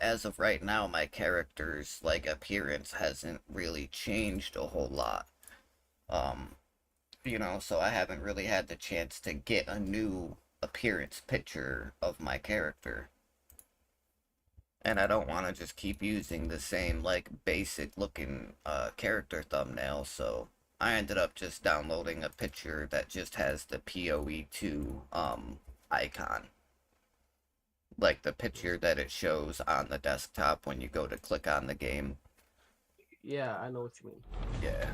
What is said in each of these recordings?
as of right now, my character's like appearance hasn't really changed a whole lot. Um, so I haven't really had the chance to get a new appearance picture of my character. And I don't want to just keep using the same, like, basic looking character thumbnail, so I ended up just downloading a picture that just has the PoE2 icon. Like the picture that it shows on the desktop when you go to click on the game. Yeah, I know what you mean. Yeah.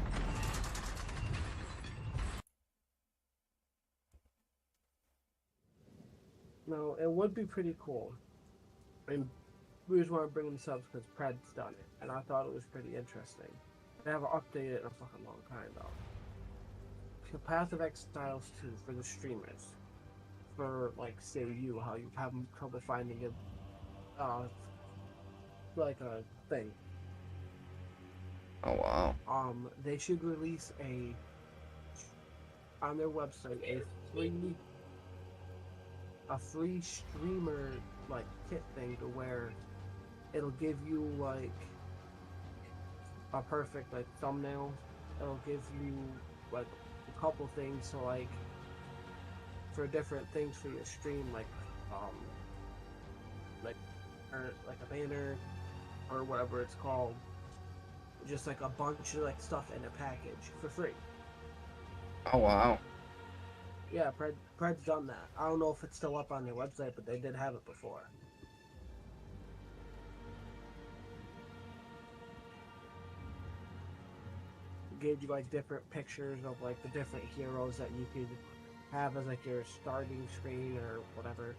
No, it would be pretty cool. And we just want to bring this up because Pred's done it, and I thought it was pretty interesting. They haven't updated it in a fucking long time though. The Path of Exiles 2 for the streamers. For like say you, how you have trouble finding it, like a thing. Oh, wow. They should release a on their website free a free streamer like kit thing to where it'll give you like a perfect like thumbnail. It'll give you like a couple things to like for different things for your stream, um like or like a banner or whatever it's called. Just like a bunch of like stuff in a package for free. Oh, wow. Yeah, Pred's done that. I don't know if it's still up on their website, but they did have it before. It gave you like different pictures of like the different heroes that you could have as like your starting screen or whatever.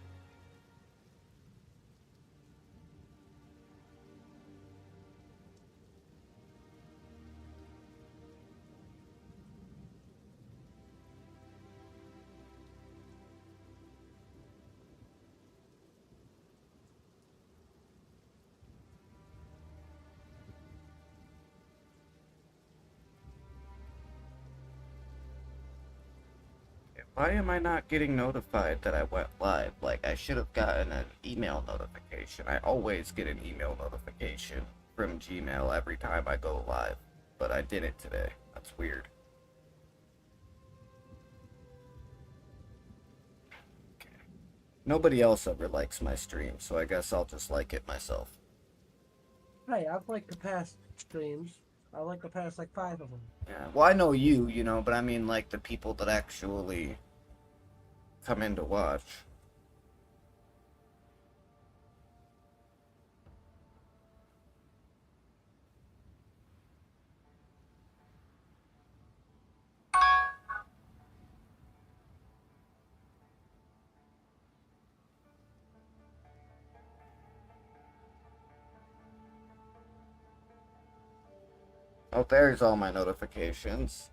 Why am I not getting notified that I went live? Like, I should have gotten an email notification. I always get an email notification from Gmail every time I go live, but I didn't today. That's weird. Nobody else ever likes my stream, so I guess I'll just like it myself. Hey, I've liked the past streams. I like the past like 5 of them. Yeah, well, I know you, but I mean, like, the people that actually come in to watch. Oh, there's all my notifications.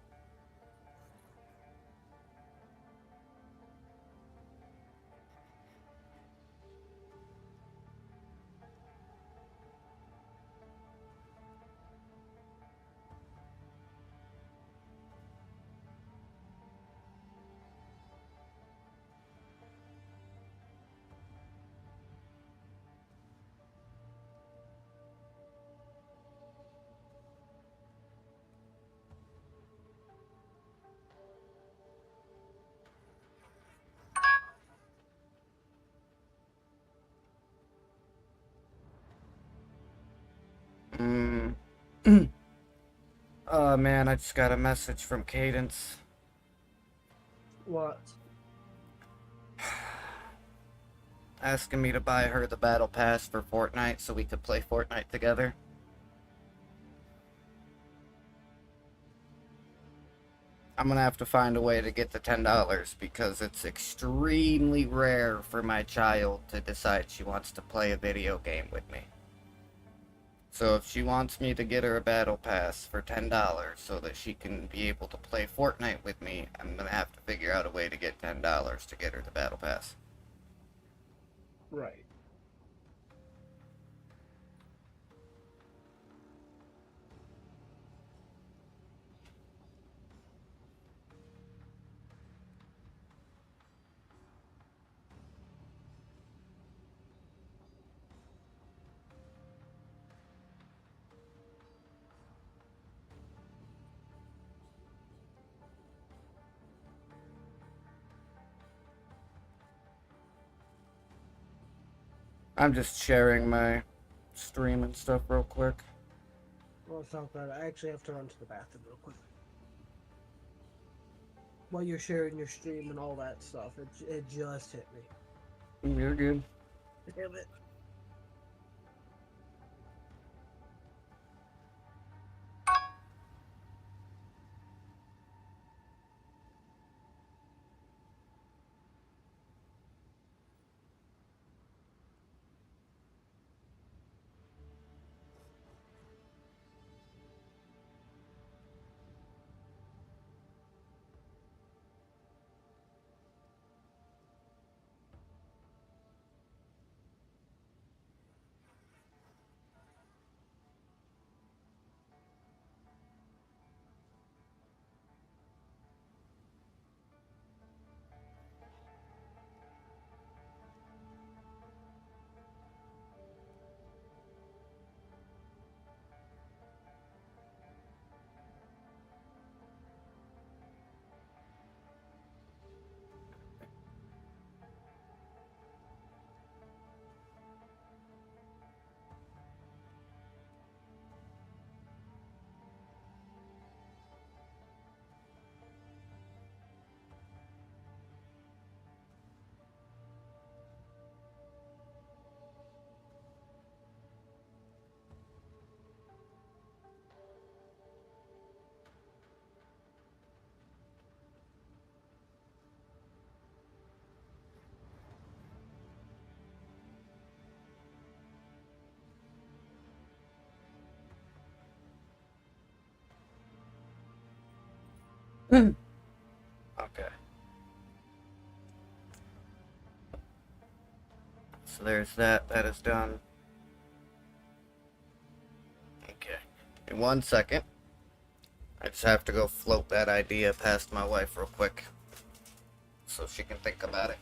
Hmm. Oh man, I just got a message from Cadence What? asking me to buy her the battle pass for Fortnite so we could play Fortnite together. I'm gonna have to find a way to get the $10 because it's extremely rare for my child to decide she wants to play a video game with me. So if she wants me to get her a battle pass for $10 so that she can be able to play Fortnite with me, I'm gonna have to figure out a way to get $10 to get her the battle pass. Right. I'm just sharing my stream and stuff real quick. Well, it's not bad. I actually have to run to the bathroom real quick. While you're sharing your stream and all that stuff, it just hit me. You're good. Damn it. Okay. So there's that. That is done. Okay. In 1 second. I just have to go float that idea past my wife real quick. So she can think about it.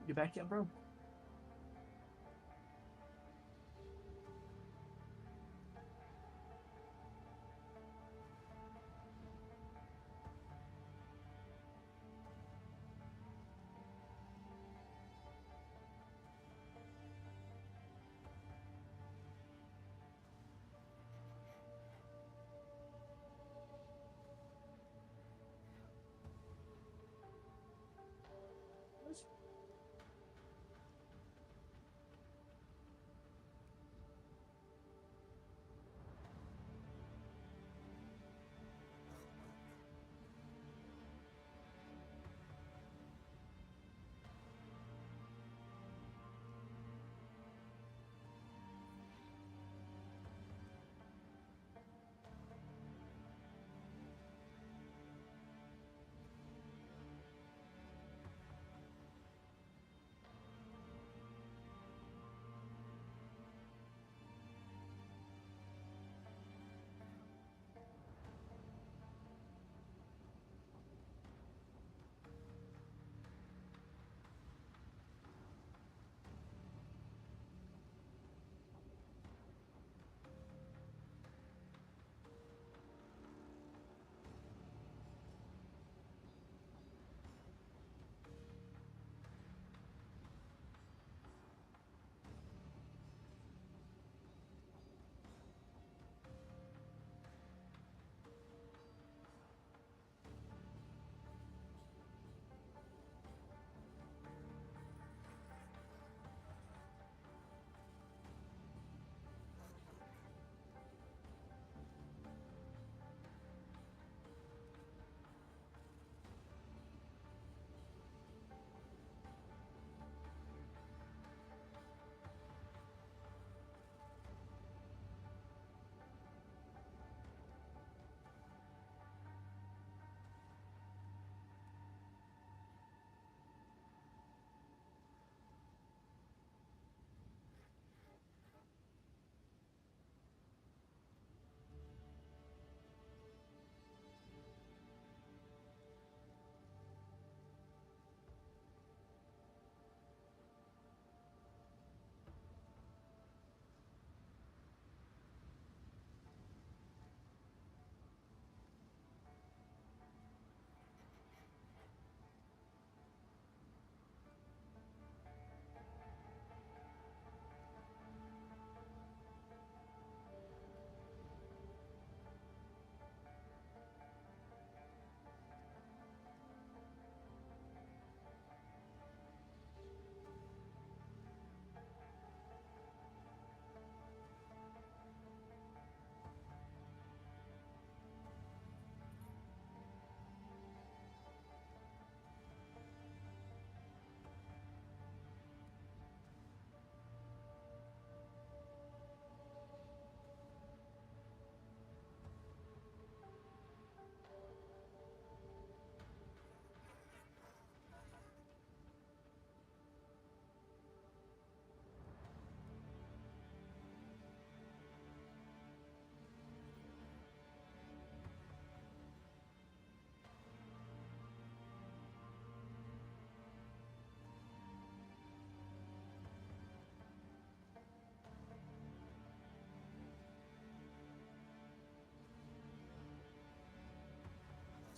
You back yet, bro?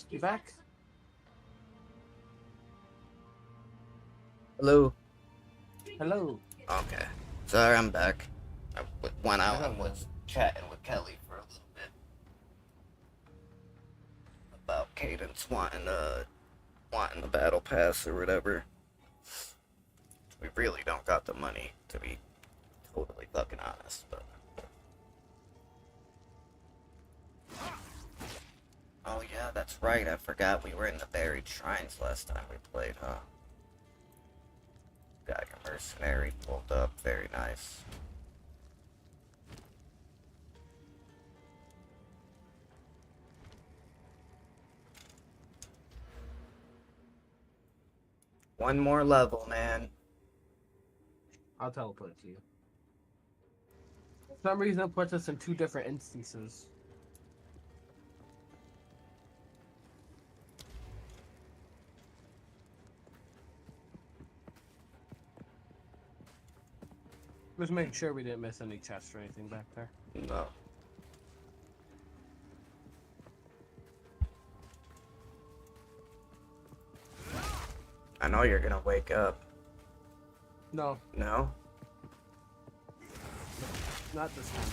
You back? Hello. Hello. Okay. Sorry, I'm back. Went I out don't and know. was chatting with Kelly for a little bit about Cadence wanting the battle pass or whatever. We really don't got the money, to be totally fucking honest, but oh yeah, that's right, I forgot we were in the buried shrines last time we played, huh? Got a mercenary pulled up, very nice. One more level, man. I'll teleport to you. For some reason, it puts us in two different instances. Just making sure we didn't miss any chests or anything back there. No. I know you're gonna wake up. No, No? not this time.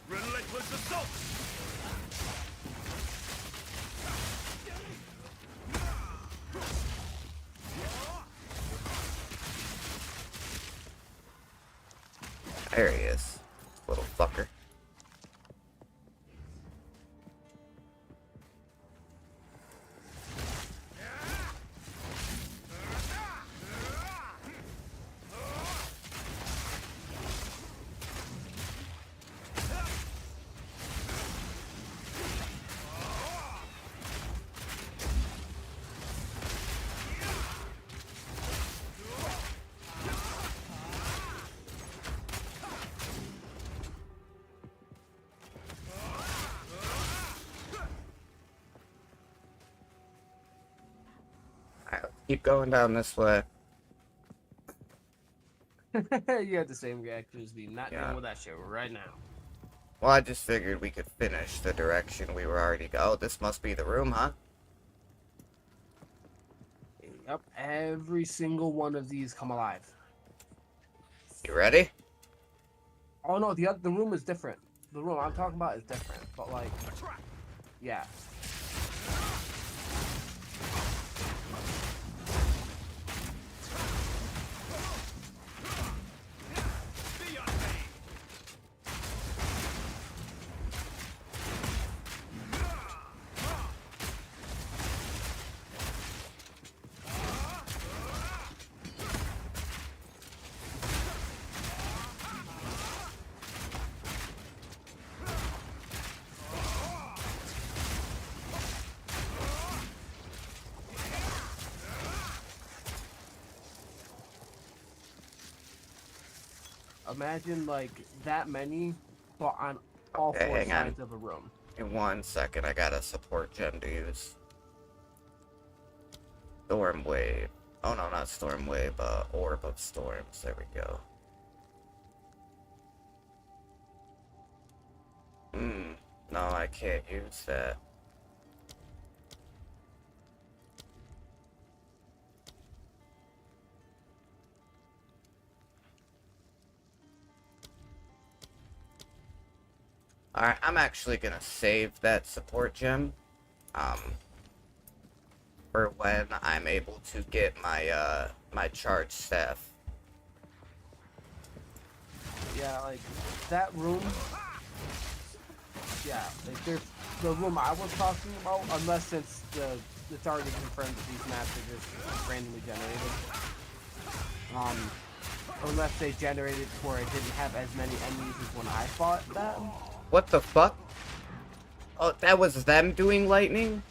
Relentless assault! There he is. Little fucker. Alright, keep going down this way. You had the same reaction as me, not Yeah. dealing with that shit right now. Well, I just figured we could finish the direction we were already go. Oh, this must be the room, huh? Yep, every single one of these come alive. You ready? Oh no, the room is different. The room I'm talking about is different, but like, yeah. Imagine like that many, but on all Okay, four hang on. sides of a room. In 1 second, I got a support gem to use. Storm Wave. Oh no, not Storm Wave, Orb of Storms. There we go. No, I can't use that. Alright, I'm actually gonna save that support gem. For when I'm able to get my, my charged staff. Yeah, like that room. Yeah, like there's the room I was talking about, unless since it's already confirmed that these maps are just randomly generated. Unless they generated where it didn't have as many enemies as when I fought them. What the fuck? Oh, that was them doing lightning?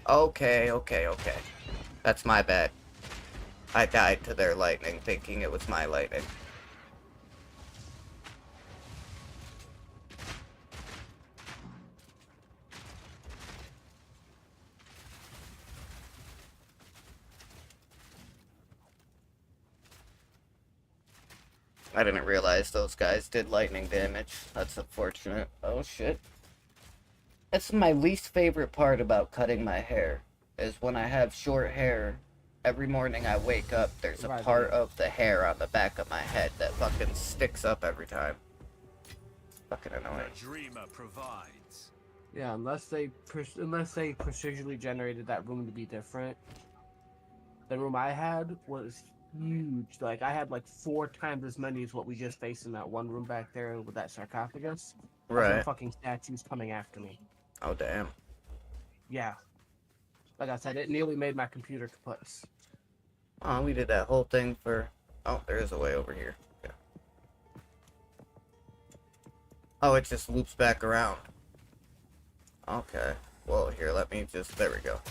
Okay, okay, okay. That's my bad. I died to their lightning thinking it was my lightning. I didn't realize those guys did lightning damage. That's unfortunate. Oh shit. That's my least favorite part about cutting my hair, is when I have short hair, every morning I wake up, there's a part of the hair on the back of my head that fucking sticks up every time. Fucking annoying. The dreamer provides. Yeah, unless they procedurally generated that room to be different. The room I had was huge. Like I had like 4 times as many as what we just faced in that one room back there with that sarcophagus. Right. Fucking statues coming after me. Oh damn. Yeah. Like I said, it nearly made my computer kaput. Oh, we did that whole thing for... Oh, there is a way over here. Yeah. Oh, it just loops back around. Okay. Well, here, let me just... There we go.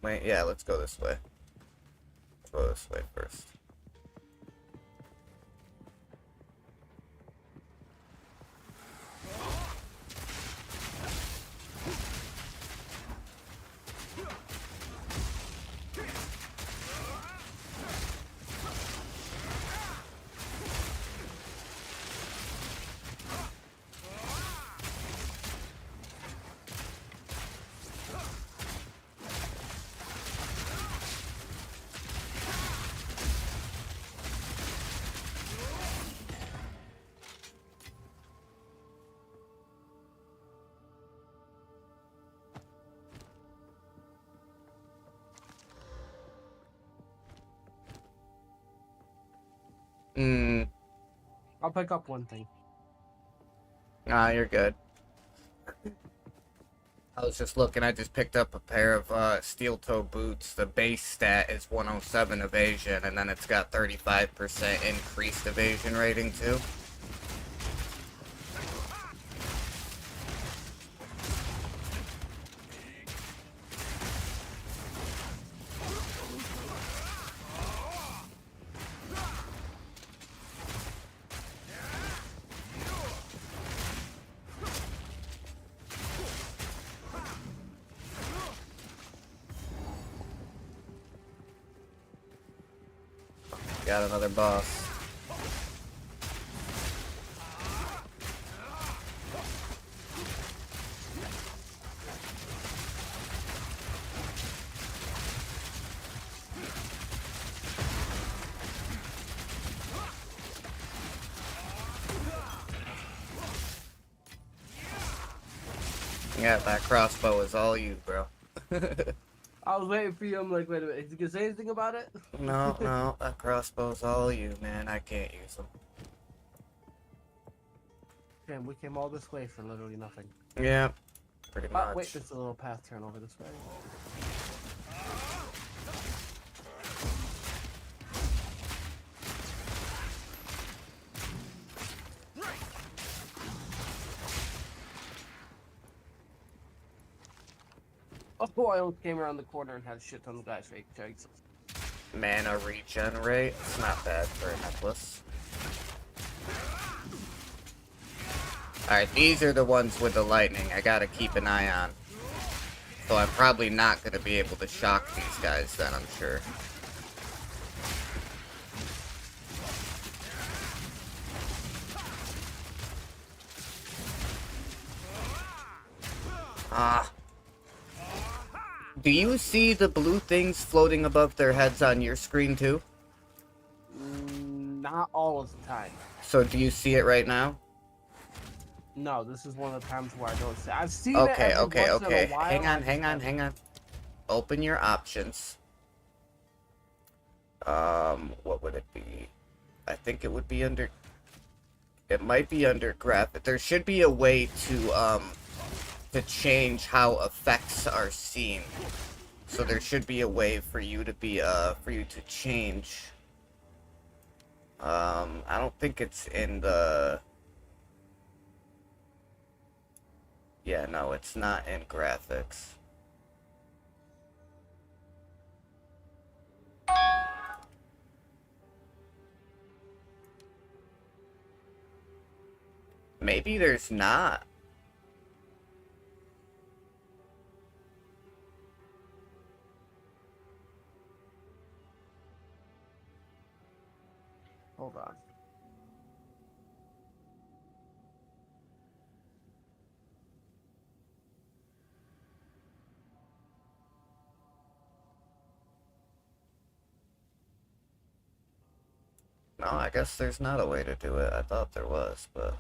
Wait, yeah, let's go this way. Let's go this way first. Mm, I'll pick up one thing. nah, you're good. I was just looking, I just picked up a pair of steel toe boots. The base stat is 107 evasion, and then it's got 35% increased evasion rating too. Got another boss. Yeah, that crossbow is all you, bro. I was waiting for you. I'm like, wait a minute. Is he gonna say anything about it? No, no, that crossbow's all you, man. I can't use them. Damn, we came all this way for literally nothing. Yeah, pretty Oh, much. wait, there's a little path turn over this way. Oh, I almost came around the corner and had a shit ton of guys fake checks. Mana regenerate. It's not bad for a necklace. Alright, these are the ones with the lightning I gotta keep an eye on. So I'm probably not gonna be able to shock these guys then, I'm sure. Ah. Do you see the blue things floating above their heads on your screen too? Not all of the time. So do you see it right now? No, this is one of the times where I don't see. I've seen it Okay, every okay, once in okay. a while. Hang on, I just hang on, haven't- hang on. Open your options. What would it be? I think it would be under... It might be under graphic. There should be a way to change how effects are seen. So there should be a way for you to be, for you to change. I don't think it's in the... Yeah, no, it's not in graphics. Maybe there's not. Hold on. No, I guess there's not a way to do it. I thought there was, but...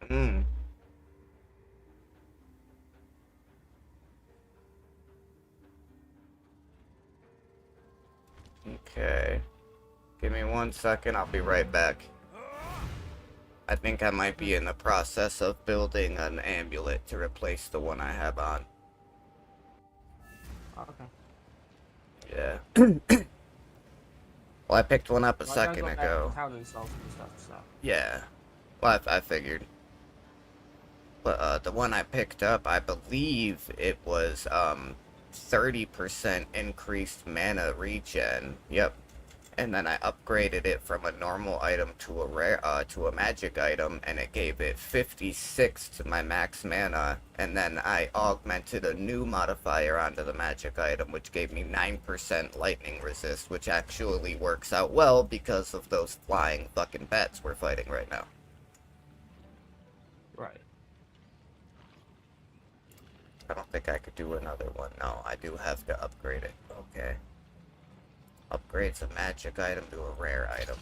Hmm. Okay. Give me 1 second, I'll be right back. I think I might be in the process of building an amulet to replace the one I have on. Oh, okay. Yeah. Well, I picked one up a Well, I gotta second go back ago. to town and sell some stuff, so. Yeah. Well, I figured. But, the one I picked up, I believe it was, 30% increased mana regen. Yep. and then I upgraded it from a normal item to a rare to a magic item, and it gave it 56 to my max mana, and then I augmented a new modifier onto the magic item, which gave me 9% lightning resist, which actually works out well because of those flying fucking bats we're fighting right now. Right. I don't think I could do another one. No, I do have to upgrade it. Okay. Upgrades a magic item to a rare item.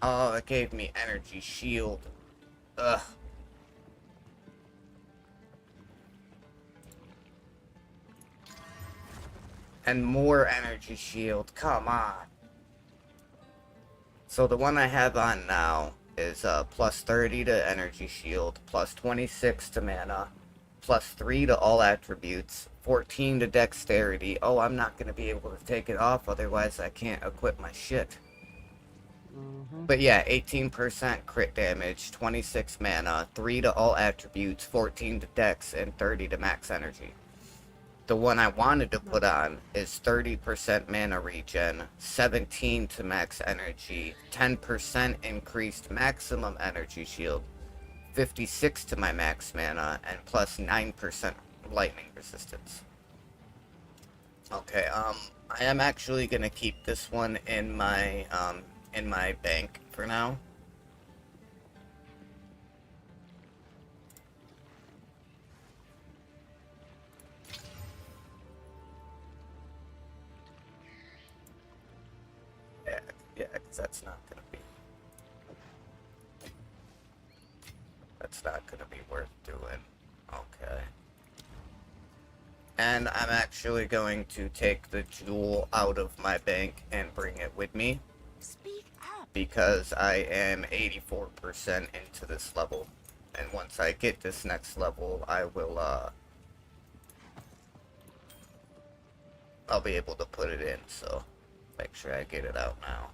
Oh, it gave me energy shield. Ugh. And more energy shield. Come on. So the one I have on now is plus 30 to energy shield, plus 26 to mana, plus 3 to all attributes, 14 to dexterity. Oh, I'm not going to be able to take it off, otherwise I can't equip my shit. But yeah, 18% crit damage, 26 mana, 3 to all attributes, 14 to dex, and 30 to max energy. The one I wanted to put on is 30% mana regen, 17 to max energy, 10% increased maximum energy shield, 56 to my max mana, and plus 9% lightning resistance. Okay, I am actually gonna keep this one in my bank for now. Yeah, because that's not gonna be worth doing. Okay. And I'm actually going to take the jewel out of my bank and bring it with me. Speak up. Because I am 84% into this level. And once I get this next level, I will, I'll be able to put it in, so make sure I get it out now.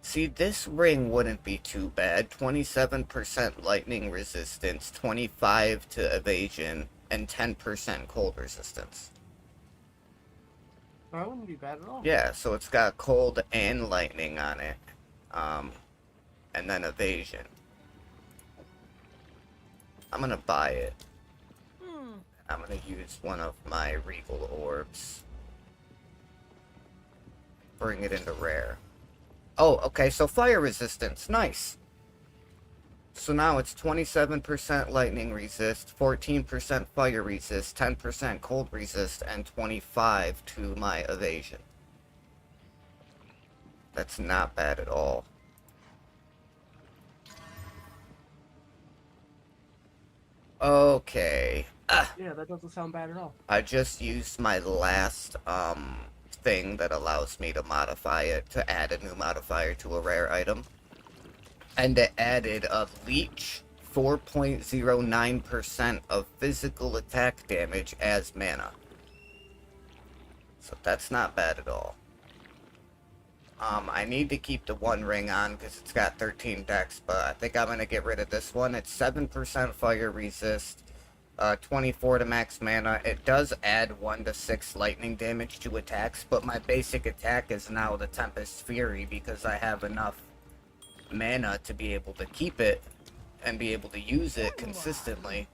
See, this ring wouldn't be too bad. 27% lightning resistance, 25 to evasion, and 10% cold resistance. That wouldn't be bad at all. Yeah, so it's got cold and lightning on it. And then evasion. I'm gonna buy it. I'm gonna use one of my regal orbs. Bring it into rare. Oh, okay, so fire resistance. Nice. So now it's 27% lightning resist, 14% fire resist, 10% cold resist, and 25 to my evasion. That's not bad at all. Okay. Yeah, that doesn't sound bad at all. I just used my last thing that allows me to modify it, to add a new modifier to a rare item. And it added a leech 4.09% of physical attack damage as mana. So that's not bad at all. I need to keep the one ring on because it's got 13 dex, but I think I'm going to get rid of this one. It's 7% fire resist, 24 to max mana. It does add 1 to 6 lightning damage to attacks, but my basic attack is now the Tempest Fury because I have enough mana to be able to keep it and be able to use it consistently.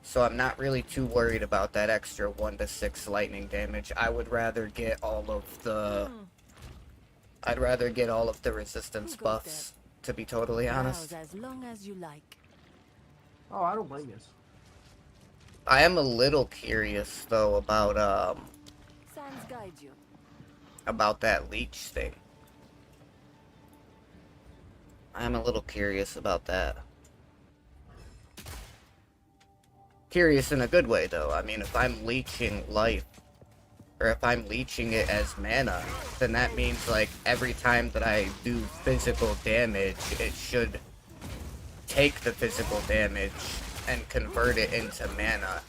So I'm not really too worried about that extra 1 to 6 lightning damage. I would rather get all of the resistance buffs, to be totally honest. As long as you like. Oh, I don't blame you. I am a little curious though about Signs guide you. about that leech thing. I'm a little curious about that. Curious in a good way though. I mean, if I'm leeching life, or if I'm leeching it as mana, then that means like every time that I do physical damage, it should take the physical damage and convert it into mana.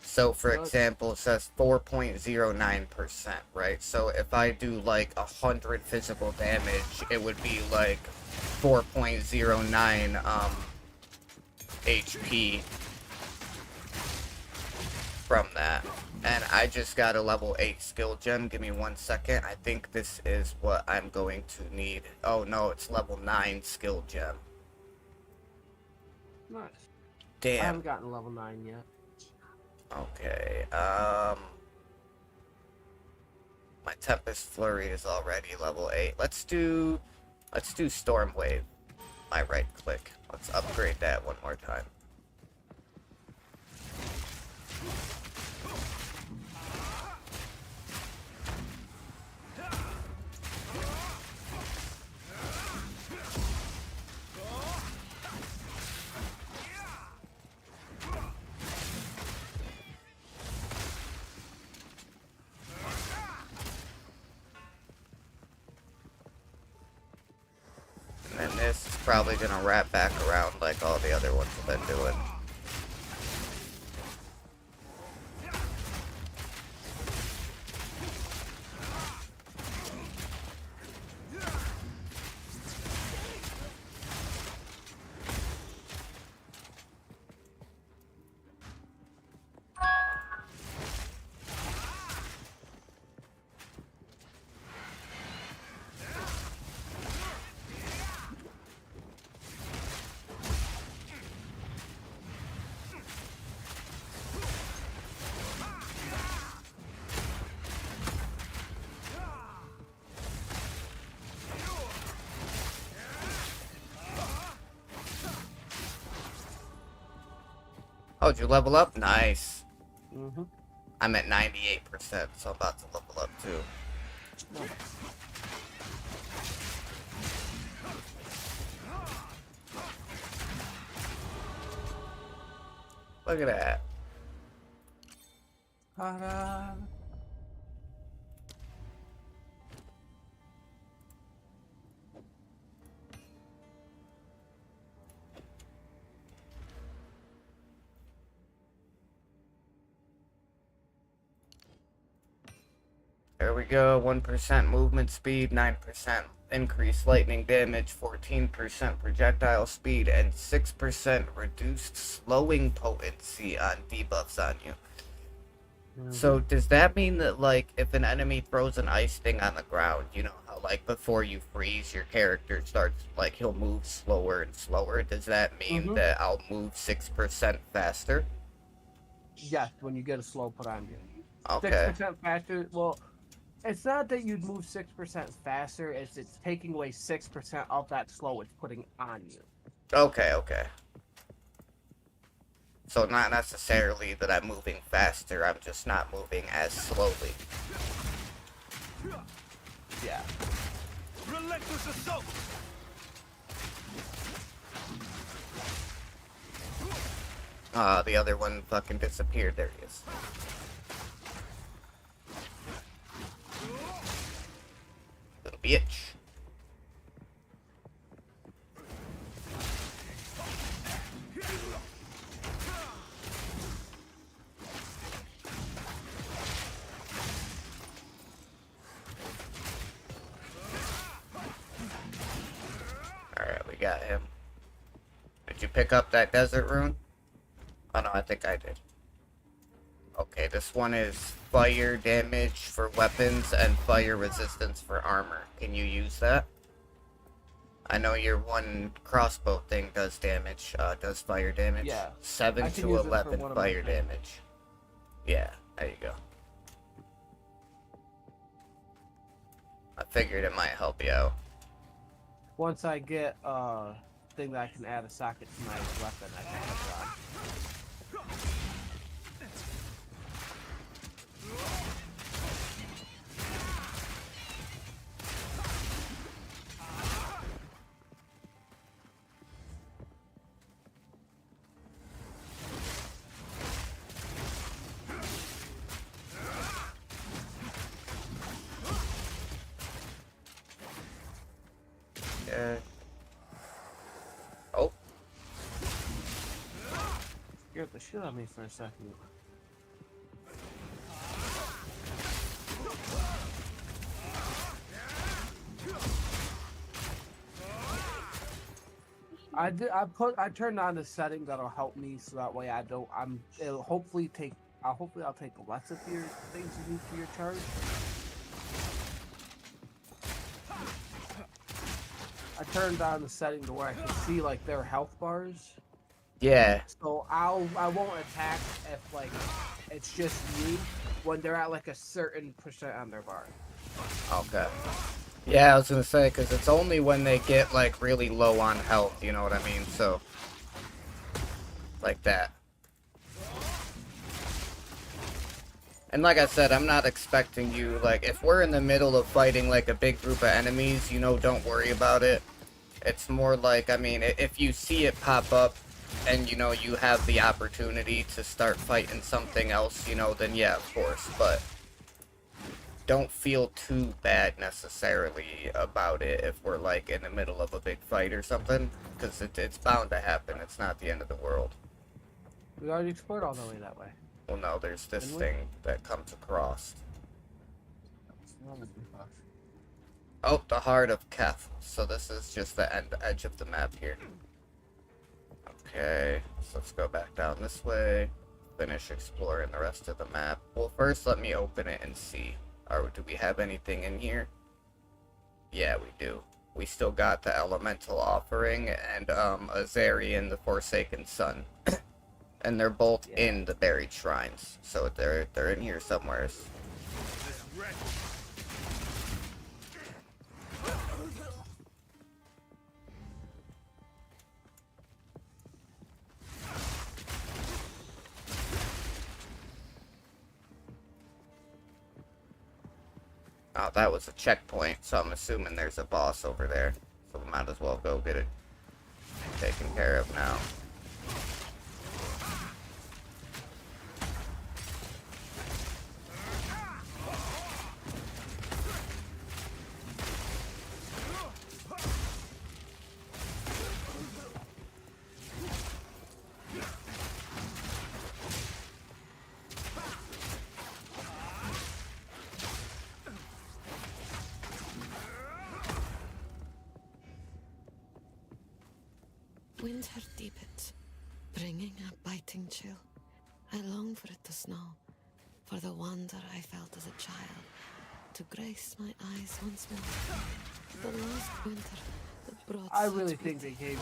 So for example, it says 4.09%, right? So if I do like 100 physical damage, it would be like 4.09 HP from that. And I just got a level 8 skill gem. Give me 1 second. I think this is what I'm going to need. Oh no, it's level 9 skill gem. Nice. I Damn. haven't gotten level 9 yet. Okay, my Tempest Flurry is already level 8. Let's do Storm Wave. My right click. Let's upgrade that one more time. And then this is probably gonna wrap back around like all the other ones have been doing. Oh, did you level up? Nice. Mm-hmm. I'm at 98%, so I'm about to level up too. Nice. Look at that. Ta-da! There we go. 1% movement speed, 9% increased lightning damage, 14% projectile speed, and 6% reduced slowing potency on debuffs on you. So does that mean that, like, if an enemy throws an ice thing on the ground, you know how, like, before you freeze, your character starts, like, he'll move slower and slower? Does that mean that I'll move 6% faster? Yes, when you get a slow put on you. Okay. 6% faster. Well, it's not that you'd move 6% faster. It's taking away 6% of that slow it's putting on you. Okay, okay. So not necessarily that I'm moving faster, I'm just not moving as slowly. Yeah. Relentless assault! The other one fucking disappeared. There he is. Little bitch. Alright, we got him. Did you pick up that desert rune? Oh no, I think I did. Okay, this one is fire damage for weapons and fire resistance for armor. Can you use that? I know your one crossbow thing does damage, does fire damage. Yeah. 7 I can to use it for 11 one of my fire things. damage. Yeah, there you go. I figured it might help you out. Once I get a thing that I can add a socket to my weapon, I can put it on. Yeah. Oh, Scared the shit out of me for a second. I turned on the setting that'll help me so that way it'll hopefully take hopefully I'll take less of your things you need for your charge. I turned on the setting to where I can see like their health bars. Yeah. So I won't attack if like it's just me when they're at like a certain percent on their bar. Okay. Yeah, I was gonna say, because it's only when they get, like, really low on health, you know what I mean? So, like that. And like I said, I'm not expecting you, like, if we're in the middle of fighting, like, a big group of enemies, you know, don't worry about it. It's more like, I mean, if you see it pop up, and, you know, you have the opportunity to start fighting something else, you know, then yeah, of course, but don't feel too bad necessarily about it if we're like in the middle of a big fight or something, because it's bound to happen. It's not the end of the world. We already explored all the way that way. Well, no, there's this Didn't we? thing that comes across. Oh, the Heart of Keth. So this is just the edge of the map here. Okay, so let's go back down this way. Finish exploring the rest of the map. Well, first let me open it and see. Do we have anything in here? Yeah, we do. We still got the Elemental Offering and Azarian, the Forsaken Sun. And they're both in the buried shrines. So they're in here somewhere. This wreck. Oh, that was a checkpoint, so I'm assuming there's a boss over there. So we might as well go get it taken care of now. Winter deepens, bringing a biting chill. I long for it to snow, for the wonder I felt as a child, to grace my eyes once more. The last winter that brought I such really think they beauty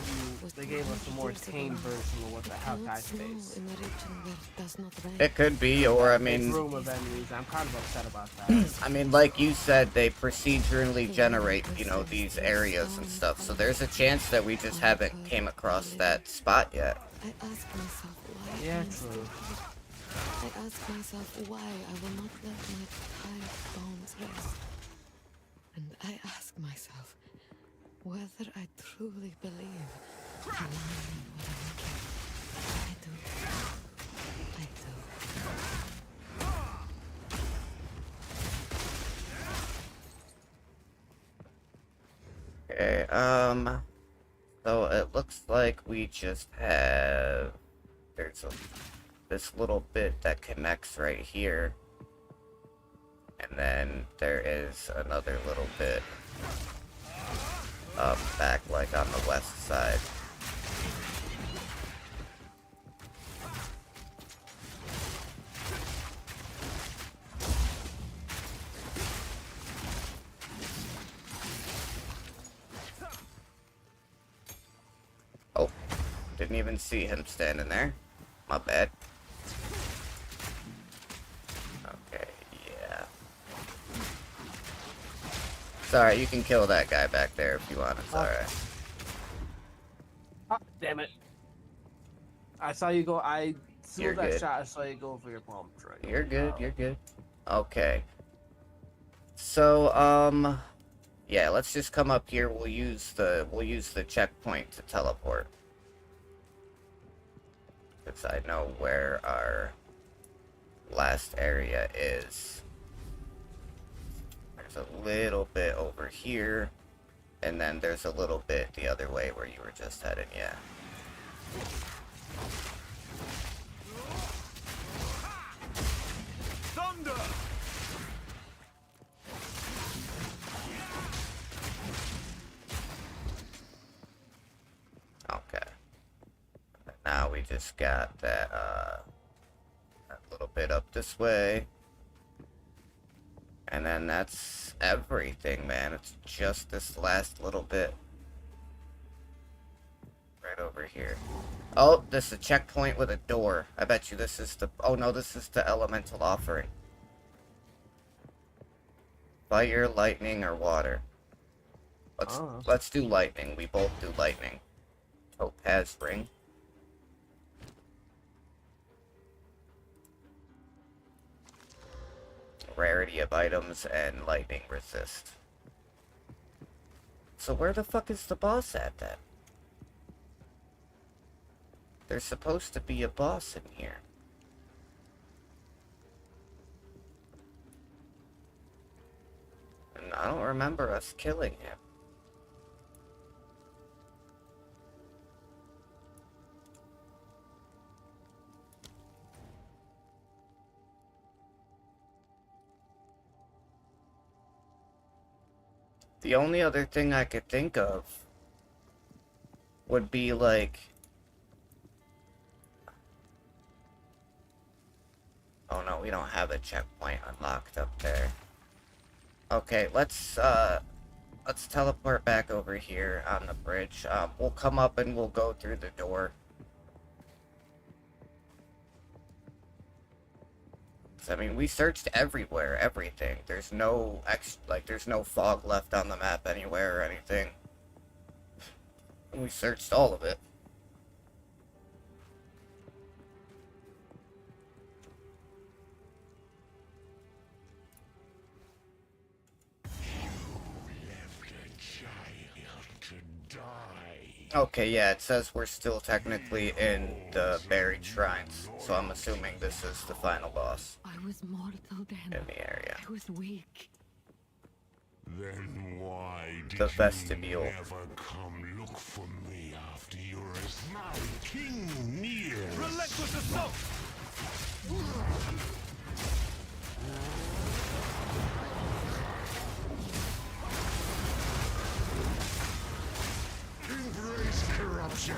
they gave us a more tame version of what the hell cannot guys snow face. in the region where it does not rain. It could be, or I Big mean, room of enemies. I'm kind of upset about that. I mean, like you said, they procedurally generate, you know, these areas and stuff. So there's a chance that we just haven't came across that spot yet. I ask myself why Yeah, I'm still true. here. I ask myself why I will not let my tired bones rest. And I ask myself whether I truly believe in lying what I do. I do. Okay, so it looks like we just have, this little bit that connects right here. And then there is another little bit back like on the west side. Oh, didn't even see him standing there. My bad. Okay, yeah. It's alright, you can kill that guy back there if you want, it's alright. Ah, damn it. I saw you go. I You're threw that good. shot. I saw you go for your palm. Right. You're good, you're good. Okay. So, yeah, let's just come up here. We'll use the checkpoint to teleport. Because I know where our last area is. There's a little bit over here, and then there's a little bit the other way where you were just heading, yeah. Thunder! Okay. And now we just got that little bit up this way. And then that's everything, man. It's just this last little bit. Right over here. Oh, this is a checkpoint with a door. I bet you this is the... Oh no, this is the elemental offering. Fire, lightning, or water. Let's do lightning. We both do lightning. Topaz ring. Rarity of items and lightning resist. So where the fuck is the boss at then? There's supposed to be a boss in here. And I don't remember us killing him. The only other thing I could think of would be like... Oh no, we don't have a checkpoint unlocked up there. Okay, let's teleport back over here on the bridge. We'll come up and we'll go through the door. I mean, we searched everywhere, everything. There's no there's no fog left on the map anywhere or anything. We searched all of it. Okay, yeah, it says we're still technically in the buried shrines, so I'm assuming this is the final boss I was mortal then. in the area. I was weak. Then why did The you vestibule. never come look for me after your Asmari king near? Relentless assault! Embrace corruption.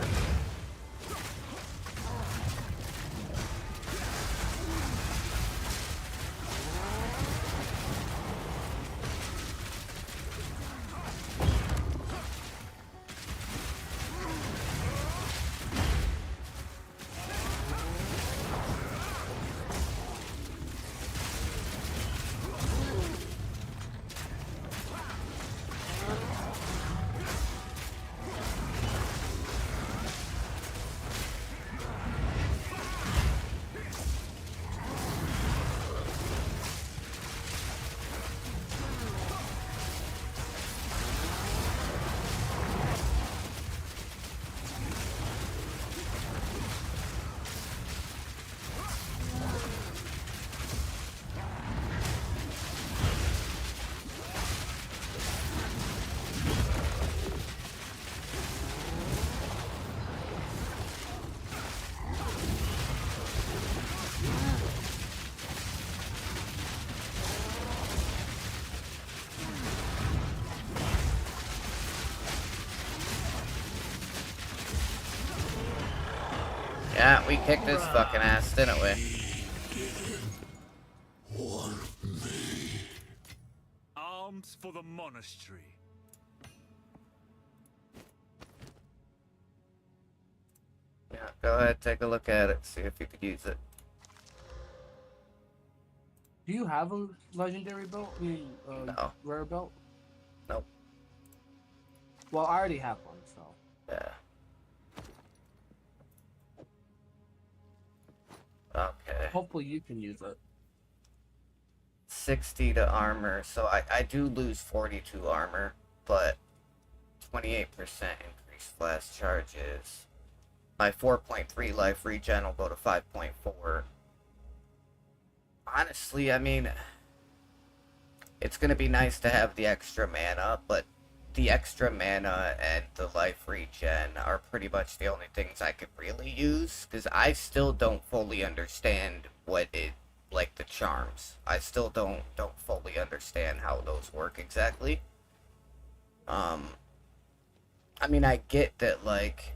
Yeah, we kicked his fucking ass, didn't we? Arms for the monastery. Yeah, go ahead, take a look at it, see if you could use it. Do you have a legendary belt? I mean, No. rare belt? Nope. Well, I already have one, so. Yeah. Okay. Hopefully you can use it. 60 to armor, so I do lose 42 armor, but 28% increased flash charges. My 4.3 life regen will go to 5.4. Honestly, I mean, it's gonna be nice to have the extra mana, but the extra mana and the life regen are pretty much the only things I could really use, because I still don't fully understand what it, like the charms. I still don't fully understand how those work exactly. I mean, I get that, like,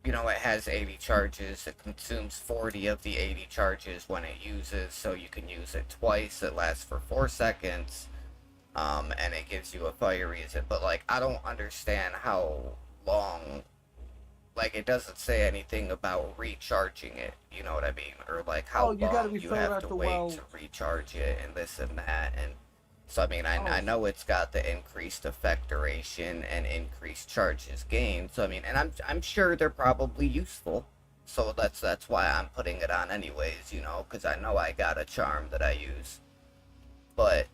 you know, it has 80 charges. It consumes 40 of the 80 charges when it uses, so you can use it twice. It lasts for 4 seconds, and it gives you a fire reason. But, like, I don't understand how long, like, it doesn't say anything about recharging it, you know what I mean? Or, like, Oh, how you gotta long you refill it have at to the wait well. to recharge it, and this and that, and so, I mean, Oh, I know it's got the increased effect duration and increased charges gained. So, I mean, and I'm sure they're probably useful. So that's why I'm putting it on anyways, you know, because I know I got a charm that I use. But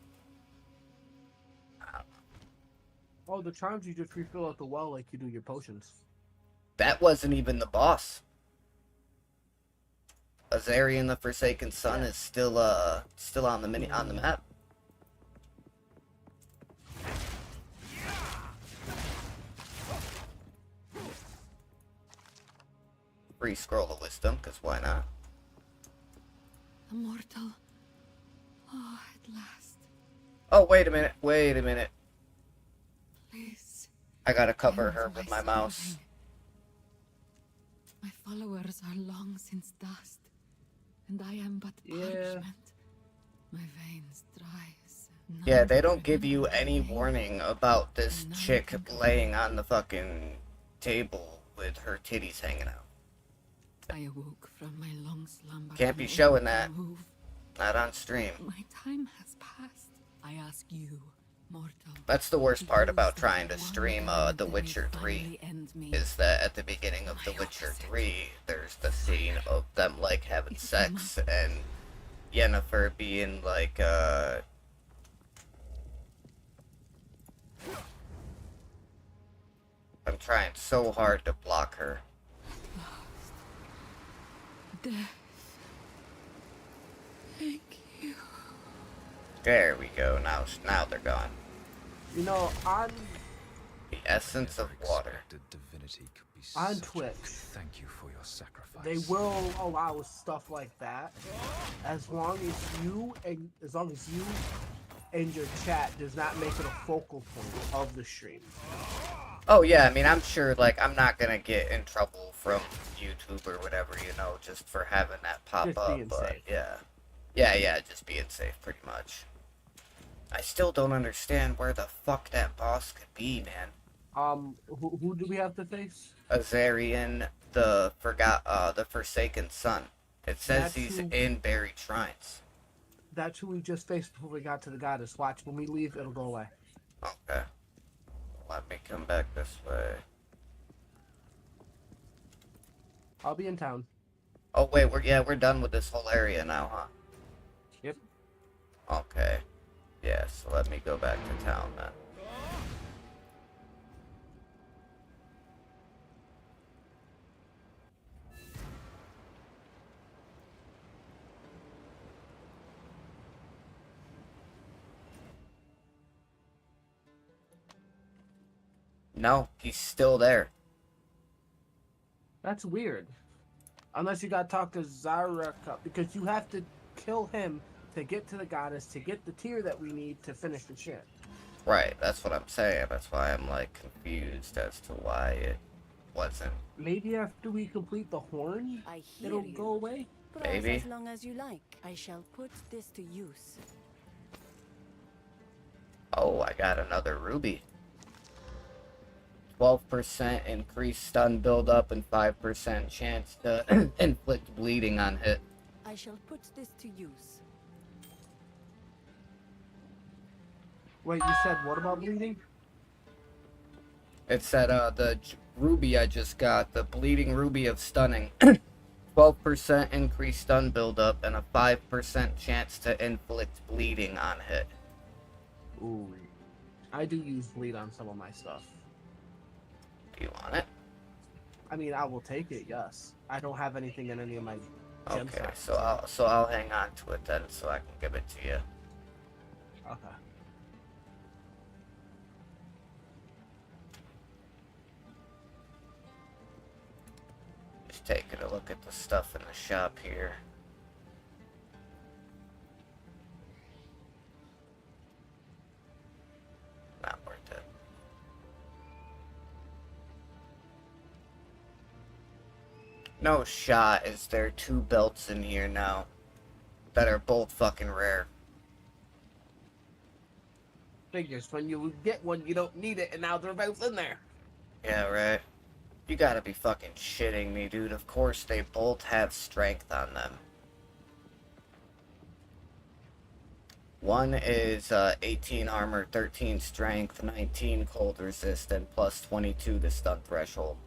oh, the charms you just refill at the well like you do your potions. that wasn't even the boss. Azarian the Forsaken Sun is still on the map. Free scroll of wisdom, because why not? Immortal. Oh, at last. Oh, wait a minute, wait a minute. Please. I gotta cover end her with my suffering. mouse. My followers are long since dust, and I am but Yeah. parchment. My veins dry. Yeah, they don't give you any warning about this chick laying on the fucking table with her titties hanging out. I awoke from my long slumber. Can't be unable showing to that. move. Not on stream. My time has passed. I ask you, mortal. That's the worst part to about use trying that to one stream hand The that Witcher may 3. finally end me. Is that at the beginning of The My Witcher opposite. 3, there's the scene of them, like, having sex, and Yennefer being like, I'm trying so hard to block her. Death. Thank you. There we go, now they're gone. You know, on The essence of water. Divinity could be On such a Twitch, thank you for your sacrifice. they will allow stuff like that as long as you and your chat does not make it a focal point of the stream. Oh yeah, I mean, I'm sure, like, I'm not gonna get in trouble from YouTube or whatever, you know, just for having that pop Just up, being but safe. yeah, just being safe, pretty much. I still don't understand where the fuck that boss could be, man. Who do we have to face? Azarian, the Forsaken Sun. It says That's he's who- in buried shrines. That's who we just faced before we got to the goddess. Watch, when we leave, it'll go away. Okay. Let me come back this way. I'll be in town. Oh wait, we're done with this whole area now, huh? Yep. Okay. Yeah, so let me go back to town then. No, he's still there. That's weird. Unless you gotta talk to Zaraka, because you have to kill him to get to the goddess, to get the tier that we need to finish the shit. Right, that's what I'm saying. That's why I'm, like, confused as to why it wasn't. Maybe after we complete the horn, I hear it'll you. go away? Browse Maybe. as long as you like. I shall put this to use. Oh, I got another ruby. 12% increased stun buildup and 5% chance to inflict bleeding on hit. I shall put this to use. Wait, you said what about bleeding? It said ruby I just got, the bleeding ruby of stunning. 12% increased stun buildup and a 5% chance to inflict bleeding on hit. Ooh. I do use bleed on some of my stuff. Do you want it? I mean, I will take it, yes. I don't have anything in any of my gem Okay, sets, so I'll hang on to it then so I can give it to you. Okay. Just taking a look at the stuff in the shop here. Not worth it. No shot is there 2 belts in here now that are both fucking rare. Figures, when you get one, you don't need it, and now they're both in there. Yeah, right. You gotta be fucking shitting me, dude. Of course they both have strength on them. One is 18 armor, 13 strength, 19 cold resist, and plus 22 to stun threshold.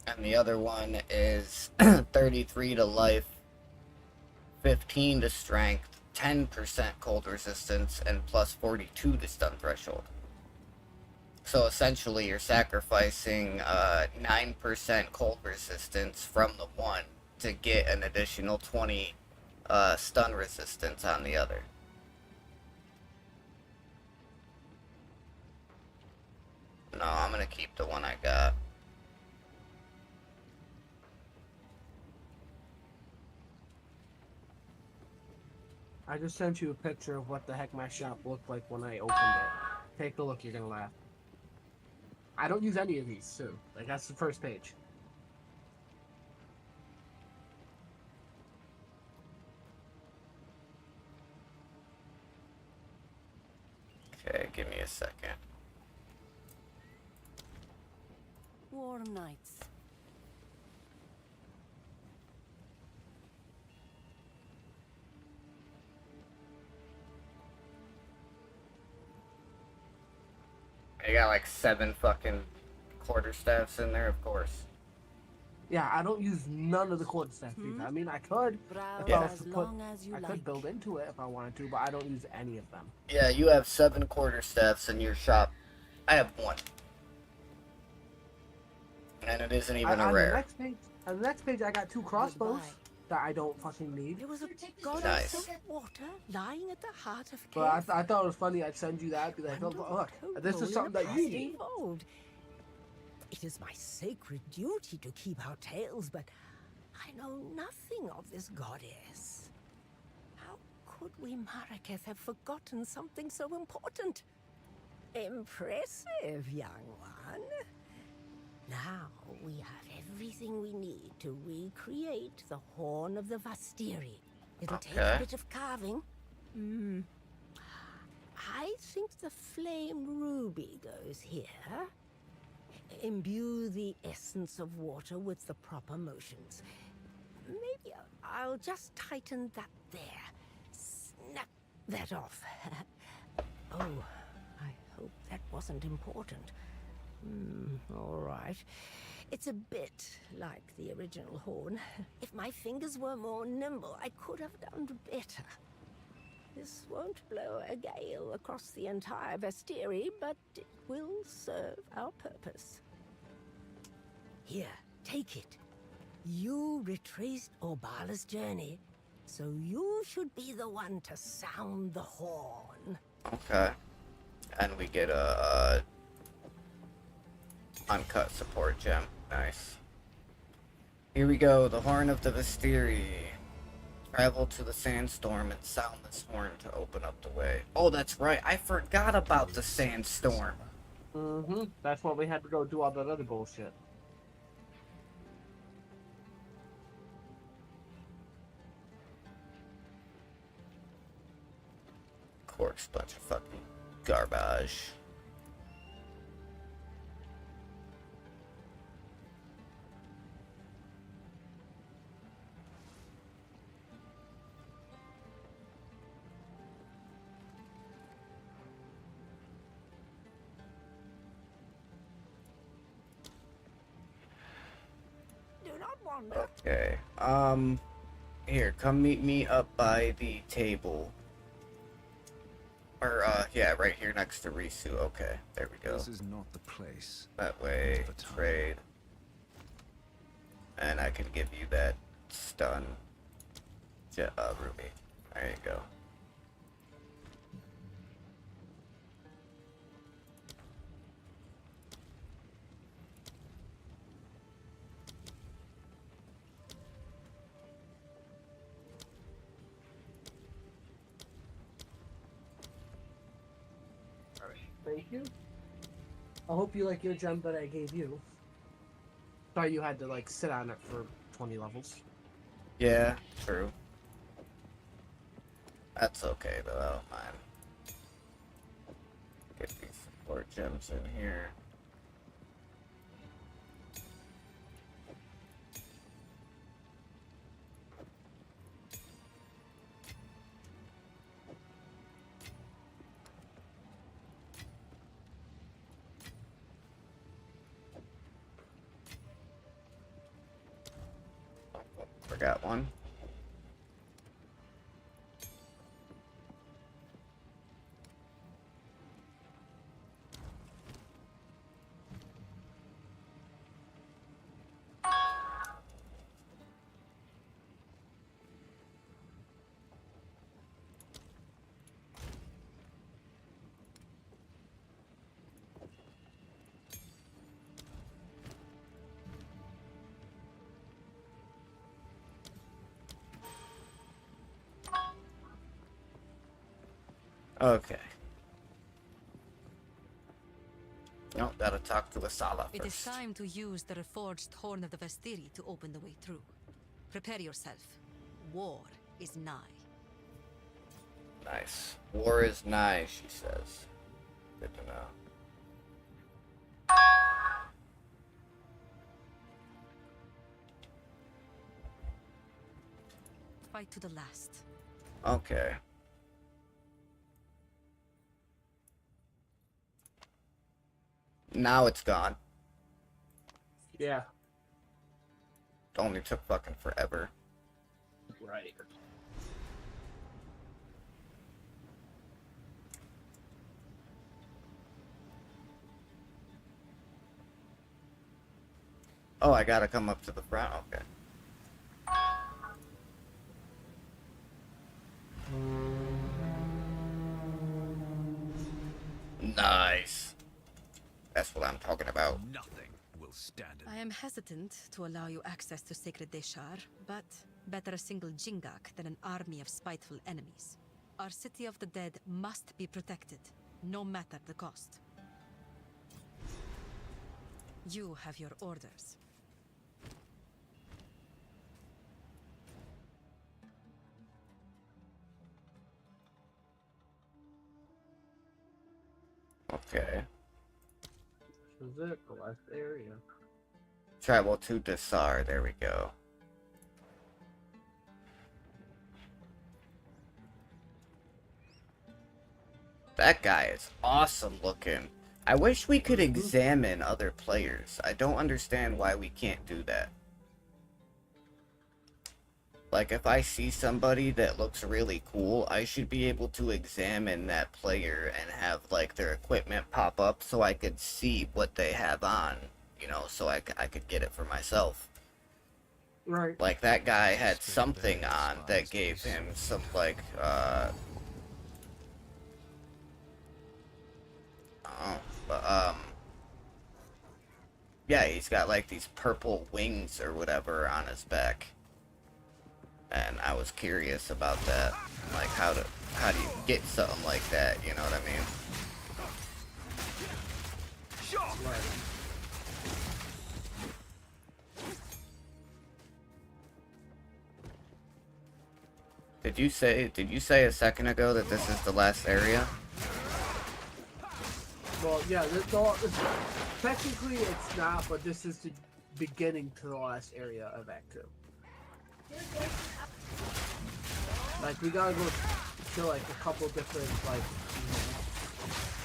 And the other one is 33 to life, 15 to strength, 10% cold resistance, and plus 42 to stun threshold. So essentially you're sacrificing 9% cold resistance from the one to get an additional 20 stun resistance on the other. No, I'm gonna keep the one I got. I just sent you a picture of what the heck my shop looked like when I opened it. Take a look, you're gonna laugh. I don't use any of these, too. Like, that's the first page. Okay, give me a second. Warm nights. You got like 7 fucking quarterstaffs in there, of course. Yeah, I don't use none of the quarterstaff either. I mean, I could, Browse if I was as to put, long as you I like. could build into it if I wanted to, but I don't use any of them. Yeah, you have 7 quarterstaffs in your shop. I have 1. And it isn't even a On rare. the next page, I got 2 crossbows Goodbye. that I don't fucking need. There was a goddess Nice. of water lying at the heart of But cave. I thought it was funny. I'd send you that. Be like, oh, Wonder look, what this is Hobo something in the that you past need. involved. It is my sacred duty to keep our tales, but I know nothing of this goddess. How could we Maraketh have forgotten something so important? Impressive, young one. Now we have everything we need to recreate the Horn of the Vastiri. It'll take Okay. a bit of carving. I think the flame ruby goes here. Imbue the essence of water with the proper motions. Maybe I'll just tighten that there. Snap that off. Oh, I hope that wasn't important. All right. It's a bit like the original horn. If my fingers were more nimble, I could have done better. This won't blow a gale across the entire Vestiri, but it will serve our purpose. Here, take it. You retraced Orbala's journey, so you should be the one to sound the horn. Okay. And we get a uncut support gem. Nice. Here we go. The Horn of the Vestiri. Travel to the sandstorm and sound this horn to open up the way. Oh, that's right. I forgot about the sandstorm. That's why we had to go do all that other bullshit. Of course, bunch of fucking garbage. Do not wander. Okay. Here, come meet me up by the table. Or, yeah, right here next to Risu. Okay, there we go. This is not the place. That way, The time. trade. And I can give you that stun ruby. There you go. Thank you. I hope you like your gem that I gave you. Thought you had to like sit on it for 20 levels. Yeah, true. That's okay though, I don't mind. Get these support gems in here. Forgot one. Okay. No, gotta talk to Asala It is first. time to use the reforged Horn of the Vestiri to open the way through. Prepare yourself. War is nigh. Nice. War is nigh, she says. Good to know. Fight to the last. Okay. Now it's gone. Yeah. It only took fucking forever. Right. Oh, I gotta come up to the front? Okay. Nice. That's what I'm talking about. Nothing will stand in. I am hesitant to allow you access to Sacred Deshar, but better a single Jingak than an army of spiteful enemies. Our city of the dead must be protected, no matter the cost. You have your orders. Okay. This is it, the last area. Travel to Desar. There we go. That guy is awesome looking. I wish we could examine other players. I don't understand why we can't do that. Like, if I see somebody that looks really cool, I should be able to examine that player and have, like, their equipment pop up so I could see what they have on, you know, so I could get it for myself. Right. Like, that guy had something on that gave him some, like, oh, but, yeah, he's got, like, these purple wings or whatever on his back. And I was curious about that. Like, how do you get something like that, you know what I mean? Right. Did you say a second ago that this is the last area? Well, yeah, technically it's not, but this is the beginning to the last area of Act 2. Like, we gotta go to, like, a couple different, like,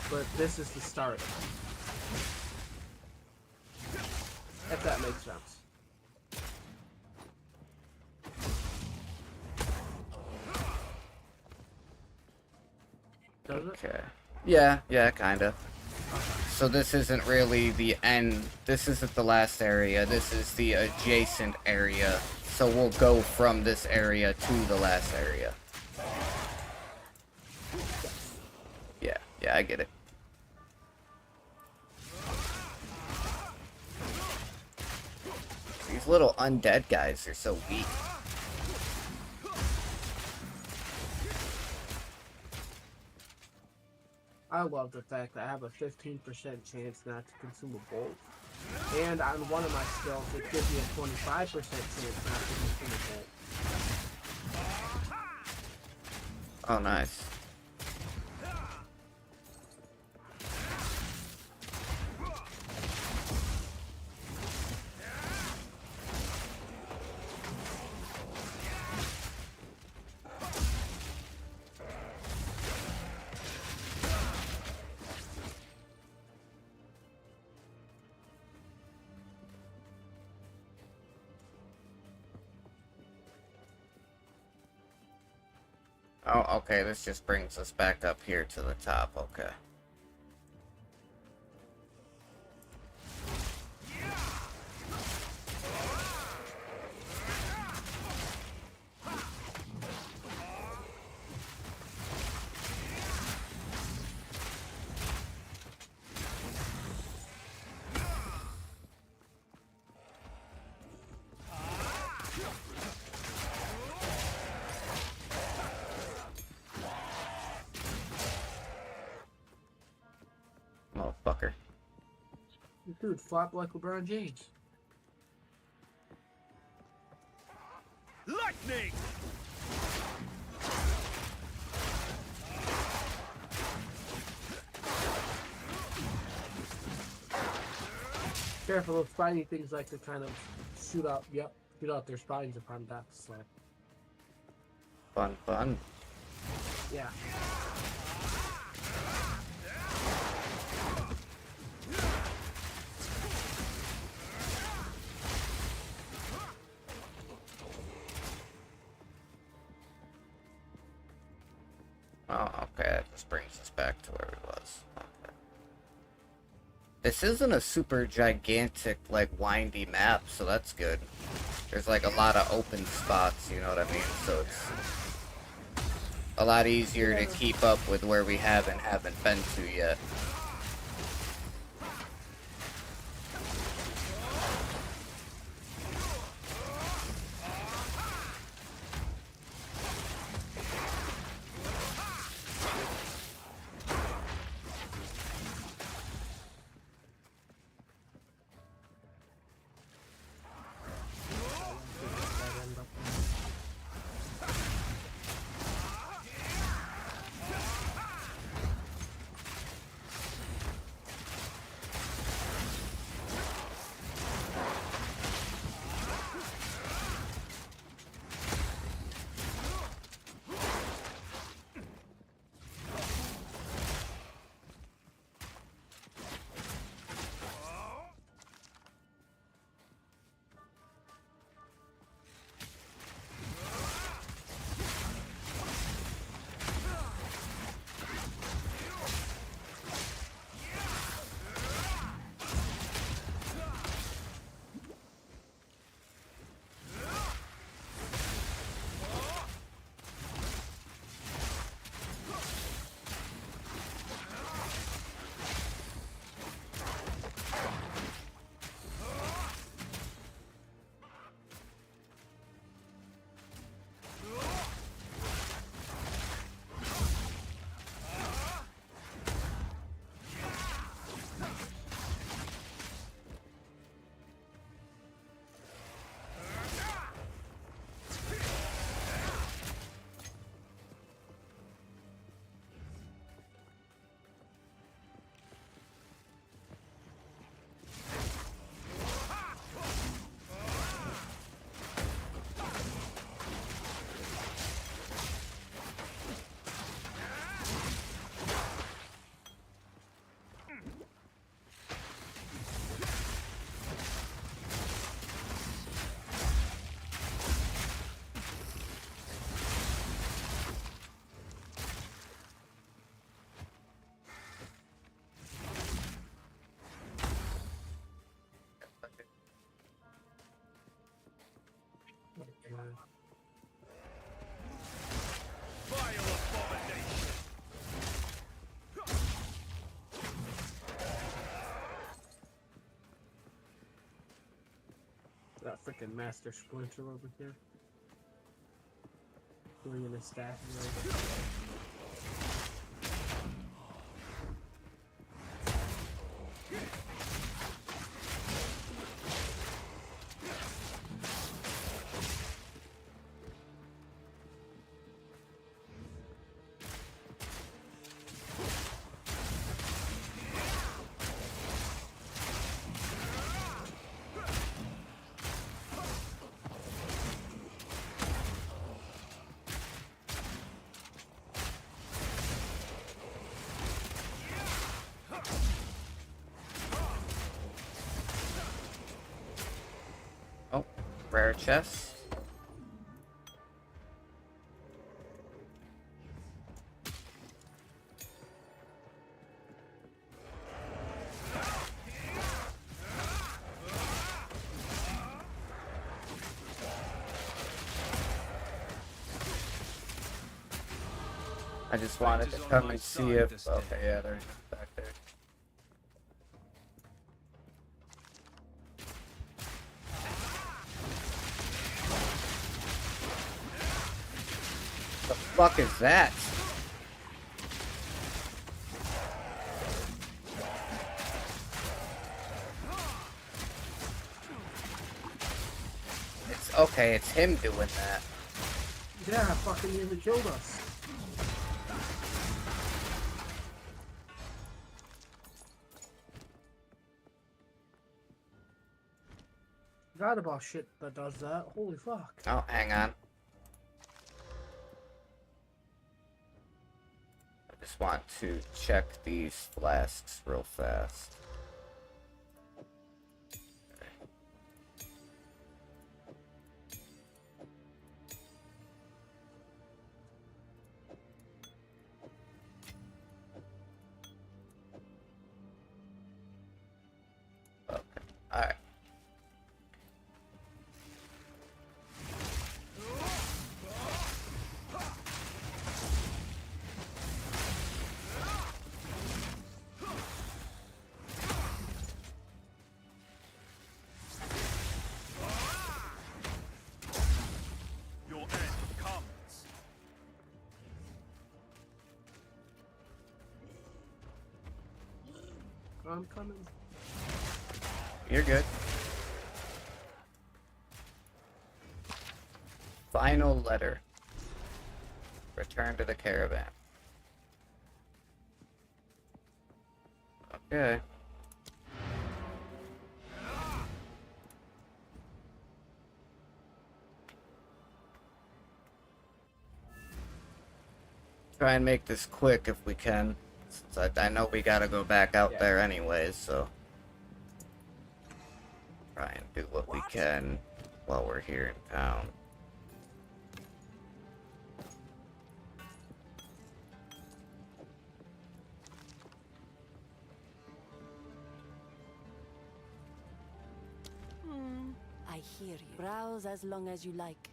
but this is the start. If that makes sense. Does it? Okay. Yeah, kinda. So this isn't really the end. This isn't the last area. This is the adjacent area. So we'll go from this area to the last area. Yeah, I get it. These little undead guys are so weak. I love the fact that I have a 15% chance not to consume a bolt. And on one of my skills, it gives me a 25% chance not to be finished it. Oh, nice. Oh, okay, this just brings us back up here to the top, okay. Motherfucker. Dude, flop like LeBron James. Lightning! Careful, those spiny things like to kind of shoot out their spines upon death, so. Fun, fun. Yeah. Oh, okay, that just brings us back to where we was. Okay. This isn't a super gigantic, like, windy map, so that's good. There's, like, a lot of open spots, you know what I mean? So it's a lot easier to keep up with where we haven't been to yet. That freaking Master Splinter over here. Bringing his staff right. Rare chest. I just wanted to come and see if. Okay, yeah, there's back there. The fuck is that? It's okay, it's him doing that. Yeah, fucking nearly killed us. Forgot about shit that does that. Holy fuck. Oh, hang on. I just want to check these flasks real fast. Okay, alright. Your end comes. I'm coming. You're good. Final letter. Return to the caravan. Okay. Try and make this quick if we can. Since I know we gotta go back out there anyways, so. Try and do what we can while we're here in town. I hear you. Browse as long as you like.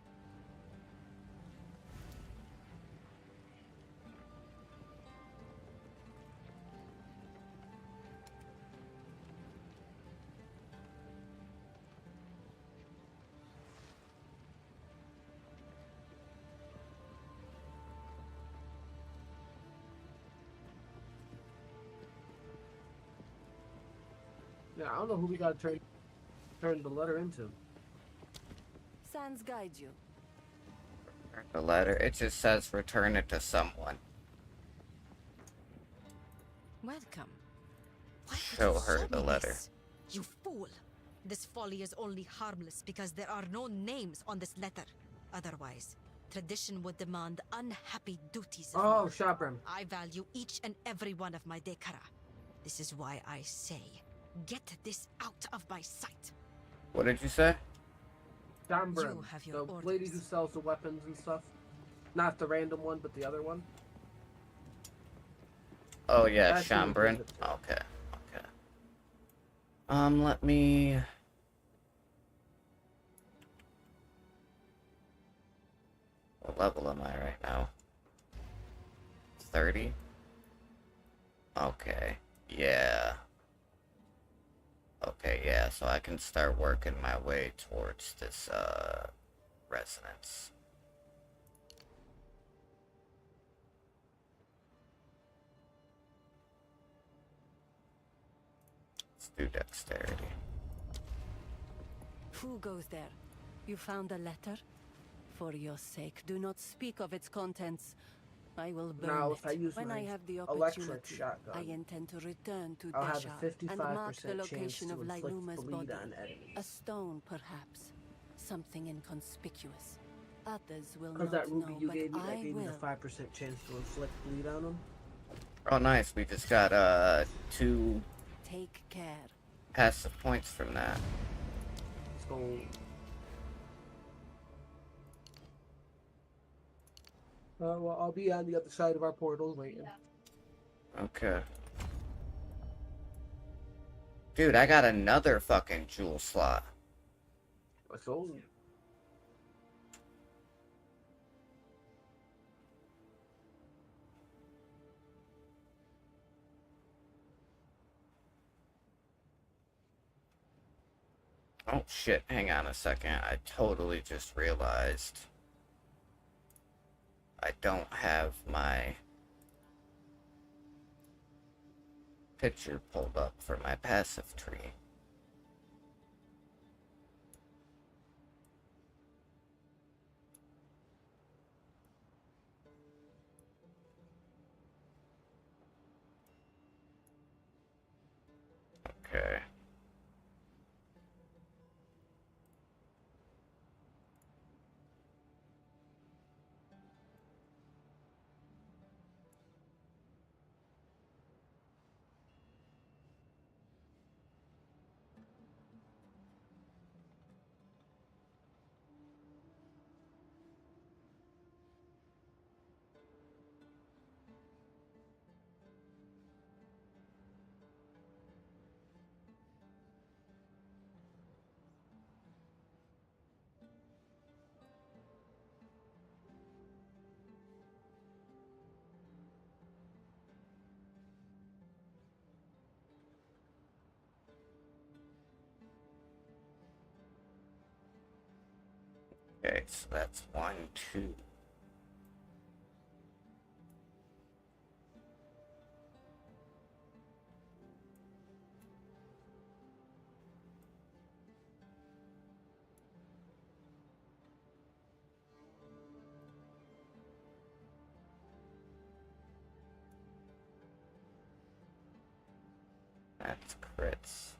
Yeah, I don't know who we gotta turn the letter into. Sans guide you. The letter, it just says return it to someone. Welcome. Why would Show you her show the me letter. this? You fool! This folly is only harmless because there are no names on this letter. Otherwise, tradition would demand unhappy duties of Oh, me. Shabram. I value each and every one of my Dekara. This is why I say, get this out of my sight. What did you say? Shambrim, You have your the orders. lady who sells the weapons and stuff. Not the random one, but the other one. Oh yeah, That's who we Shambrin. gave it to. Okay, okay. Let me. What level am I right now? 30? Okay, yeah. Okay, yeah, so I can start working my way towards this, resonance. Let's do dexterity. Who goes there? You found a letter? For your sake, do not speak of its contents. I will burn Now, it. if I use When my I have the electric opportunity, shotgun, I intend to return to I'll have a Deshar and mark the 55% chance location to of inflict Liluma's bleed body. on enemies. A stone, perhaps. Something inconspicuous. Others will Because not that ruby know, you but gave me, that I gave me the will. 5% chance to inflict bleed on them. Oh, nice. We just got, 2 Take care. passive points from that. Let's go. Well, I'll be on the other side of our portal waiting. Okay. Dude, I got another fucking jewel slot. Let's go. Oh shit, hang on a second. I totally just realized I don't have my picture pulled up for my passive tree. Okay. Okay, so that's 1, 2. That's crits.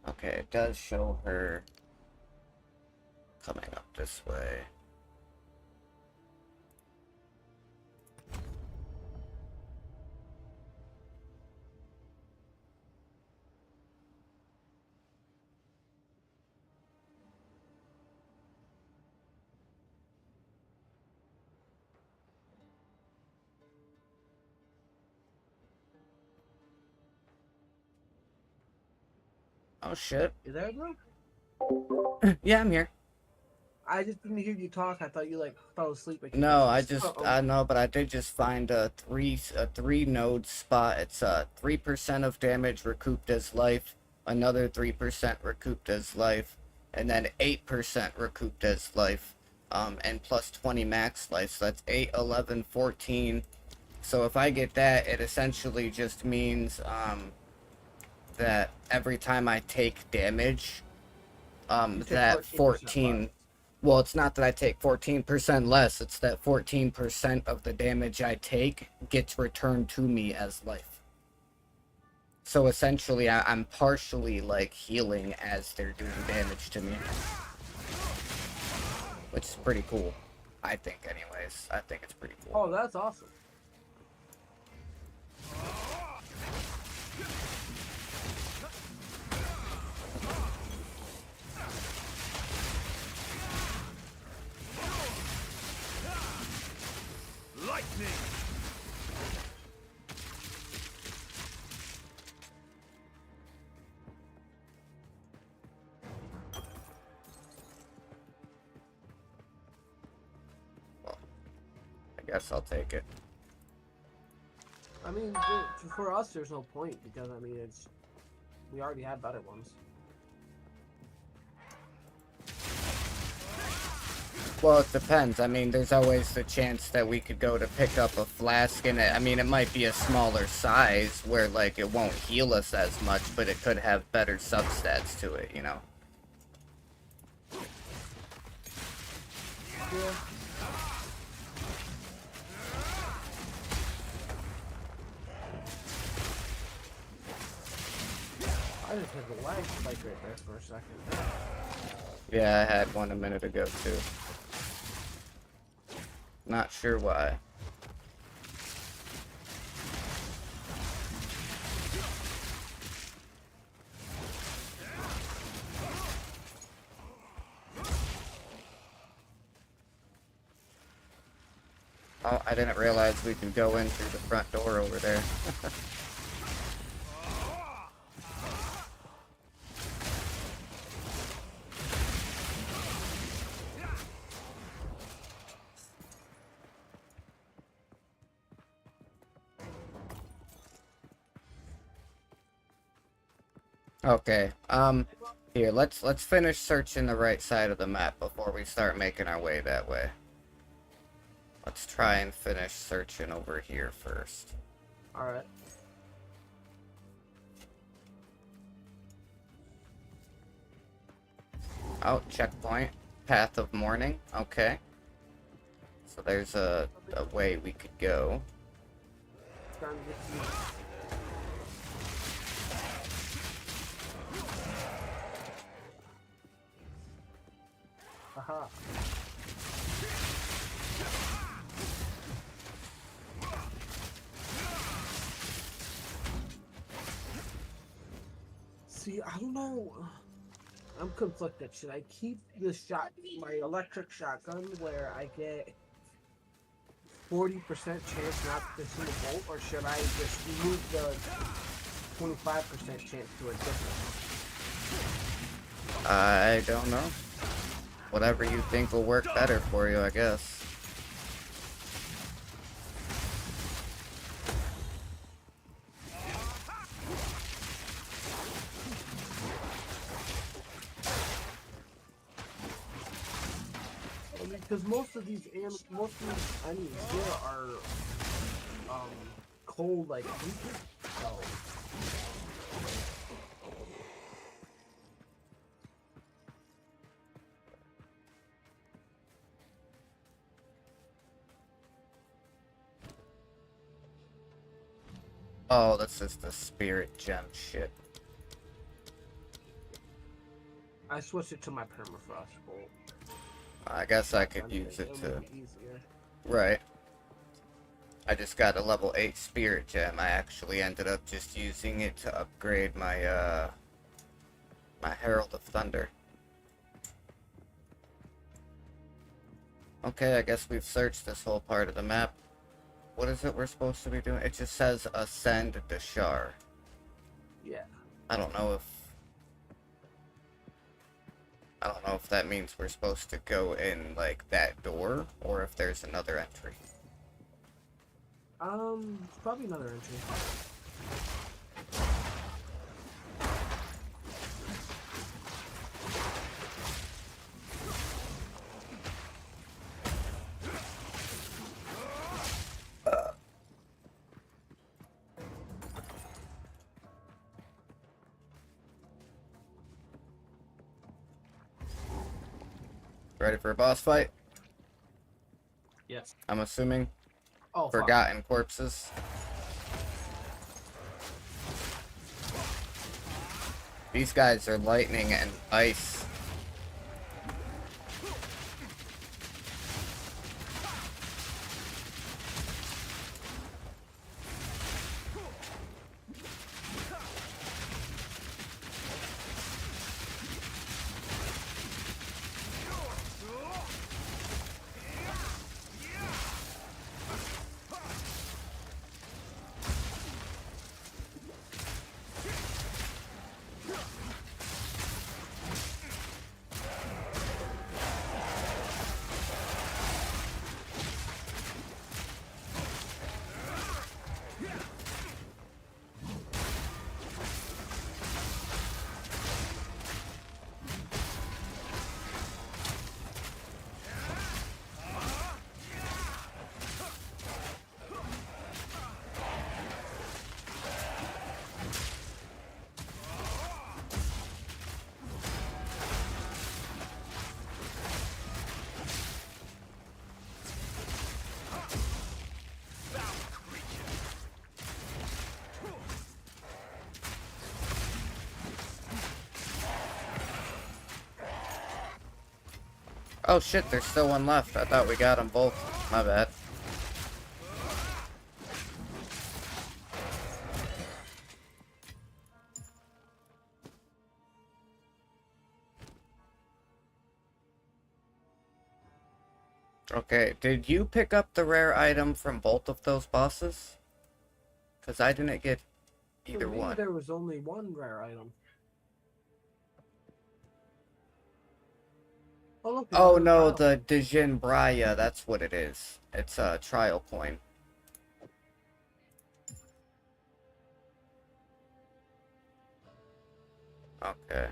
Okay, it does show her coming up this way. Oh shit. You there, bro? Yeah, I'm here. I just didn't hear you talk. I thought you like fell asleep. Like, No, Uh-oh. I know, but I did just find a three node spot. It's 3% of damage recouped as life, another 3% recouped as life, and then 8% recouped as life, and plus 20 max life. So that's 8, 11, 14. So if I get that, it essentially just means that every time I take damage, You take that 14% 14. less. Well, it's not that I take 14% less, it's that 14% of the damage I take gets returned to me as life. So essentially, I'm partially, like, healing as they're doing damage to me. Which is pretty cool. I think, anyways. I think it's pretty cool. Oh, that's awesome. Lightning! Well, I guess I'll take it. I mean, for us, there's no point because I mean, we already have better ones. Well, it depends. I mean, there's always the chance that we could go to pick up a flask, and I mean, it might be a smaller size where, like, it won't heal us as much, but it could have better substats to it, you know? Yeah. I just had the lag spike right there for a second. Yeah, I had one a minute ago, too. Not sure why. Oh, I didn't realize we could go in through the front door over there. Okay, here, let's finish searching the right side of the map before we start making our way that way. Let's try and finish searching over here first. Alright. Oh, checkpoint. Path of Mourning. Okay. So there's a way we could go. Starting to get to you. Aha. See, I don't know. I'm conflicted. Should I keep my electric shotgun where I get 40% chance not to see a bolt, or should I just move the 25% chance to a different one? I don't know. Whatever you think will work better for you, I guess. Because most of these enemies here are cold like creatures. So Oh, this is the spirit gem shit. I switched it to my permafrost bolt. I guess I could I use it it'll to... make easier. Right. I just got a level 8 spirit gem. I actually ended up just using it to upgrade my, my Herald of Thunder. Okay, I guess we've searched this whole part of the map. What is it we're supposed to be doing? It just says ascend the Shar. Yeah. I don't know if that means we're supposed to go in like that door or if there's another entry. It's probably another entry. Ready for a boss fight? Yes. I'm assuming. Oh, fuck. Forgotten corpses. These guys are lightning and ice. Oh shit, there's still one left. I thought we got them both. My bad. Okay, did you pick up the rare item from both of those bosses? Because I didn't get For either me, one. there was only one rare item. Oh, look, Oh another no, trial. the Dijin Braya, that's what it is. It's a trial coin. Okay.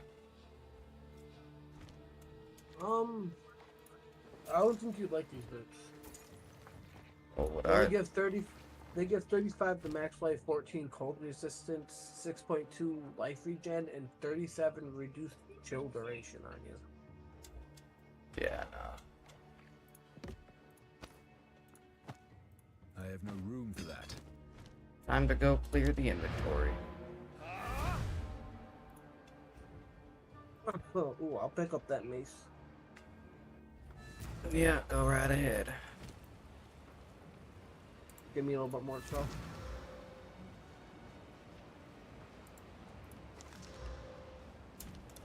I don't think you'd like these boots. Well, what They only are give 30. They give 35 to max life, 14 cold resistance, 6.2 life regen, and 37 reduced chill duration on you. Yeah, no. I have no room for that. Time to go clear the inventory. Ooh, I'll pick up that mace. Yeah, go right ahead. Give me a little bit more stuff.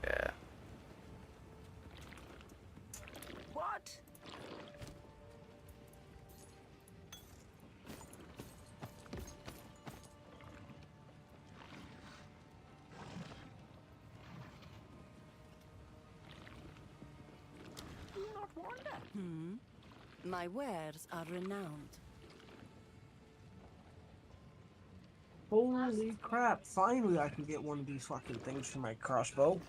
Yeah. What? Do not wonder. My wares are renowned. Holy crap, finally I can get one of these fucking things for my crossbow.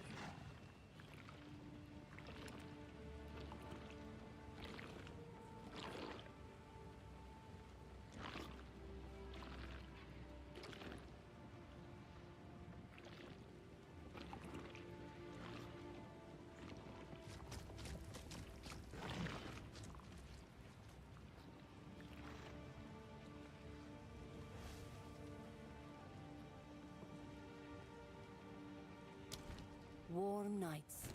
Warm nights.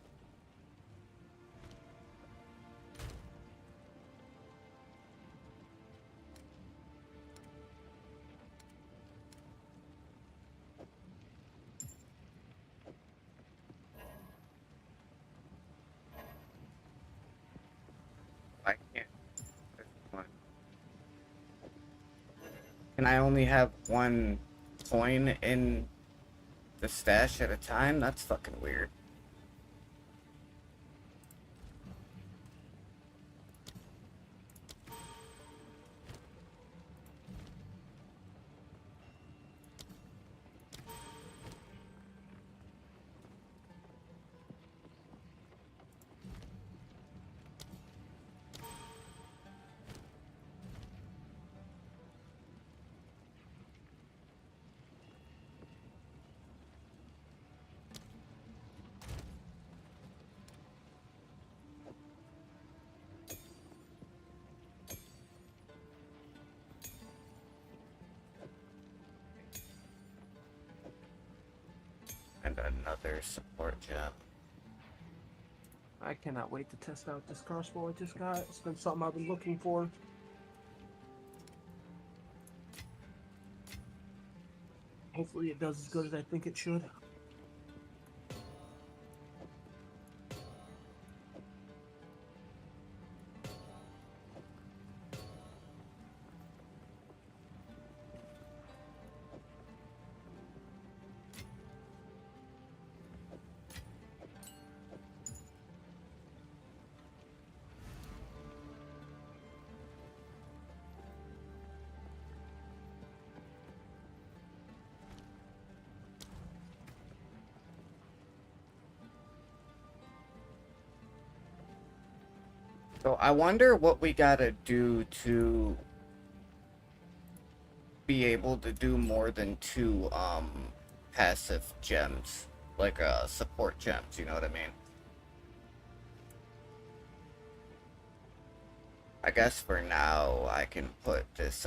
I can't. There's one. Can I only have one coin in the stash at a time? That's fucking weird. And another support gem. I cannot wait to test out this crossbow I just got. It's been something I've been looking for. Hopefully it does as good as I think it should. So I wonder what we gotta do to be able to do more than two passive gems. Like support gems, you know what I mean? I guess for now I can put this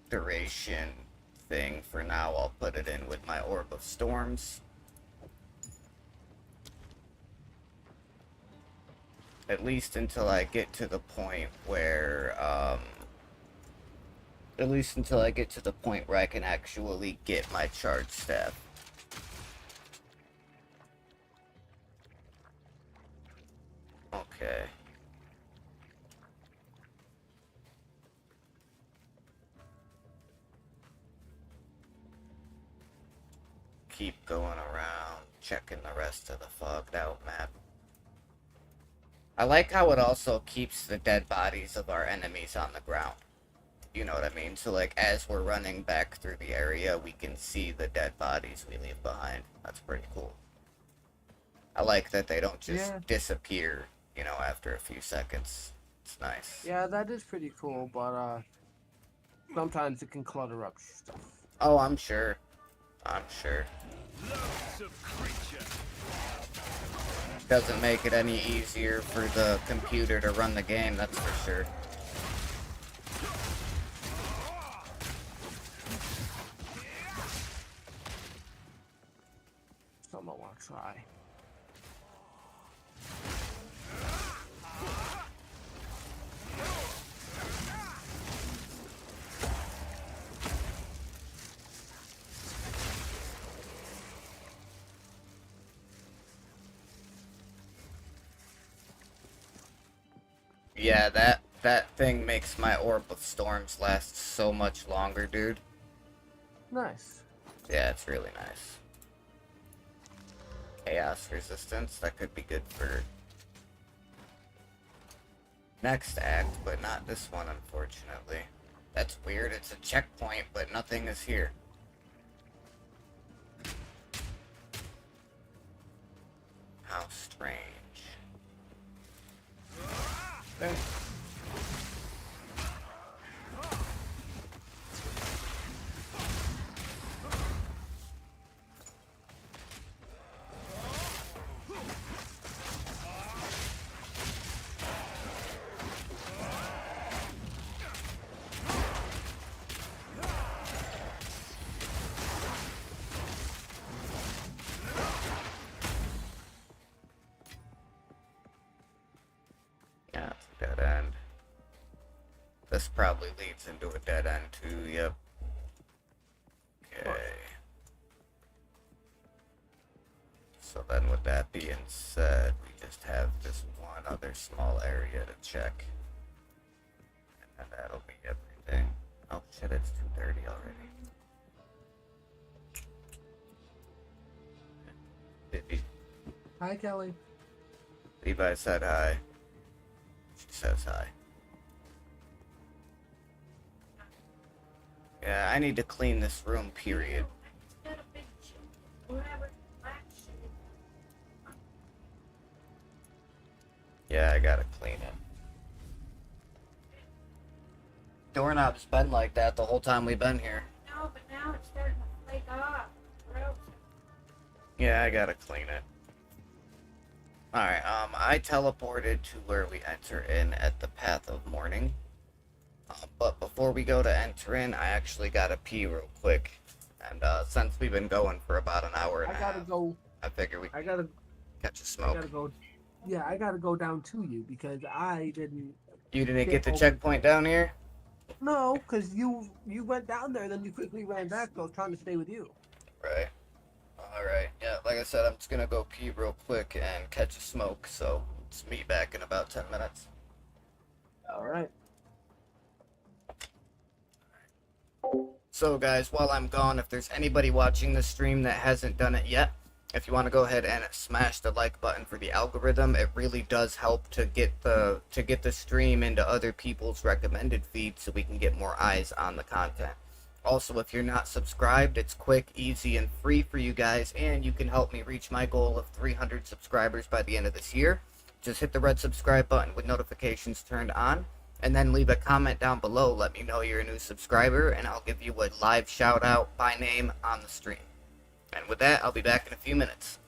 duration thing for now. I'll put it in with my Orb of Storms. At least until I get to the point where at least until I get to the point where I can actually get my charge staff. Okay. keep going around, checking the rest of the fogged out map. I like how it also keeps the dead bodies of our enemies on the ground. You know what I mean? So, like, as we're running back through the area, we can see the dead bodies we leave behind. That's pretty cool. I like that they don't just disappear, you know, after a few seconds. It's nice. Yeah, that is pretty cool, but sometimes it can clutter up stuff. Oh, I'm sure. I'm sure. Loads of creature. Doesn't make it any easier for the computer to run the game, that's for sure. Something I want to try. Yeah, that thing makes my Orb of Storms last so much longer, dude. Nice. Yeah, it's really nice. Chaos resistance, that could be good for next act, but not this one, unfortunately. That's weird, it's a checkpoint, but nothing is here. How strange. There. Yeah, it's a dead end. This probably leads into a dead end too, yep. Okay. So then with that being said, we just have this one other small area to check. And then that'll be everything. Oh shit, it's 2:30 already. Did Hi, Kelly. Levi said hi. She says hi. Yeah, I need to clean this room, period. Yeah, I gotta clean it. Doorknob's been like that the whole time we've been here. No, but now it's starting to flake off. Gross. Yeah, I gotta clean it. Alright, I teleported to where we enter in at the Path of Mourning. But before we go to enter in, I actually gotta pee real quick. And, since we've been going for about an hour and a half, I figure we I gotta catch a smoke. I gotta go. Yeah, I gotta go down to you because I didn't. You didn't get the checkpoint down here? No, because you went down there, then you quickly ran back. So I was trying to stay with you. Right. Alright, yeah, like I said, I'm just gonna go pee real quick and catch a smoke, so let's meet back in about 10 minutes. All right. So guys, while I'm gone, if there's anybody watching this stream that hasn't done it yet, if you want to go ahead and smash the like button for the algorithm, it really does help to get the stream into other people's recommended feeds so we can get more eyes on the content. Also, if you're not subscribed, it's quick, easy, and free for you guys, and you can help me reach my goal of 300 subscribers by the end of this year. Just hit the red subscribe button with notifications turned on, and then leave a comment down below. Let me know you're a new subscriber, and I'll give you a live shout out by name on the stream. And with that, I'll be back in a few minutes.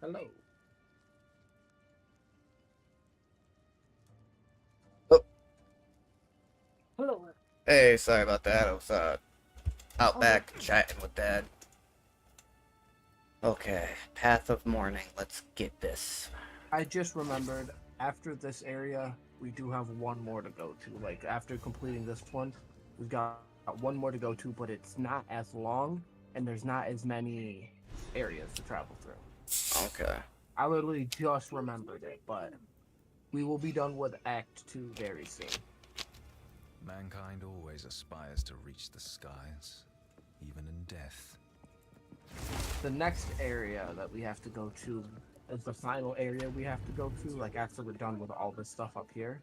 Hello. Oh, Hello. hey, sorry about that. I was out Oh, no. back chatting with Dad. Okay, Path of Mourning. Let's get this. I just remembered after this area, we do have one more to go to. Like, after completing this one, we've got one more to go to, but it's not as long and there's not as many areas to travel through. Okay. I literally just remembered it, but we will be done with Act 2 very soon. Mankind always aspires to reach the skies, even in death. The next area that we have to go to is the final area we have to go to, like after we're done with all this stuff up here.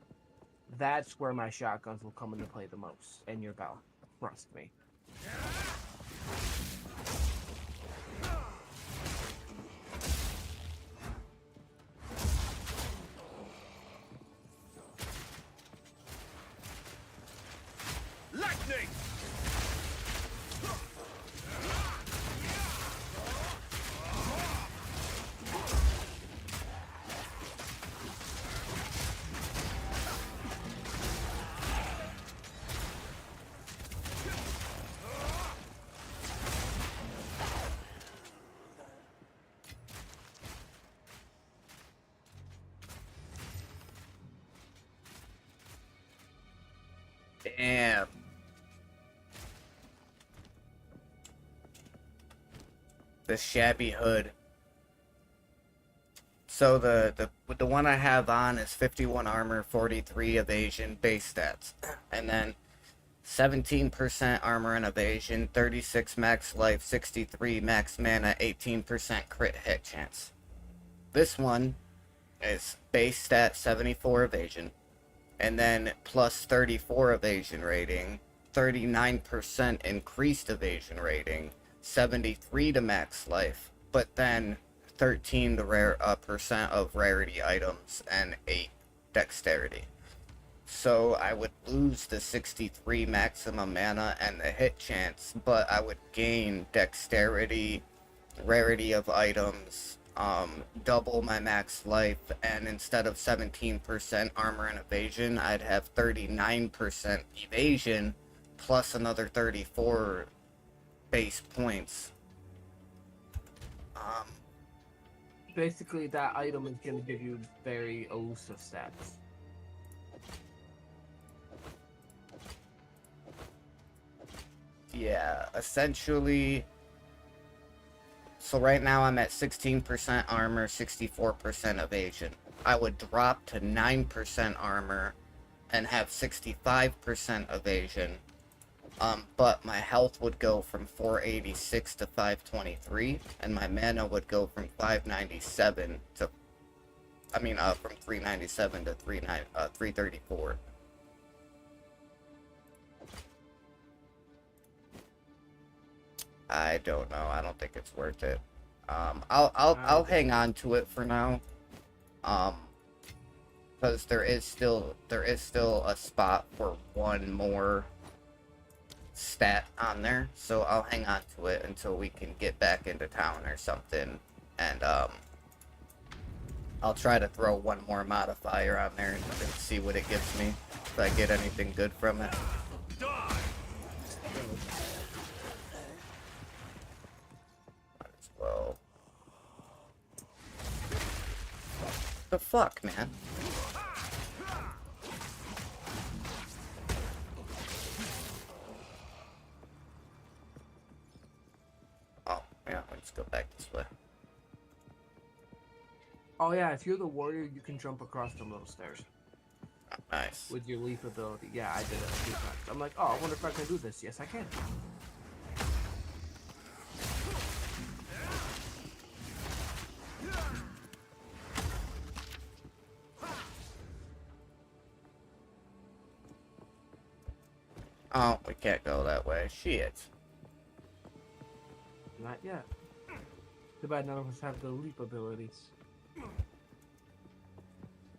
That's where my shotguns will come into play the most, and your bow. Trust me. Lightning! Damn. The shabby hood. So the one I have on is 51 armor, 43 evasion, base stats, and then 17% armor and evasion, 36 max life, 63 max mana, 18% crit hit chance. This one is base stat 74 evasion, and then plus 34 evasion rating, 39% increased evasion rating, 73 to max life, but then 13 to percent of rarity items, and 8 dexterity. So I would lose the 63 maximum mana and the hit chance, but I would gain dexterity, rarity of items, double my max life, and instead of 17% armor and evasion, I'd have 39% evasion plus another 34 base points. Basically, that item is going to give you very elusive stats. Yeah, essentially. So right now I'm at 16% armor, 64% evasion. I would drop to 9% armor and have 65% evasion. But my health would go from 486 to 523, and my mana would go from 597 to, from 397 to 334. I don't know. I don't think it's worth it. I'll hang on to it for now. Because there is still a spot for one more stat on there, so I'll hang on to it until we can get back into town or something, and I'll try to throw one more modifier on there and see what it gives me, if I get anything good from it. Die! Might as well. The fuck, man? Oh, yeah, let's go back this way. Oh yeah, if you're the warrior, you can jump across the little stairs. Oh, nice. With your leap ability. Yeah, I did it a few times. I'm like, oh, I wonder if I can do this. Yes, I can. Oh, we can't go that way. Shit. Not yet. Too bad none of us have the leap abilities.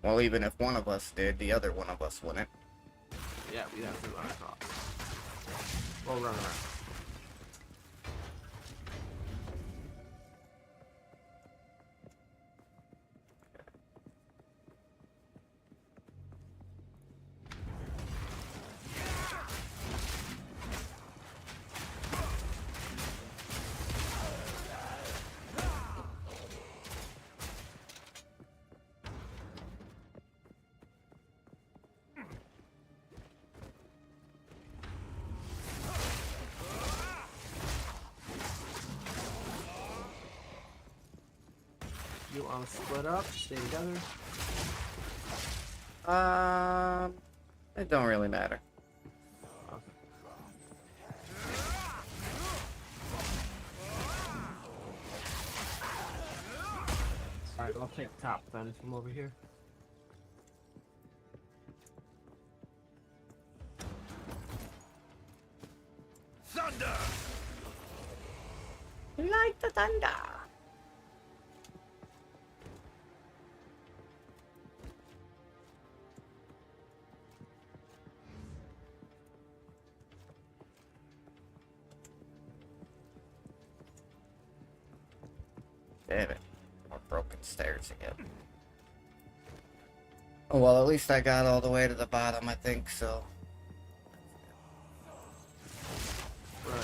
Well, even if one of us did, the other one of us wouldn't. Yeah, we'd have to run across. Or run around. want to split up? Stay together? It don't really matter. Okay. Alright, I'll take top then from over here. Thunder! Like the thunder. Damn it. More broken stairs again. Oh, well, at least I got all the way to the bottom, I think, so. Right.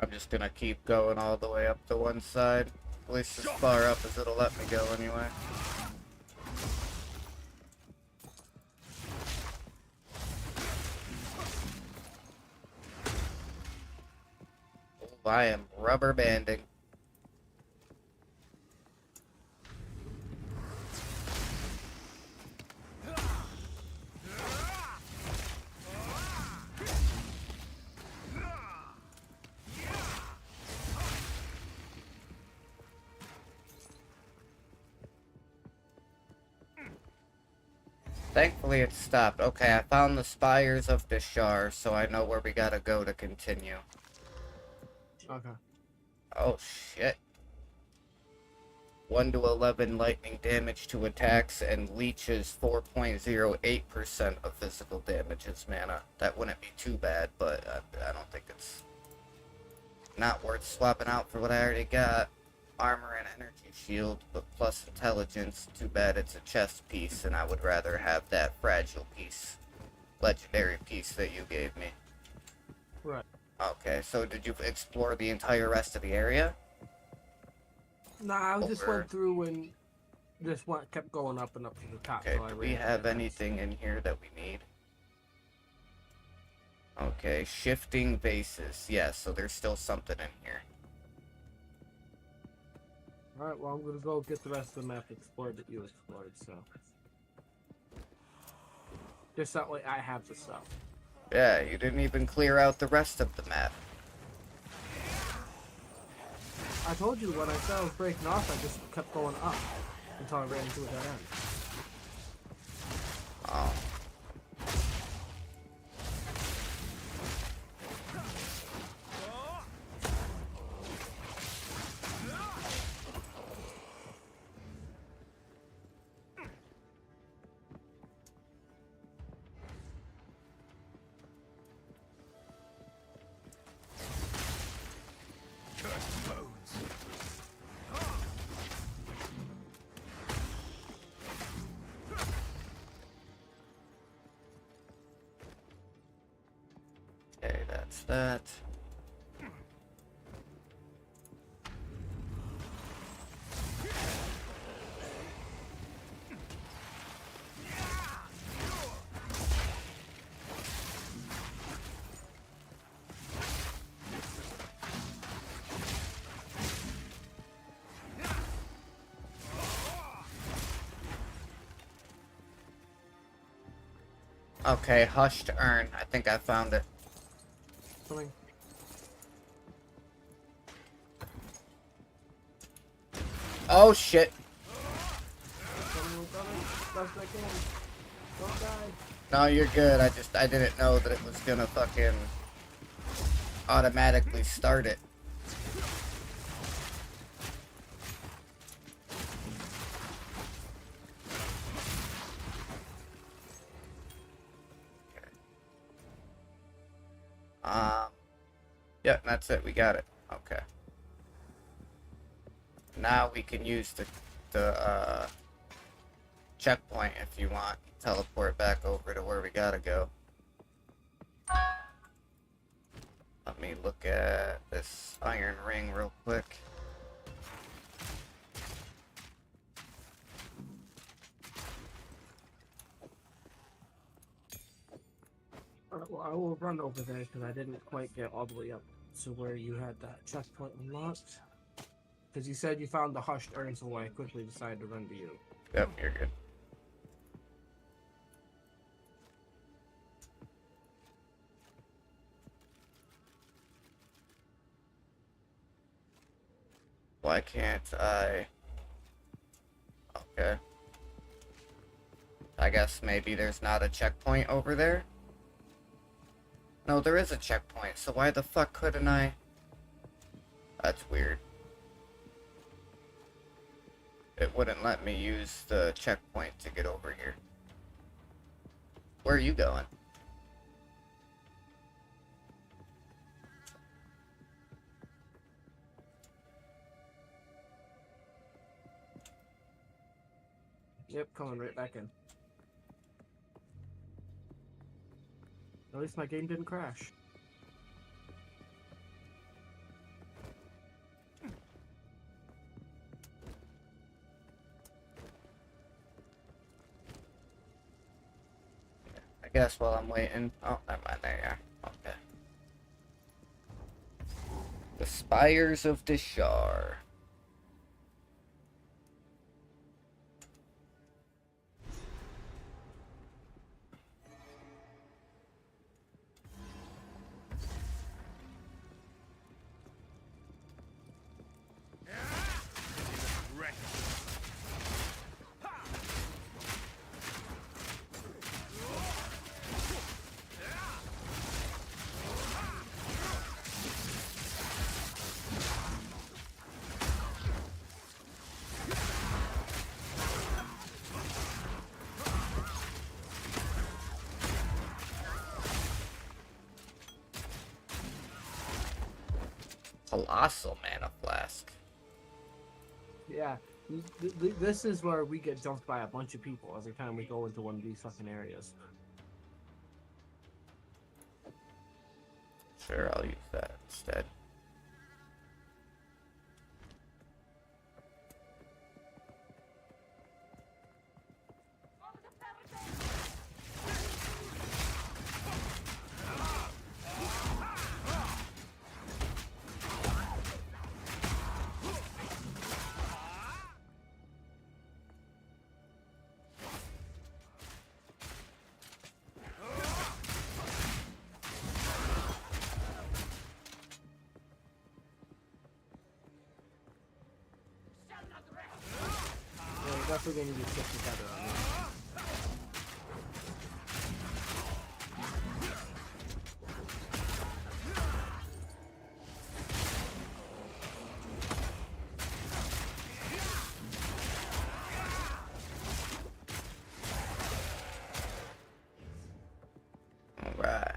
I'm just gonna keep going all the way up to one side. At least as far up as it'll let me go anyway. Oh, I am rubber banding. Thankfully it stopped. Okay, I found the spires of Deshar, so I know where we gotta go to continue. Okay. Oh shit. 1 to 11 lightning damage to attacks and leeches 4.08% of physical damages mana. That wouldn't be too bad, but I don't think it's not worth swapping out for what I already got. Armor and energy shield, but plus intelligence. Too bad it's a chest piece, and I would rather have that fragile piece, legendary piece that you gave me. Right. Okay, so did you explore the entire rest of the area? Nah, I just Over. went through and just kept going up and up to the top. Okay, so I do we ran have out of anything in here that we need? Okay, shifting bases. Yes, so there's still something in here. Alright, well, I'm gonna go get the rest of the map explored that you explored, so. Just that way I have the stuff. Yeah, you didn't even clear out the rest of the map. I told you when I said I was breaking off, I just kept going up until I ran into a dead end. Oh. Cursed bones. Okay, that's that. Okay, Hushed Urn. I think I found it. Coming. Oh shit. Coming. Best I can. Don't die. No, you're good. I didn't know that it was gonna fucking automatically start it. Um, yeah, that's it. We got it. Okay. Now we can use the checkpoint if you want. Teleport back over to where we gotta go. Let me look at this iron ring real quick. Well, I will run over there because I didn't quite get all the way up to where you had that checkpoint unlocked. Because you said you found the hushed urn, so I quickly decided to run to you. Yep, you're good. Why can't I? Okay. I guess maybe there's not a checkpoint over there? No, there is a checkpoint, so why the fuck couldn't I? That's weird. It wouldn't let me use the checkpoint to get over here. Where are you going? Yep, coming right back in. At least my game didn't crash. I guess while I'm waiting. Oh, never mind. There you are. Okay. The Spires of Deshar. Colossal mana flask. Yeah, this is where we get jumped by a bunch of people every time we go into one of these fucking areas. Sure, I'll use that instead. Yeah, we're definitely gonna need to stick together on this. Alright.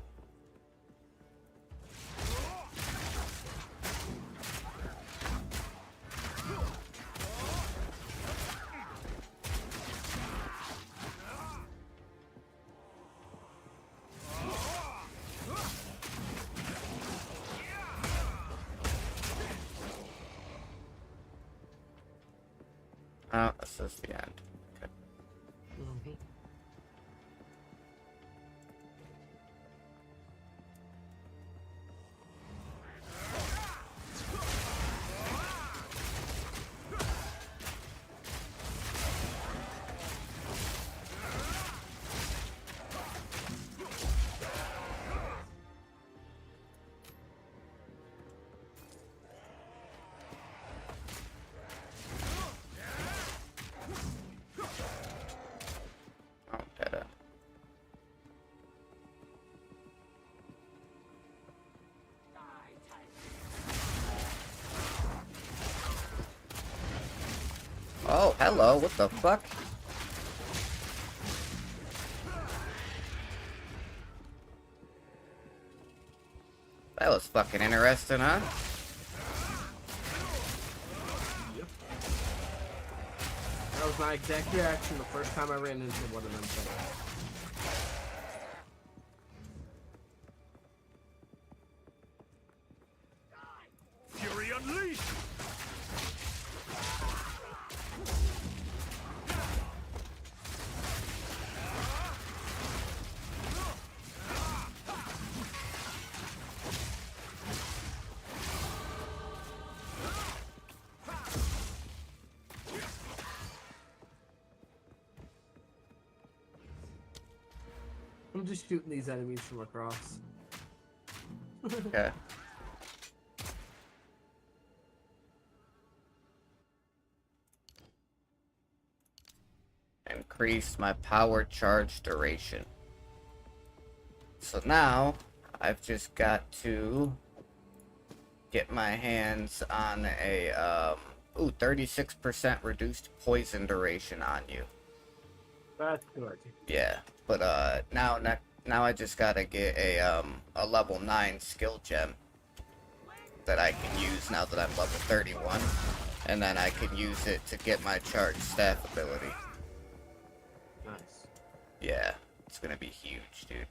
Oh, this is the end. Okay. Mhm. Oh, dead end. Oh, hello, what the fuck? That was fucking interesting, huh? Yep. That was my exact reaction the first time I ran into one of them things. Fury unleashed! I'm just shooting these enemies from across. Okay. Increase my power charge duration. So now, I've just got to get my hands on a, 36% reduced poison duration on you. That's good. Yeah, but, now I just gotta get a level 9 skill gem that I can use now that I'm level 31. And then I can use it to get my charged staff ability. Nice. Yeah, it's gonna be huge, dude.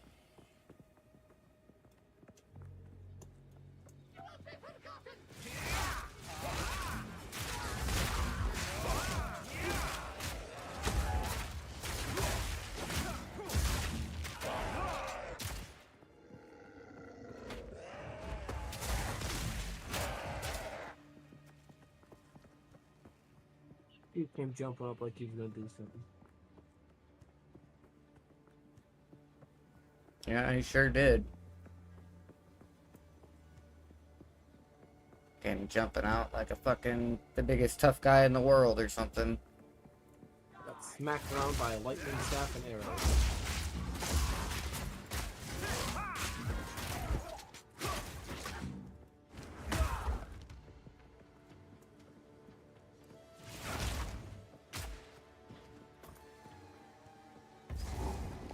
He came jumping up like he was gonna do something. Yeah, he sure did. Came jumping out like a fucking the biggest tough guy in the world or something. Got smacked around by a lightning staff and arrows.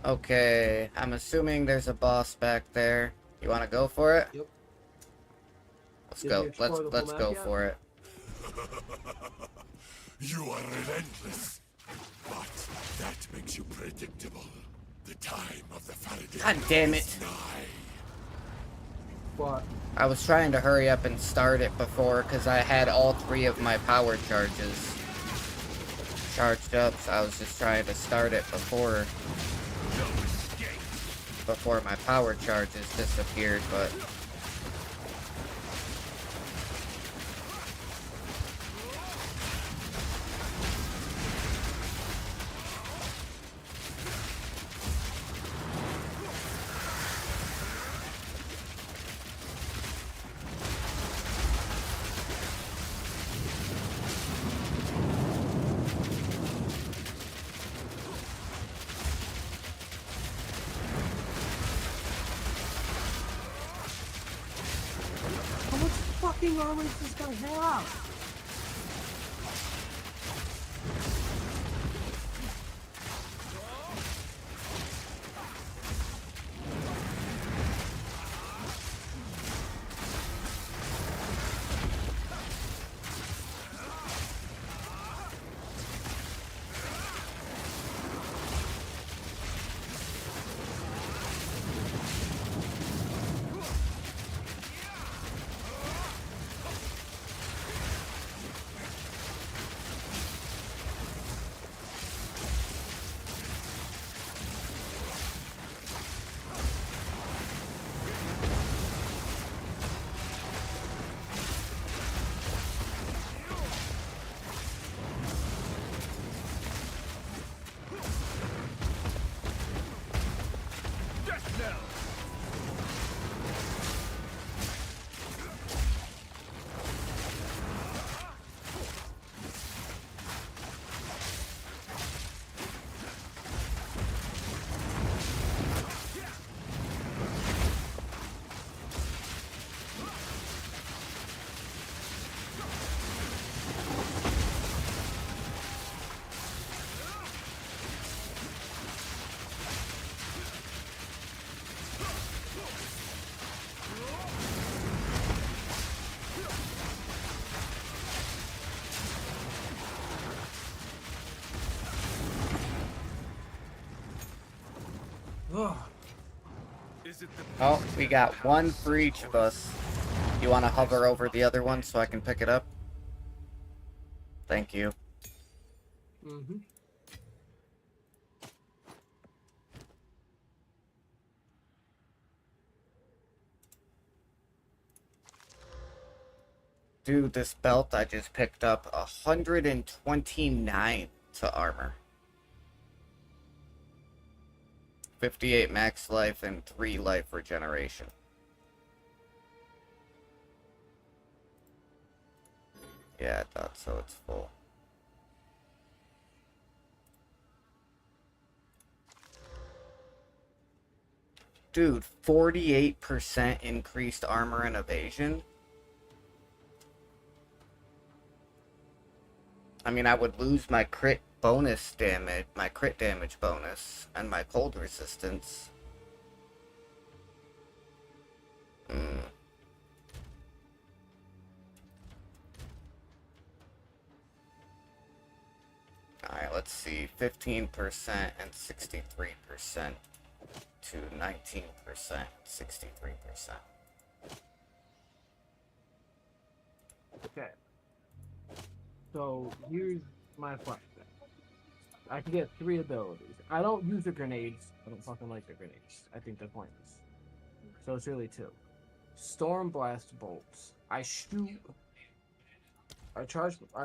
Okay, I'm assuming there's a boss back there. You want to go for it? Yep. Let's Did go. you explore the Let's full go map yet? for it. You are relentless, but that makes you predictable. The time of the Faraday God damn it! is nigh. What? I was trying to hurry up and start it before because I had all 3 of my power charges charged up. So I was just trying to start it before my power charges disappeared, but How much fucking armor is this guy have? Ugh. Is it the Oh, beast we that got one pounced for each of upon us. You want to hover over the other one so I can pick it up? Thank you. Mm-hmm. Dude, this belt I just picked up 129 to armor. 58 max life and 3 life regeneration. Yeah, I thought so. It's full. Dude, 48% increased armor and evasion. I mean, I would lose my crit bonus damage, my crit damage bonus, and my cold resistance. Alright, let's see. 15% and 63% to 19%, 63%. Okay. So here's my question. I can get 3 abilities. I don't use the grenades. I don't fucking like the grenades. I think they're pointless. So it's really 2. Storm blast bolts. I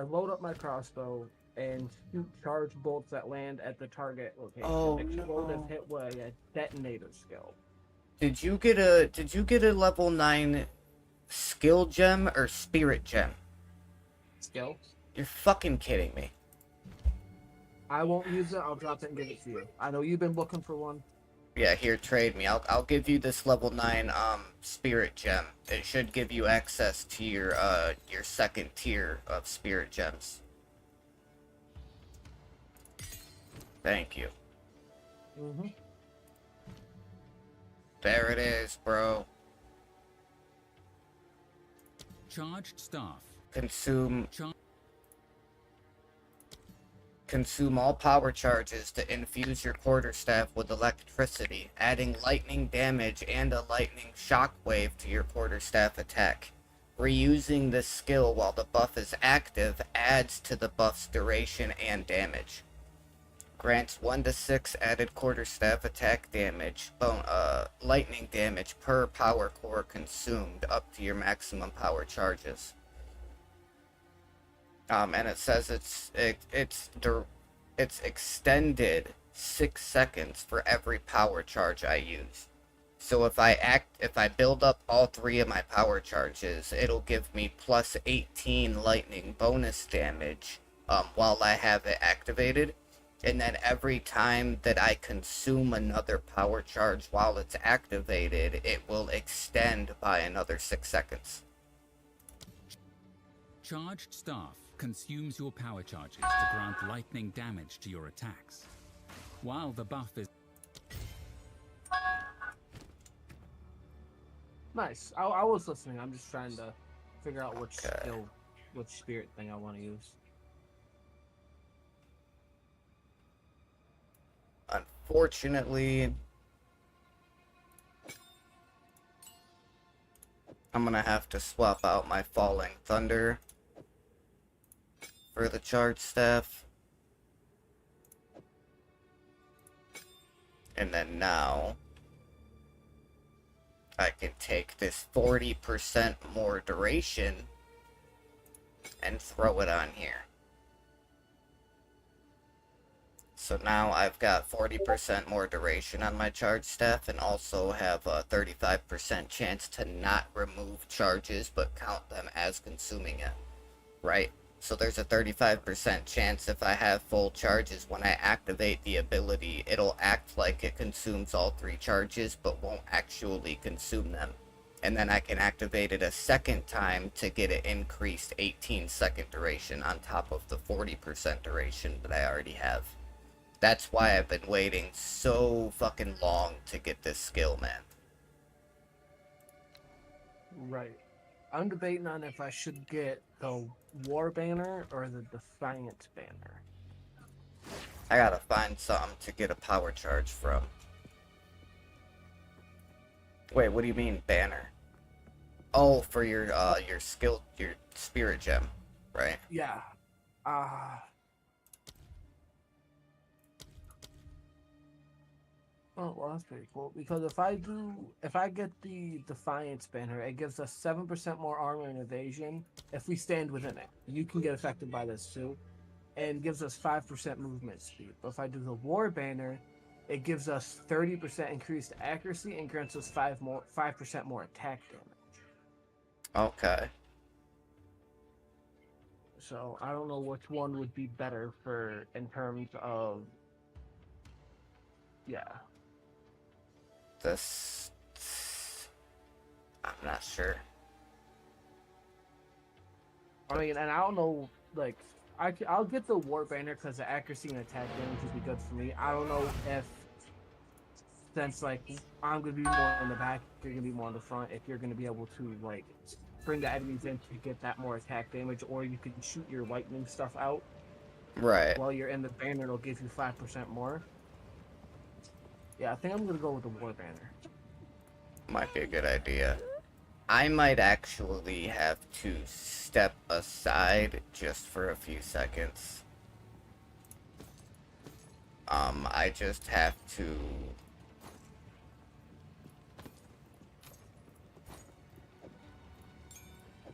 load up my crossbow and shoot charge bolts that land at the target location. Oh, Explode if no. hit with a detonator skill. Did you get a level 9 skill gem or spirit gem? Skill? You're fucking kidding me. I won't use it. I'll drop it and give it to you. I know you've been looking for one. Yeah, here, trade me. I'll give you this level 9 spirit gem. It should give you access to your second tier of spirit gems. Thank you. Mm-hmm. There it is, bro. Charged staff. Consume all power charges to infuse your quarterstaff with electricity, adding lightning damage and a lightning shockwave to your quarterstaff attack. Reusing this skill while the buff is active adds to the buff's duration and damage. Grants 1 to 6 added quarterstaff attack damage, lightning damage per power core consumed up to your maximum power charges. And it says it's extended 6 seconds for every power charge I use. So if I build up all 3 of my power charges, it'll give me plus 18 lightning bonus damage while I have it activated. And then every time that I consume another power charge while it's activated, it will extend by another 6 seconds. Charged staff consumes your power charges to grant lightning damage to your attacks. While the buff is... Nice. I was listening. I'm just trying to figure out which skill, which spirit thing I want to use. Unfortunately, I'm gonna have to swap out my Falling Thunder for the charge staff. And then now I can take this 40% more duration and throw it on here. So now I've got 40% more duration on my charge staff and also have a 35% chance to not remove charges but count them as consuming it. Right? So there's a 35% chance if I have full charges when I activate the ability, it'll act like it consumes all 3 charges but won't actually consume them. And then I can activate it a second time to get an increased 18-second duration on top of the 40% duration that I already have. That's why I've been waiting so fucking long to get this skill, man. Right. I'm debating on if I should get the War Banner or the Defiant Banner. I gotta find something to get a power charge from. Wait, what do you mean banner? Oh, for your skill, your spirit gem, right? Yeah. Oh, well, that's pretty cool. Because if I get the Defiance banner, it gives us 7% more armor and evasion if we stand within it. You can get affected by this too, and gives us 5% movement speed. But if I do the War banner, it gives us 30% increased accuracy and grants us 5% more attack damage. Okay. So I don't know which one would be better for in terms of yeah. This, I'm not sure. I mean, and I don't know, like, I'll get the War Banner because the accuracy and attack damage would be good for me. I don't know if, since, like, I'm going to be more in the back, you're going to be more in the front, if you're going to be able to, like, bring the enemies in to get that more attack damage, or you can shoot your lightning stuff out. Right. While you're in the banner, it'll give you 5% more. Yeah, I think I'm going to go with the War Banner. Might be a good idea. I might actually have to step aside just for a few seconds. I just have to...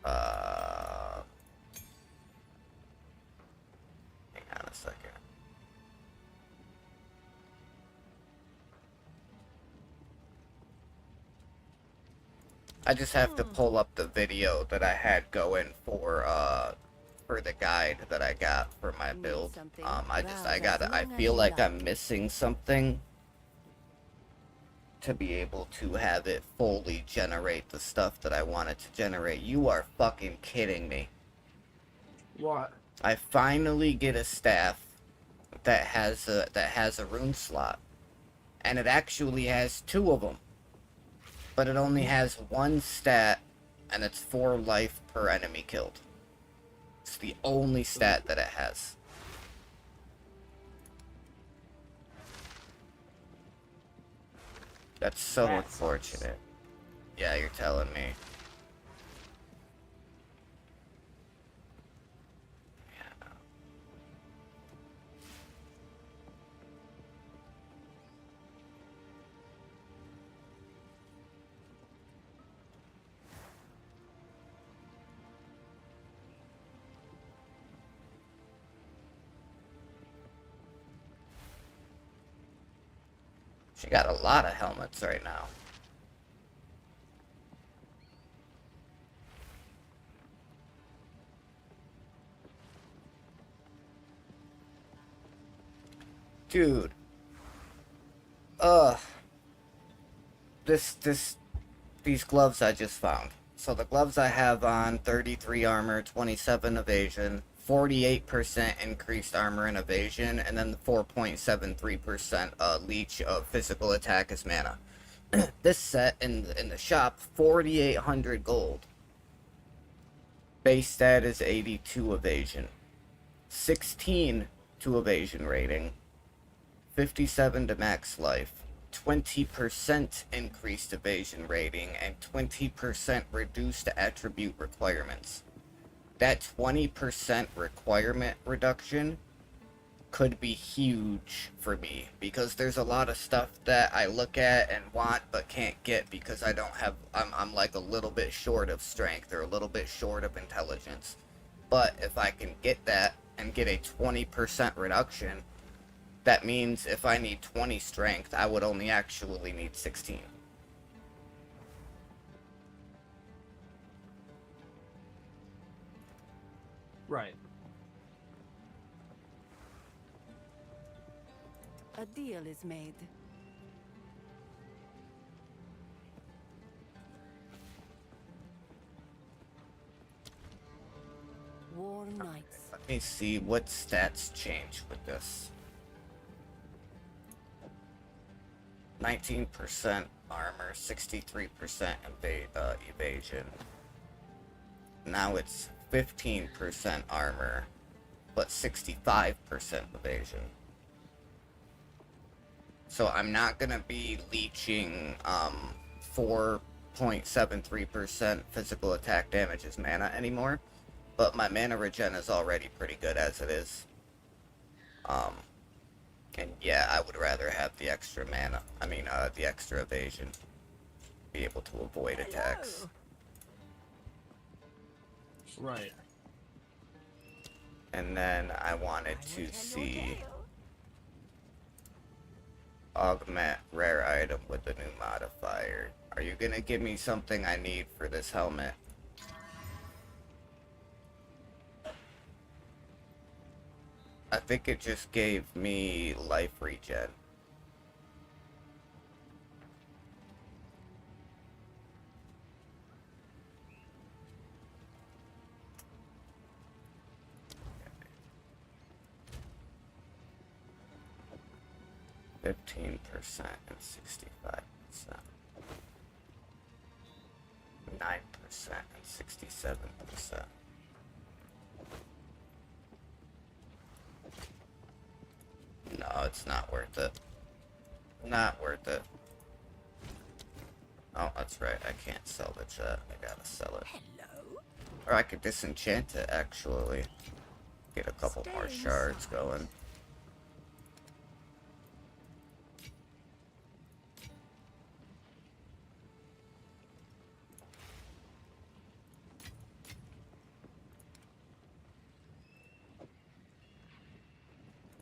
hang on a second. I just have to pull up the video that I had going for the guide that I got for my build. I feel like I'm missing something to be able to have it fully generate the stuff that I want it to generate. You are fucking kidding me. What? I finally get a staff that has a rune slot, and it actually has 2 of them. But it only has 1 stat, and it's 4 life per enemy killed. It's the only stat that it has. That's so unfortunate. Yeah, you're telling me. She got a lot of helmets right now. Dude. These gloves I just found. So the gloves I have on, 33 armor, 27 evasion, 48% increased armor and evasion, and then the 4.73% leech of physical attack as mana. This set in the shop, 4,800 gold. Base stat is 82 evasion. 16 to evasion rating. 57 to max life. 20% increased evasion rating, and 20% reduced attribute requirements. That 20% requirement reduction could be huge for me, because there's a lot of stuff that I look at and want but can't get because I don't have, I'm like a little bit short of strength or a little bit short of intelligence. But if I can get that and get a 20% reduction, that means if I need 20 strength, I would only actually need 16. Right. A deal is made. War Knights. Let me see what stats change with this. 19% armor, 63% evasion. Now it's 15% armor, but 65% evasion. So I'm not gonna be leeching 4.73% physical attack damage as mana anymore, but my mana regen is already pretty good as it is. And yeah, I would rather have the extra mana, the extra evasion, be able to avoid attacks. Right. And then I wanted to see augment rare item with the new modifier. Are you gonna give me something I need for this helmet? I think it just gave me life regen. Okay. 15% and 65%. 9% and 67%. No, it's not worth it. Not worth it. Oh, that's right. I can't salvage that. I gotta sell it. Hello? Or I could disenchant it, actually. Get a couple more shards going.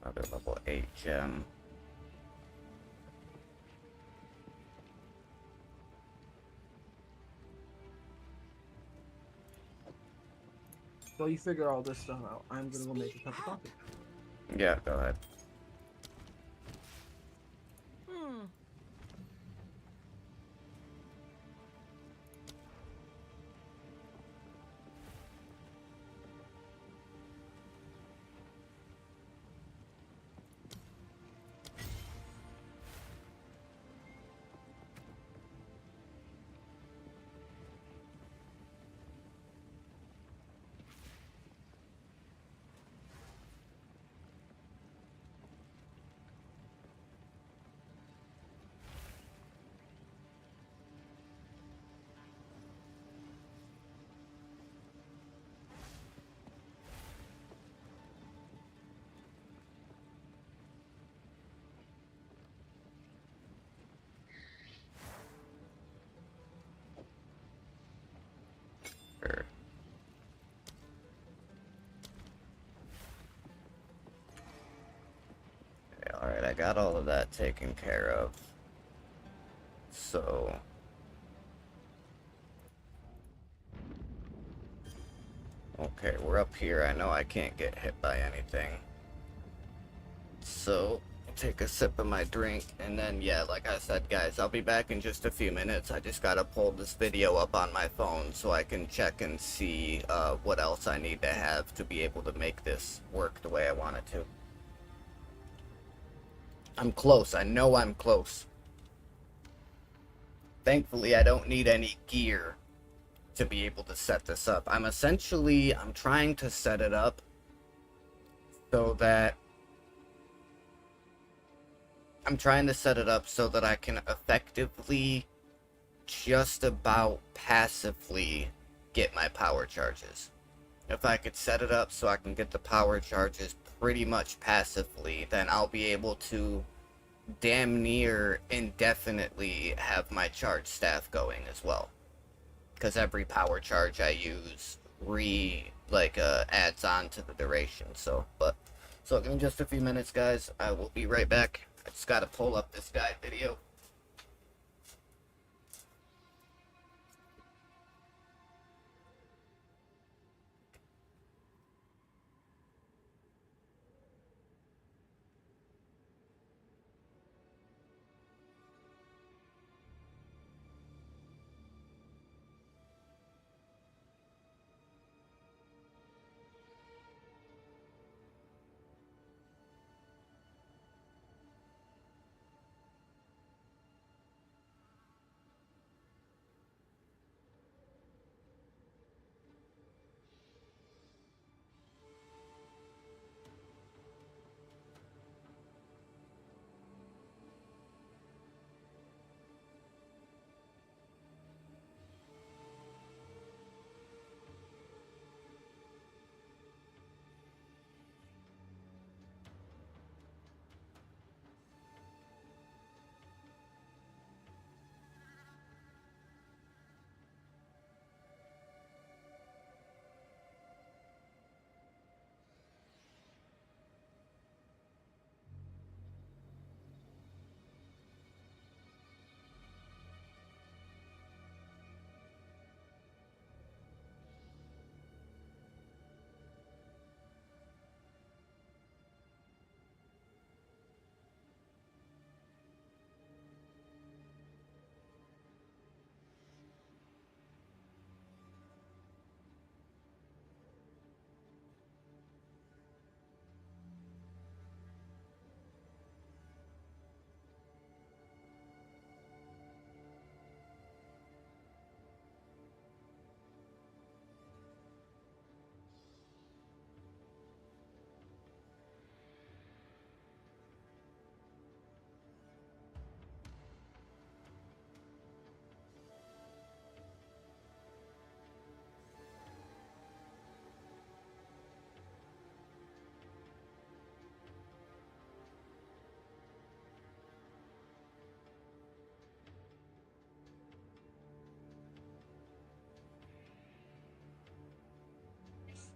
Another level 8 gem. So you figure all this stuff out. I'm gonna go make a cup of coffee. Yeah, go ahead. Sure. Okay, alright, I got all of that taken care of. So... okay, we're up here. I know I can't get hit by anything. So, take a sip of my drink, and then, yeah, like I said, guys, I'll be back in just a few minutes. I just gotta pull this video up on my phone so I can check and see what else I need to have to be able to make this work the way I want it to. I'm close. I know I'm close. Thankfully, I don't need any gear to be able to set this up. I'm trying to set it up so that I can effectively just about passively get my power charges. If I could set it up so I can get the power charges pretty much passively, then I'll be able to damn near indefinitely have my charge staff going as well. Because every power charge I use adds on to the duration. So in just a few minutes, guys, I will be right back. I just gotta pull up this guide video.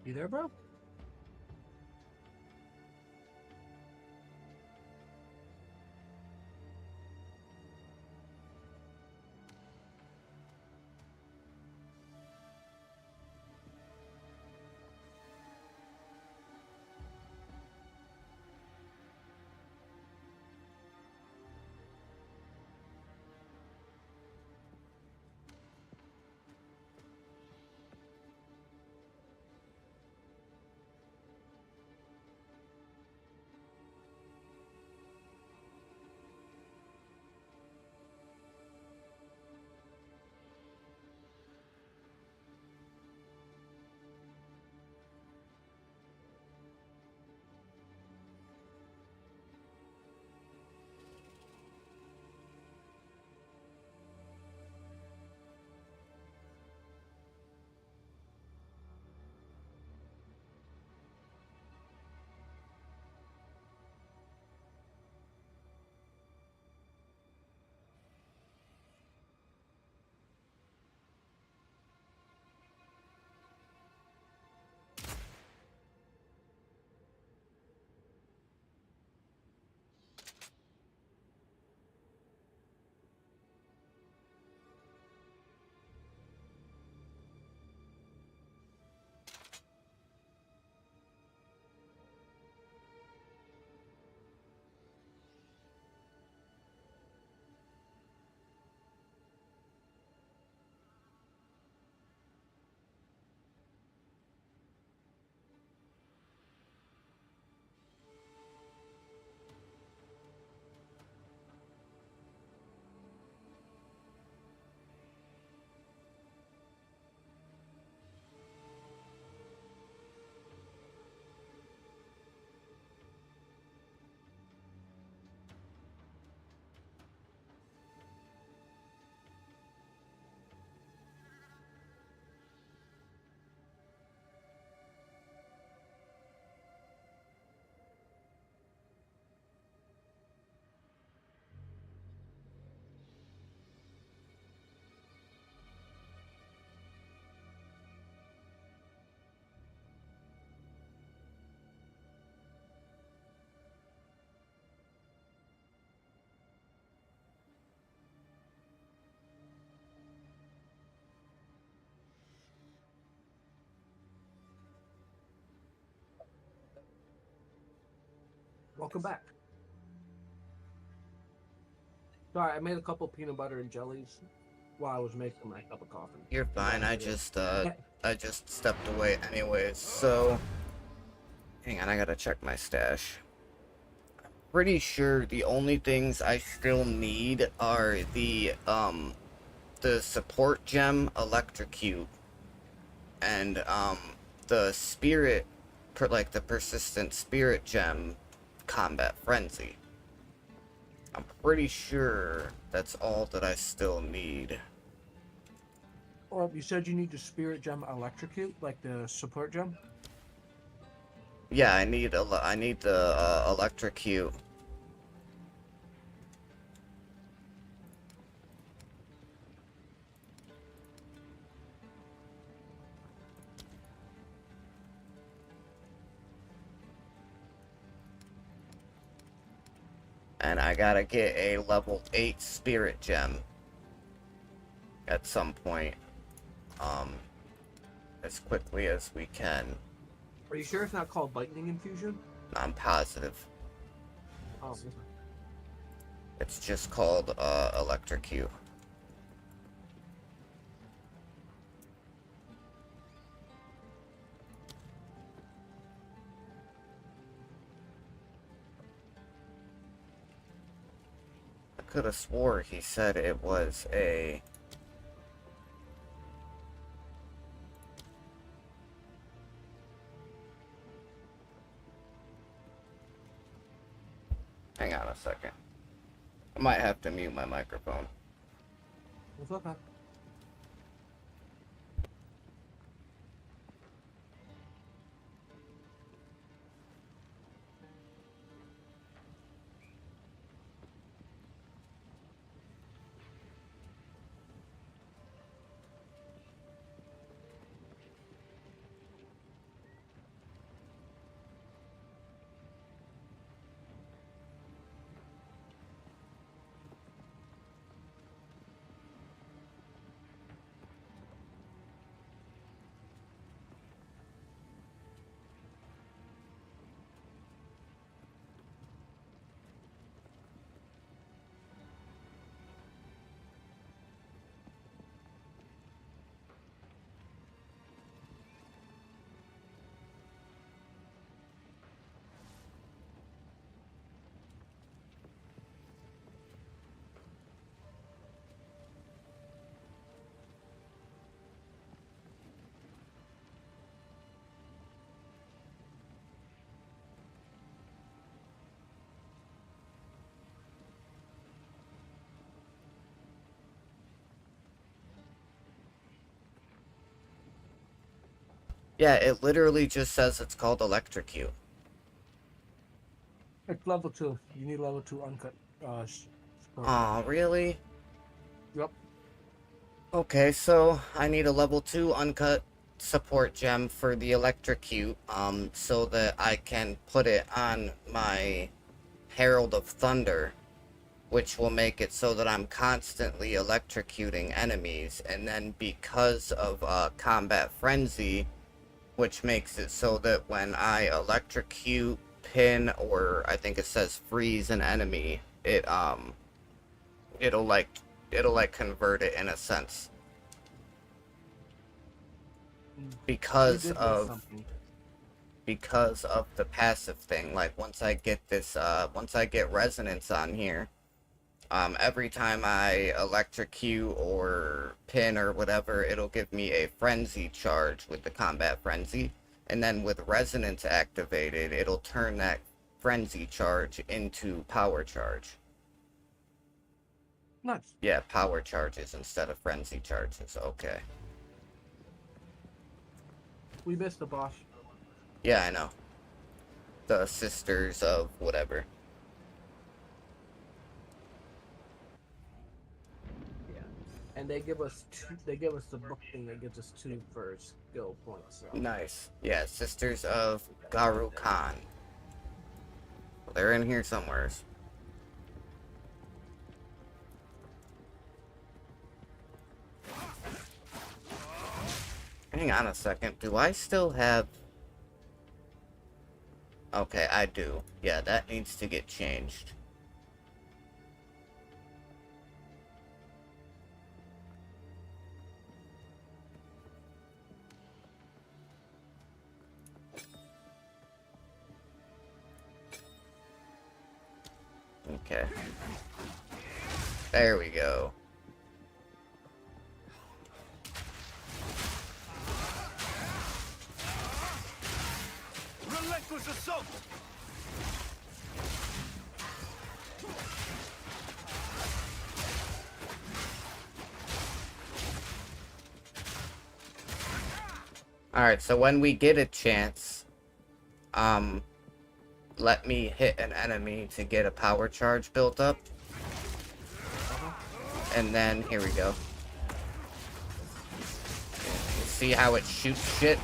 You there, bro? Welcome back. Sorry, I made a couple peanut butter and jellies while I was making my cup of coffee. You're fine. I just stepped away anyways. So, hang on. I gotta check my stash. Pretty sure the only things I still need are the support gem electrocute and the spirit, like the persistent spirit gem combat frenzy. I'm pretty sure that's all that I still need. Or you said you need the spirit gem electrocute, like the support gem? Yeah, I need the electrocute. And I gotta get a level 8 spirit gem at some point, as quickly as we can. Are you sure it's not called lightning infusion? I'm positive. Oh, okay. It's just called electrocute. I could have swore he said it was a... Hang on a second. I might have to mute my microphone. It's okay. Yeah, it literally just says it's called electrocute. It's level 2. You need level 2 uncut. Support. Aw, really? Yep. Okay, so I need a level 2 uncut support gem for the electrocute, so that I can put it on my Herald of Thunder, which will make it so that I'm constantly electrocuting enemies, and then because of Combat Frenzy, which makes it so that when I electrocute, pin, or I think it says freeze an enemy, it'll like convert it in a sense. Because of the passive thing. Like once I get this once I get resonance on here, every time I electrocute or pin or whatever, it'll give me a frenzy charge with the combat frenzy, and then with resonance activated, it'll turn that frenzy charge into power charge. Nice. Yeah, power charges instead of frenzy charges. Okay. We missed the boss. Yeah, I know. The sisters of whatever. Yeah. And they give us two, they give us the book thing that gives us 2 for skill points. So. Nice. Yeah, sisters of Garu Khan. Well, they're in here somewhere. Hang on a second. Do I still have... Okay, I do. Yeah, that needs to get changed. Okay. There we go. Relentless assault! Alright, so when we get a chance, let me hit an enemy to get a power charge built up. And then, here we go. See how it shoots shit?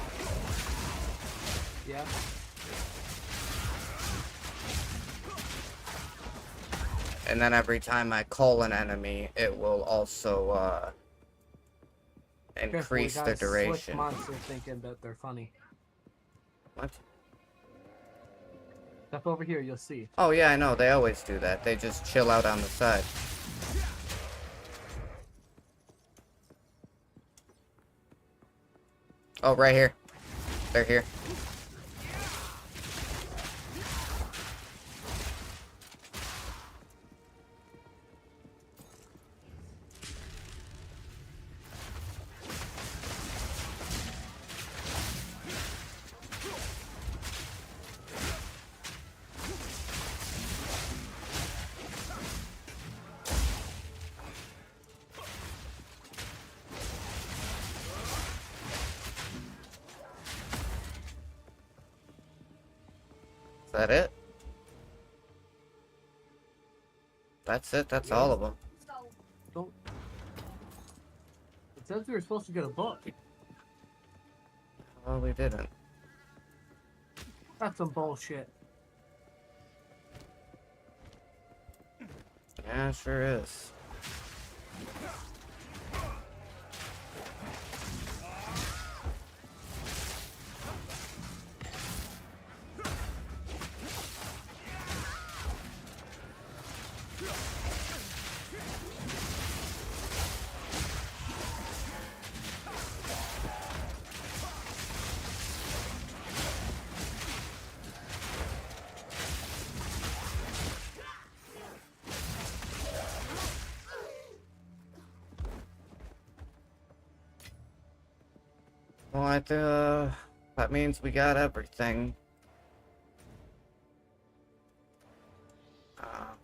Yeah. And then every time I call an enemy, it will also, increase the duration. Slick monster thinking that they're funny. What? Step over here, you'll see. Oh yeah, I know. They always do that. They just chill out on the side. Oh, right here. They're here. Is that it? That's it. That's all of them. Don't. It says we were supposed to get a book. Well, we didn't. That's some bullshit. Yeah, sure is. Well, that means we got everything.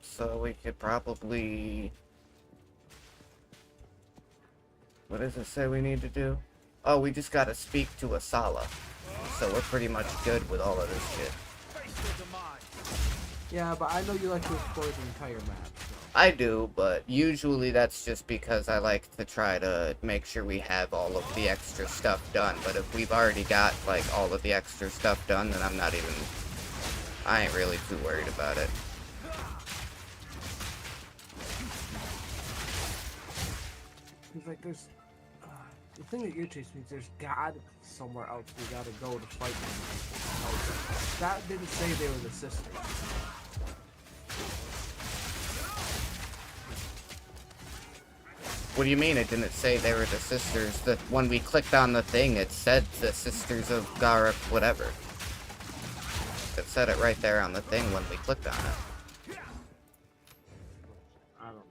So we could probably... What does it say we need to do? Oh, we just gotta speak to Asala. So we're pretty much good with all of this shit. Yeah, but I know you like to explore the entire map. So. I do, but usually that's just because I like to try to make sure we have all of the extra stuff done. But if we've already got, like, all of the extra stuff done, then I ain't really too worried about it. He's like, there's... the thing that irritates me is there's gotta be somewhere else we gotta go to fight them. That didn't say they were the sisters. What do you mean it didn't say they were the sisters? When we clicked on the thing, it said the Sisters of Garuk whatever. It said it right there on the thing when we clicked on it. I don't know.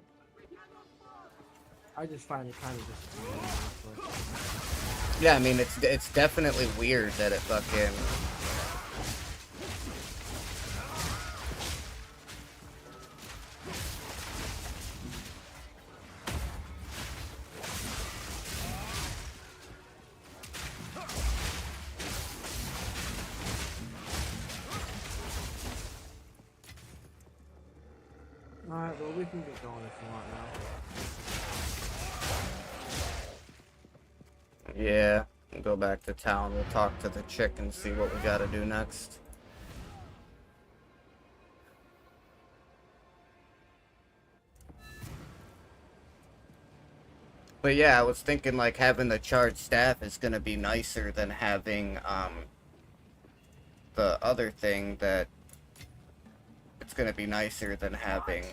I just find it kind of just... Yeah, I mean, it's definitely weird that it fucking... Alright, well, we can get going if you want now. Yeah, we'll go back to town, we'll talk to the chick and see what we gotta do next. But yeah, I was thinking like having the charged staff is gonna be nicer than having the other thing that it's gonna be nicer than having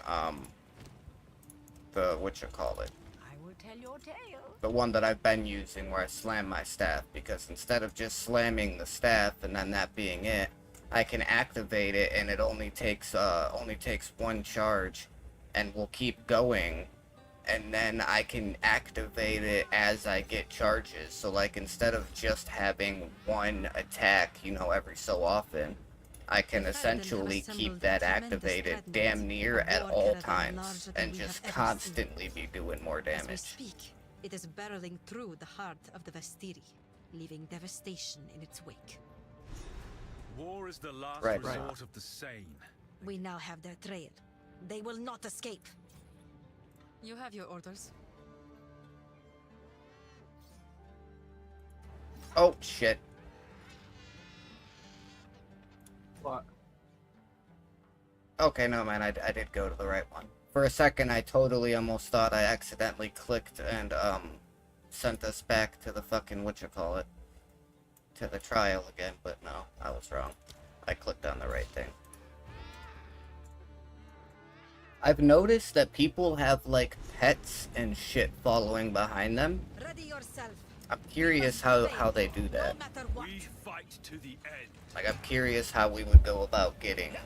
the whatchamacallit. I will tell your tale. The one that I've been using where I slam my staff, because instead of just slamming the staff and then that being it, I can activate it and it only takes one charge and will keep going, and then I can activate it as I get charges. So like instead of just having one attack, you know, every so often, I can essentially keep that activated damn near at all times and just constantly be doing more As we damage. speak, it is barreling through the heart of the Vestiri, leaving devastation in its wake. War is the last Right. resort of the sane. We now have their trail. They will not escape. You have your orders. Oh shit. But Okay, no man, I did go to the right one. For a second, I totally almost thought I accidentally clicked and, sent us back to the fucking whatchamacallit, to the trial again, but no, I was wrong. I clicked on the right thing. I've noticed that people have, like, pets and shit following behind them. Ready yourself. I'm curious how they do that. No matter what. We fight to the end. Like, I'm curious how we would go about getting,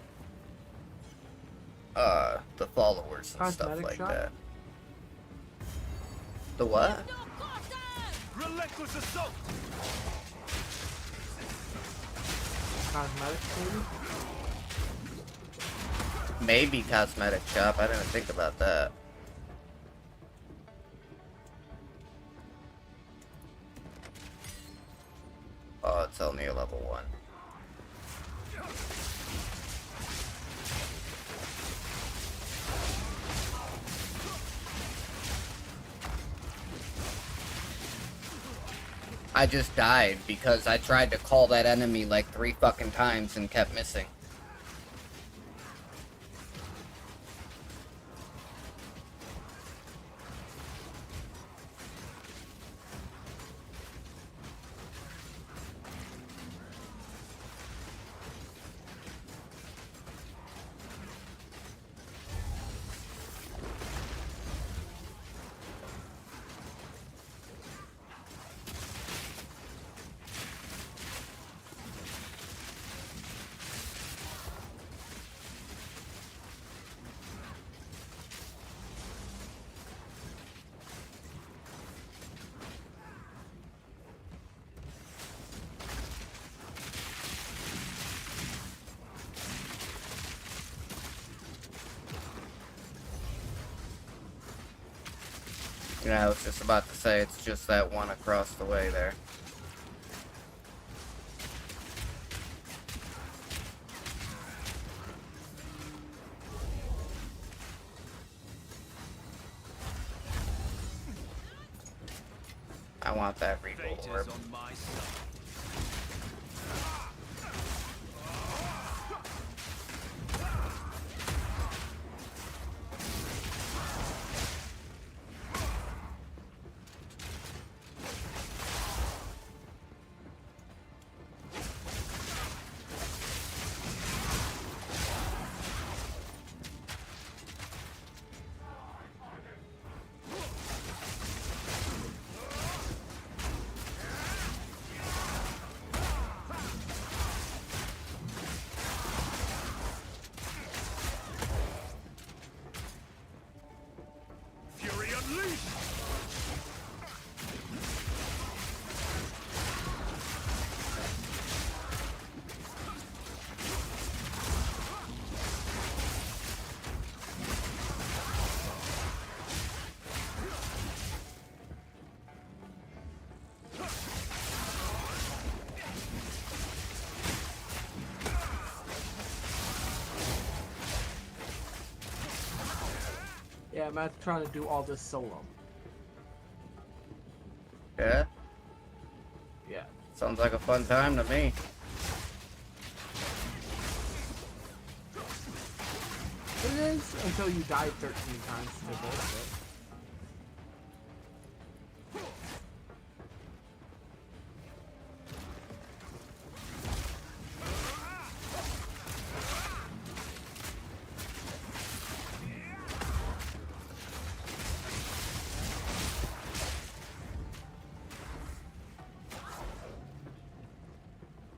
the followers and stuff Cosmetic like shop? that. The what? Relentless assault! cosmetics, maybe? Maybe cosmetic shop, I didn't think about that. Oh, it's only a level 1. I just died because I tried to call that enemy like 3 fucking times and kept missing. Yeah, I was just about to say, it's just that one across the way there. I want that regal Fate orb. is on my side. Fury unleashed! Yeah, Matt's trying to do all this solo. Yeah? Yeah. Sounds like a fun time to me. It is until you die 13 times to bullshit.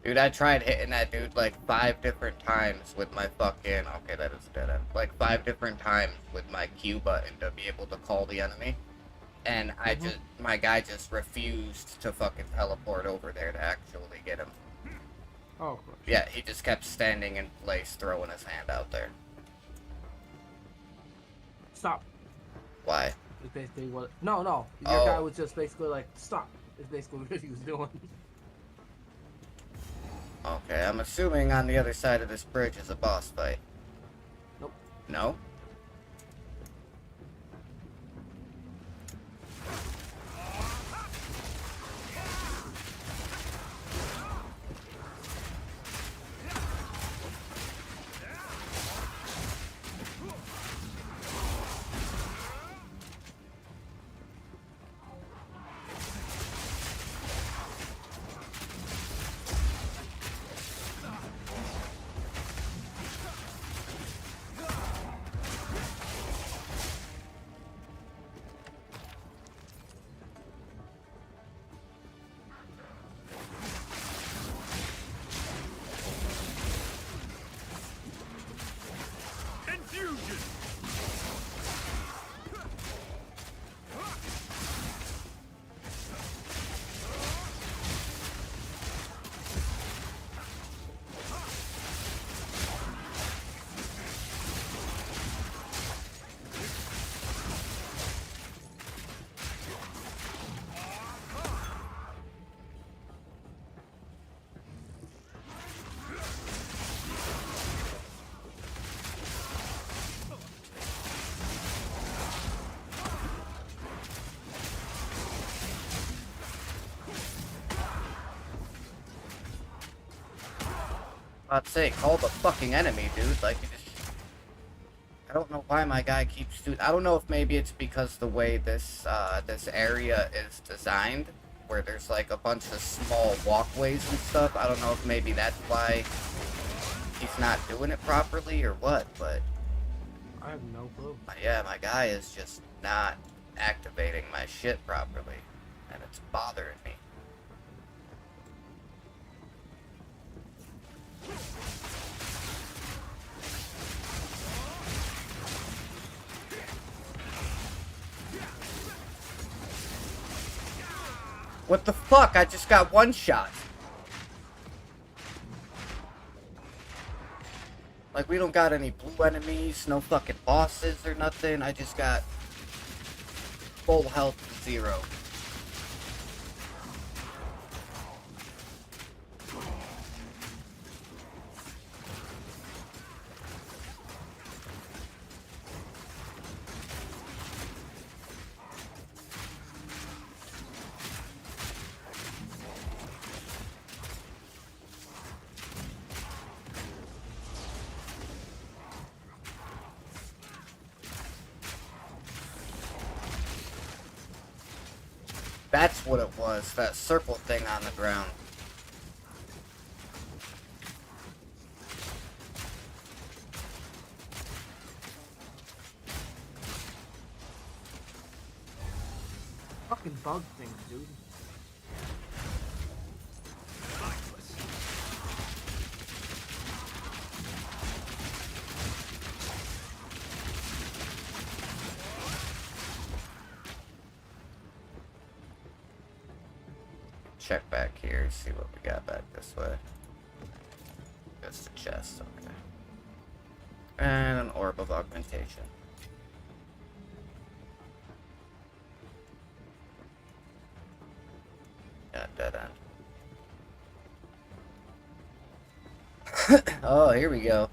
Dude, I tried hitting that dude like 5 different times with my fucking... Okay, that is a dead end. Like 5 different times with my Q button to be able to call the enemy. And I just... My guy just refused to fucking teleport over there to actually get him. Oh, of course. Yeah, he just kept standing in place, throwing his hand out there. Stop. Why? Is basically what. No, no. Your Oh. guy was just basically like, stop. Is basically what he was doing. Okay, I'm assuming on the other side of this bridge is a boss fight. Nope. No? Infusion! I'd say, call the fucking enemy, dude. Like, you just... I don't know why my guy keeps doing... I don't know if maybe it's because the way this, this area is designed, where there's, like, a bunch of small walkways and stuff. I don't know if maybe that's why he's not doing it properly or what, but... I have no clue. Yeah, my guy is just not activating my shit properly, and it's bothering me. What the fuck? I just got one shot. Like, we don't got any blue enemies, no fucking bosses or nothing. I just got full health 0. That's what it was, that circle thing on the ground. Fucking bug things, dude. Check back here, see what we got back this way. Just a chest, okay. And an orb of augmentation. Yeah, dead end. Oh, here we go.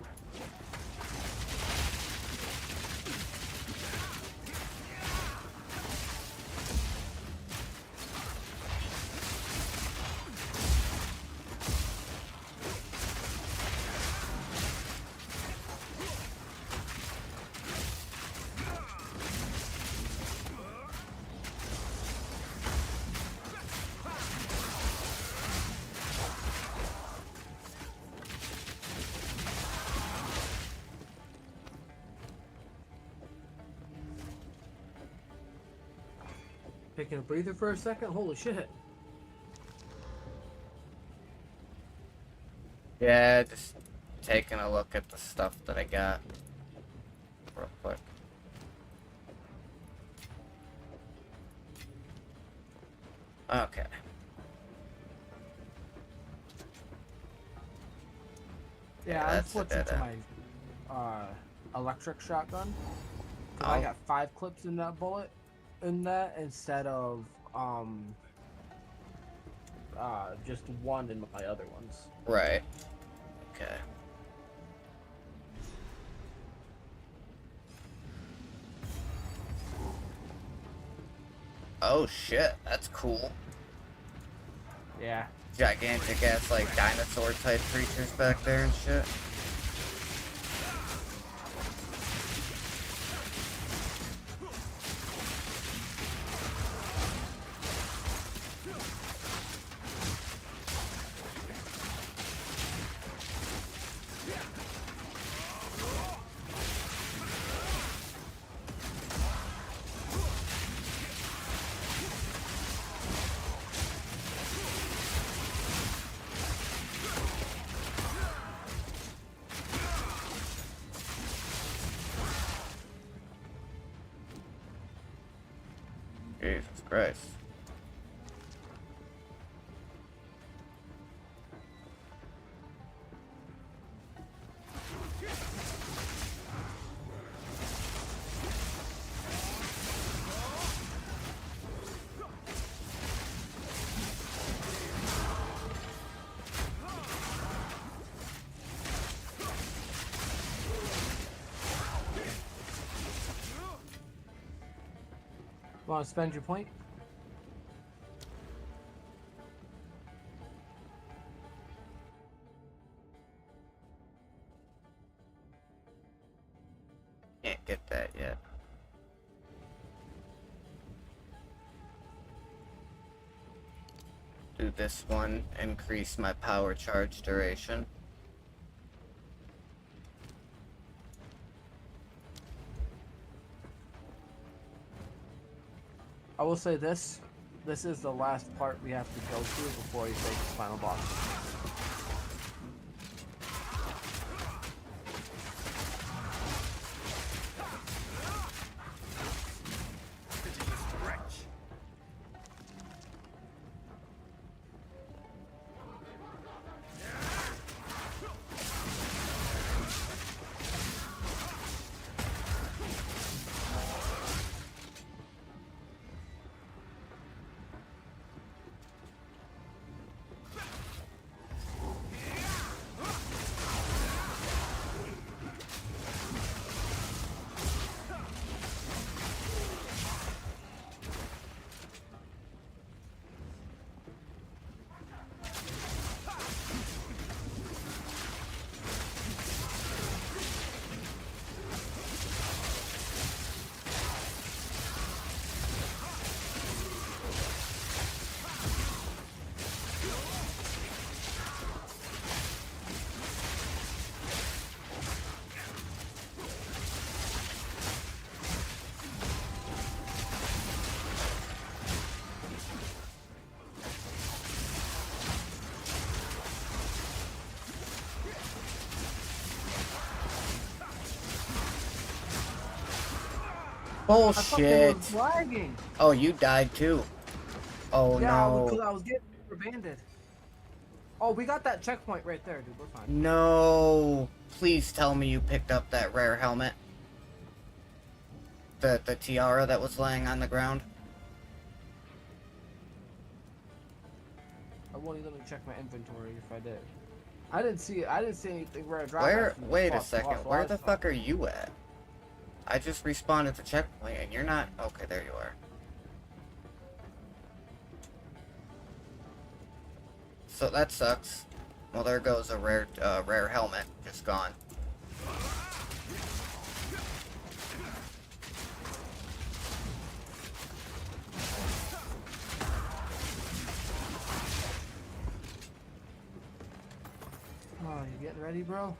Taking a breather for a second? Holy shit. Yeah, just taking a look at the stuff that I got real quick. Okay. Yeah, I'm that's a switching dead to end. my electric shotgun. 'Cause I got 5 clips in that bullet instead of just 1 in my other ones. Right. Okay. Oh shit, that's cool. Yeah. Gigantic ass like dinosaur type creatures back there and shit. Jesus Christ. Want to spend your point? Can't get that yet. Do this one, increase my power charge duration. I will say this. This is the last part we have to go through before he takes the final boss. I fucking Bullshit. was lagging. Oh, you died too. Oh Yeah, no. because I was getting banded. Oh, we got that checkpoint right there, dude. We're fine. No. Please tell me you picked up that rare helmet. The tiara that was laying on the ground. I won't even let me check my inventory if I did. I didn't see anything rare drop. Where? Actually, Wait a fuck second. off, Where last the time. fuck are you at? I just respawned at the checkpoint and you're not. Okay, there you are. So that sucks. Well, there goes a rare helmet. Just gone. Oh, you getting ready, bro?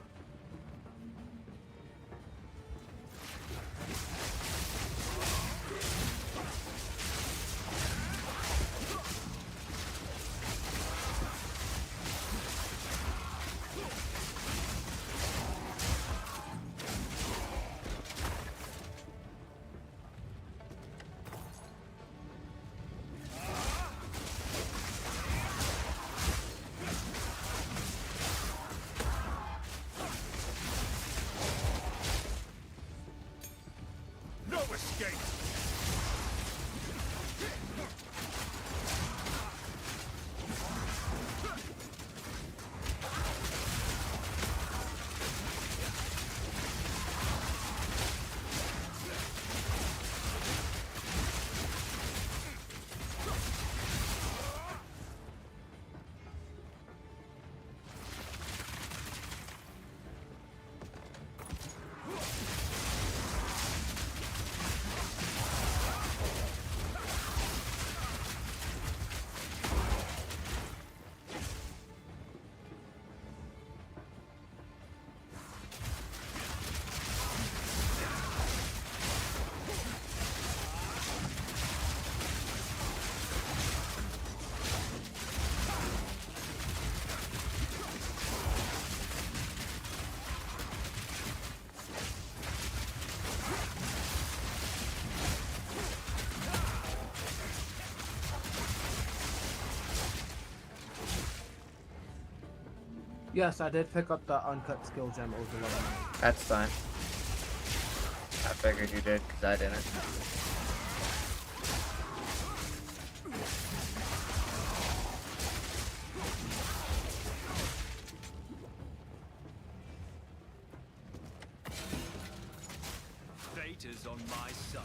No escape! Yes, I did pick up the uncut skill gem over level 9. That's fine. I figured you did, because I didn't. Fate is on my side.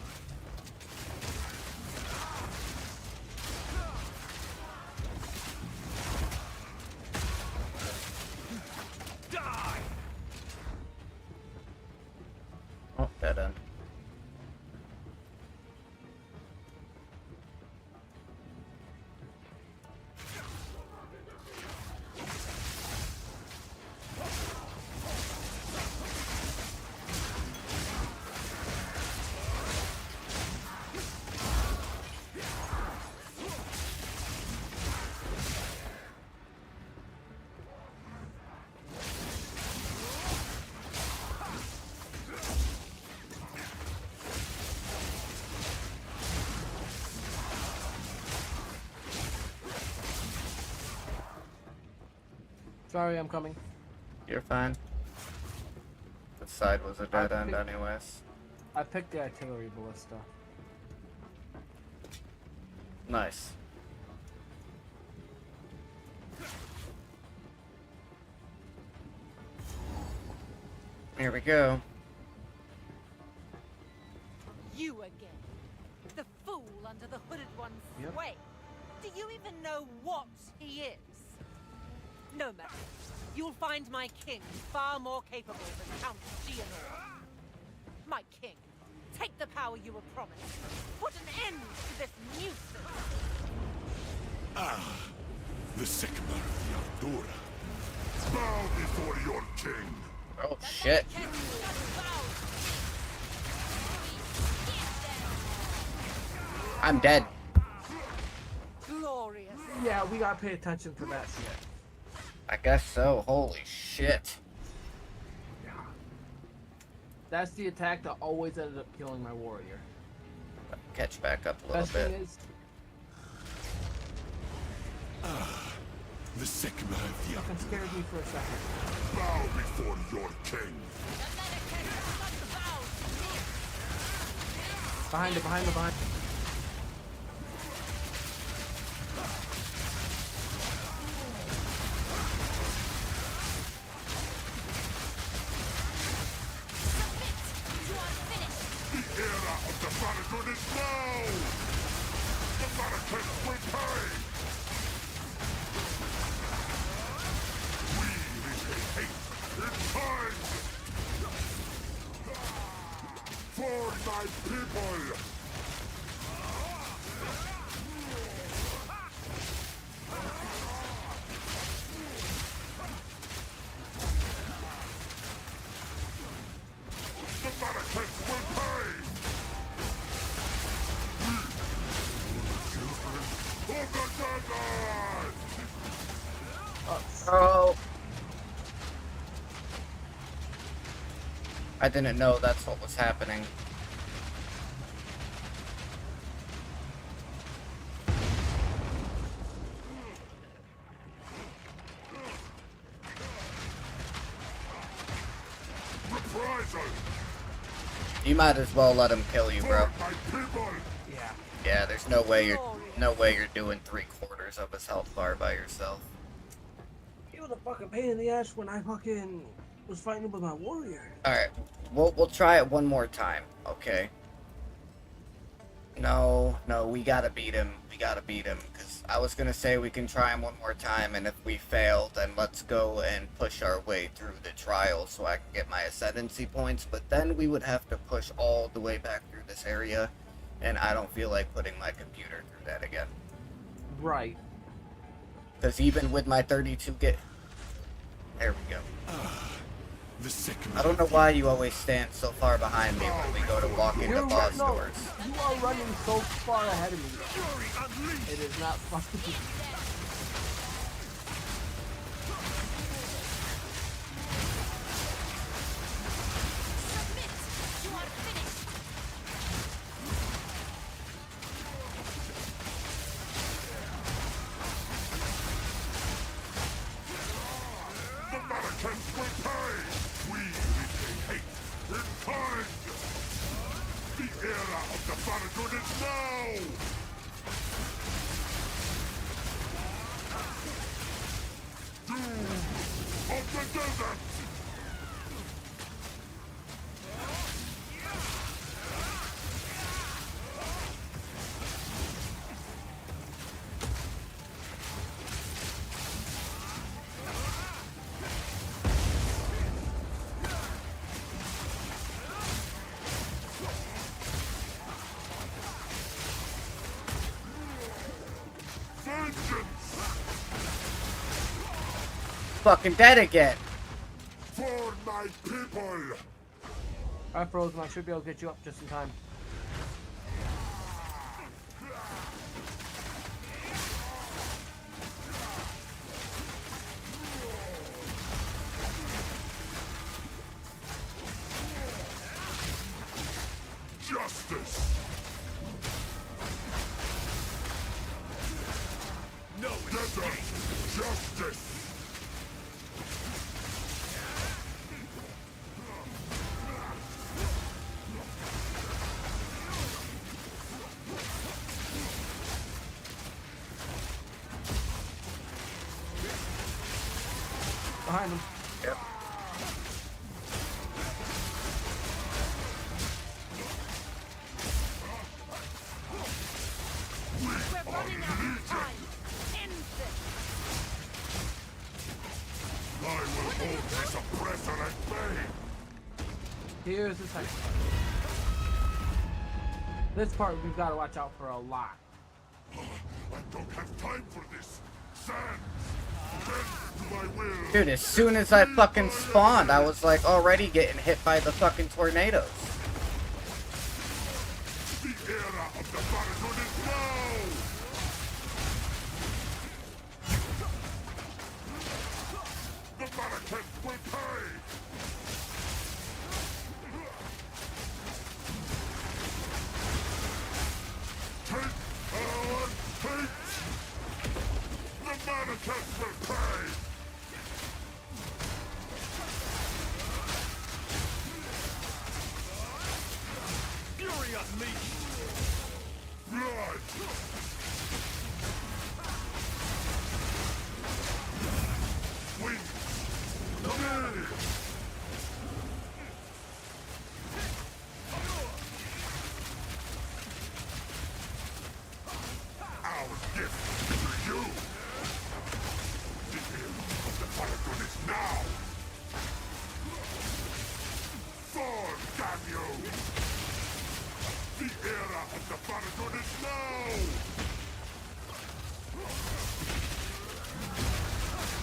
Die! Oh, dead end. Sorry, I'm coming. You're fine. The side was a dead end anyways. I picked the artillery ballista. Nice. Here we go. You again. The fool under the hooded one's Yep. sway. Do you even know what he is? No matter. You'll find my king far more capable than Count Geonor. My king, take the power you were promised. Put an end to this nuisance. Ah, the Sigmar of Yaldura. Bow before your king. Oh shit. I'm dead. Glorious. Yeah, we gotta pay attention to that shit. I guess so. Holy shit. That's the attack that always ended up killing my warrior. Catch back up a little Best bit. thing is, The Sigma of the fucking scared me for a second. bow before your king. Behind it, behind it, behind it. The era of the Battlefield is now! The Battlefield will pay! We repay hate in time! For my people! The Battlefield will pay! Of the desert! Oh. I didn't know that's what was happening. Reprisal! You might as well let him kill you, bro. For my people! Yeah. Yeah, there's no way you're doing 3/4 of his health bar by yourself. It was a fucking pain in the ass when I fucking was fighting with my warrior. Alright, we'll try it one more time, okay? No, we gotta beat him. We gotta beat him. Because I was gonna say we can try him one more time, and if we fail, then let's go and push our way through the trial so I can get my ascendancy points. But then we would have to push all the way back through this area, and I don't feel like putting my computer through that again. Right. Because even with my 32 get... There we go. The Sigma. I don't know why you always stand so far behind me when we go to walk into boss doors. You are running so far ahead of me. It is not fucking. The Americans will pay! We repay hate in kind! The era of the Battlefield is now! Doom of the desert! Vengeance Fucking dead again. for my people! I froze him. I should be able to get you up just in time. Justice! No desert! Justice! Behind him. Yep. We're running out of time. End this. I will hold this oppressor at bay! Here's the second part. This part we've got to watch out for a lot. I don't have time for this! Sand! Bend to my will! Dude, as soon as I fucking spawned, I was like already getting hit by the fucking tornadoes. The era of the Battlefield is now! The Battlefield will pay! test will pay! Fury unleashed! Blood! Wings! Nay! Our gift to you! The end of the Paladin is now! Fall, damn you! The era of the Paladin is now!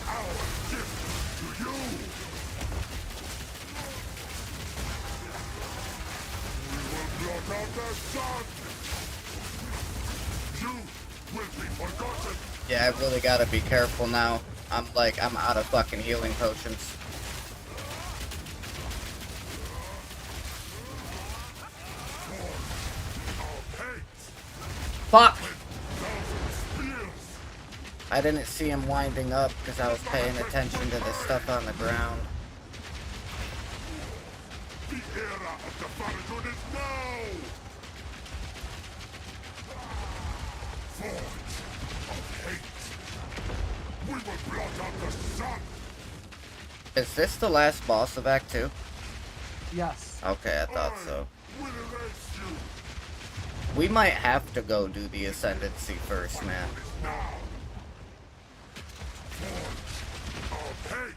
Our gift to you! We will blot out the sun! You will be forgotten! Yeah, I really gotta be careful now. I'm out of fucking healing potions. Fuck! I didn't see him winding up because I was paying attention to the stuff on the ground. The era of the Paladin is now! Forge of hate! We will blot out the sun! Is this the last boss of Act 2? Yes. Okay, I thought so. Will erase you! We might have to go do the Ascendancy first, man. Now! Forge of hate!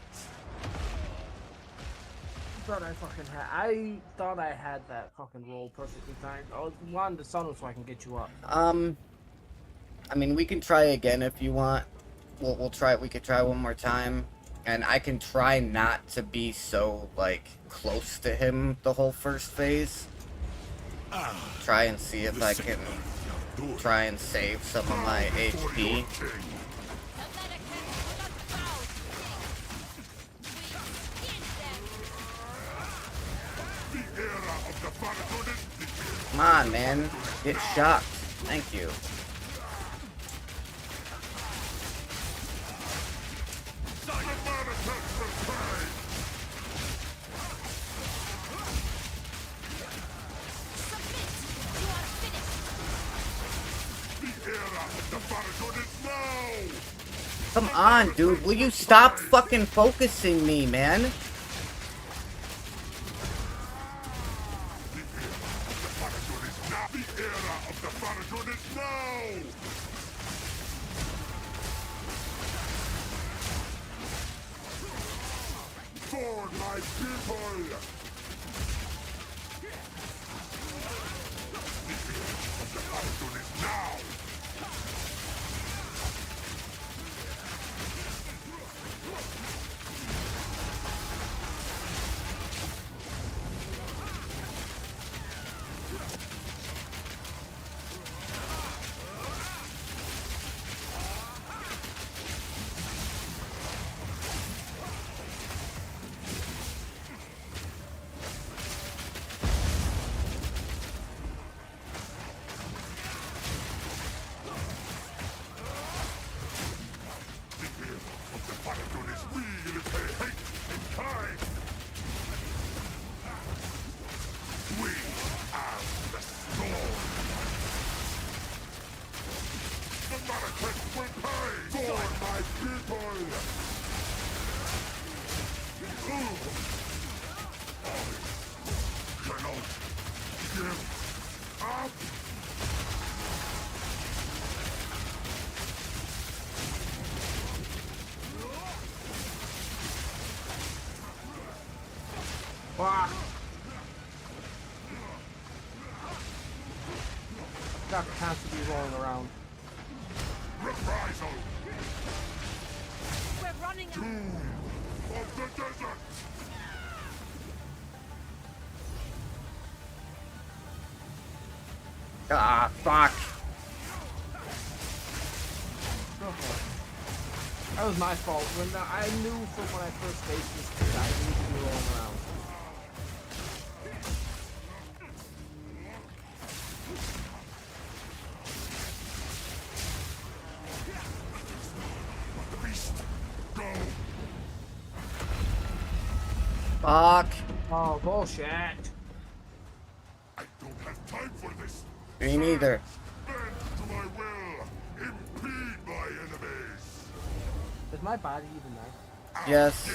I thought I had that fucking roll perfectly timed. I was wanting to summon so I can get you up. I mean, we can try again if you want. We'll try. We could try one more time, and I can try not to be so like close to him the whole first phase. Try and see if I can try and save some of my HP. Come on, man. Get shocked. Thank you. Come on, dude. Will you stop fucking focusing me, man? For my people! The Paladin is now! Got constantly rolling around. Reprisal! We're running out. Of the desert! Ah, fuck. That was my fault. When I knew from when I first faced this kid, I needed to be rolling around. The beast Fuck. Oh, bullshit. I don't have time for this. Me neither. Bend to my will. Impede my enemies. Is my body even there? Yes. To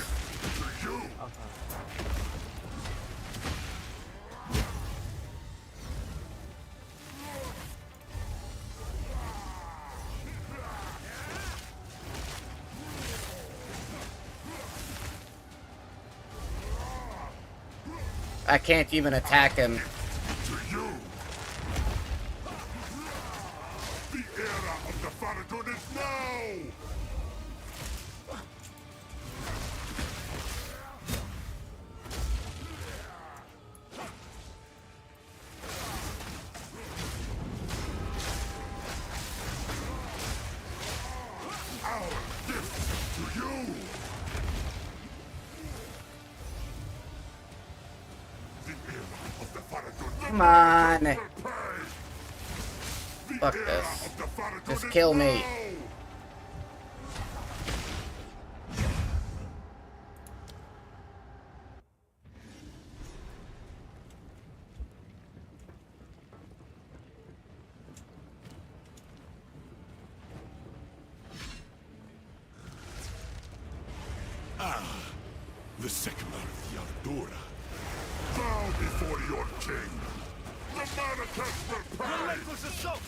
you. Okay. I can't even attack him. To you. The era of the Faradun is now. Our gift to you. The era of the Faradun. Come on. The Fuck era this. of the Faradun Just is kill me. now. The Sycamore of Yardura. Bow before your king. The Manifest will pay. Relentless assault!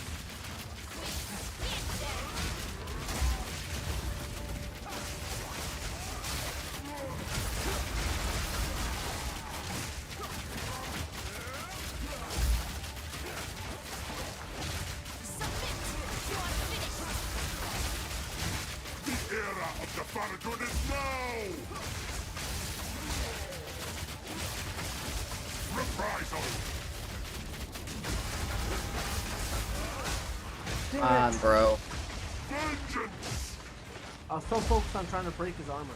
The era of the Faradun is now! Reprisal! Come on, bro. Vengeance! I was so focused on trying to break his armor.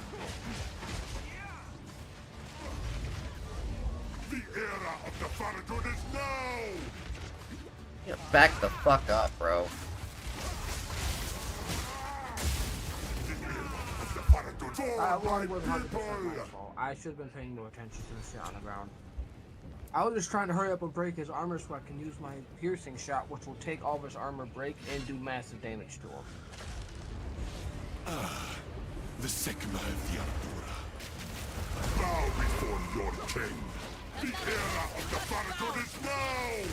The era of the Faradun is now! Yeah, back the fuck up, bro. The era of the Faradun for That my one was 100% my people! fault. I should have been paying no attention to the shit on the ground. I was just trying to hurry up and break his armor so I can use my piercing shot, which will take all of his armor break and do massive damage to him. The Sycamore of Yardura. Bow before your king. The era of the Faradun is now!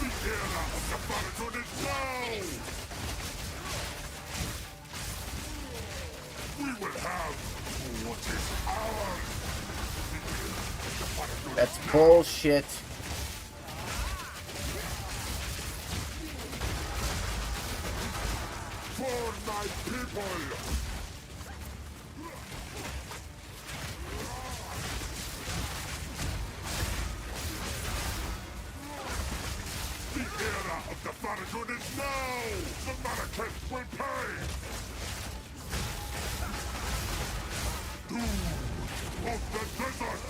The era of the Faradun is now! We will have what is ours! The era of the Faradun That's is now! bullshit. For my people! The era of the Faradun is now! The Marrakech will pay! Doom of the desert!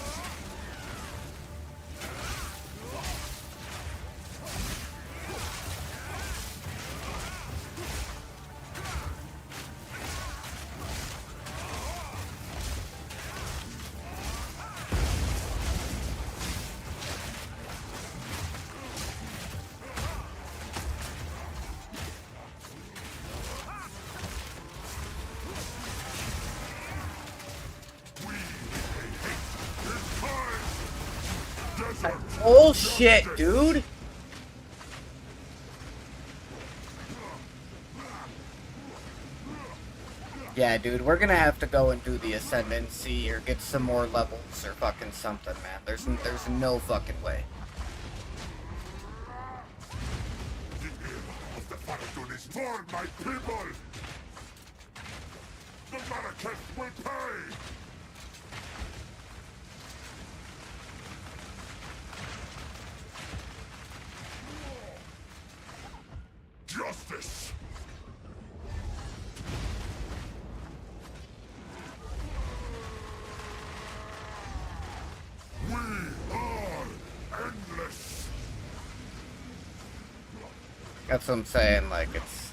Bullshit, dude. Yeah, dude, we're gonna have to go and do the Ascendancy or get some more levels or fucking something, man. There's no fucking way. The era of the Faradun is for my people! The Marrakech will pay! Justice! We are endless! That's what I'm saying, like, it's...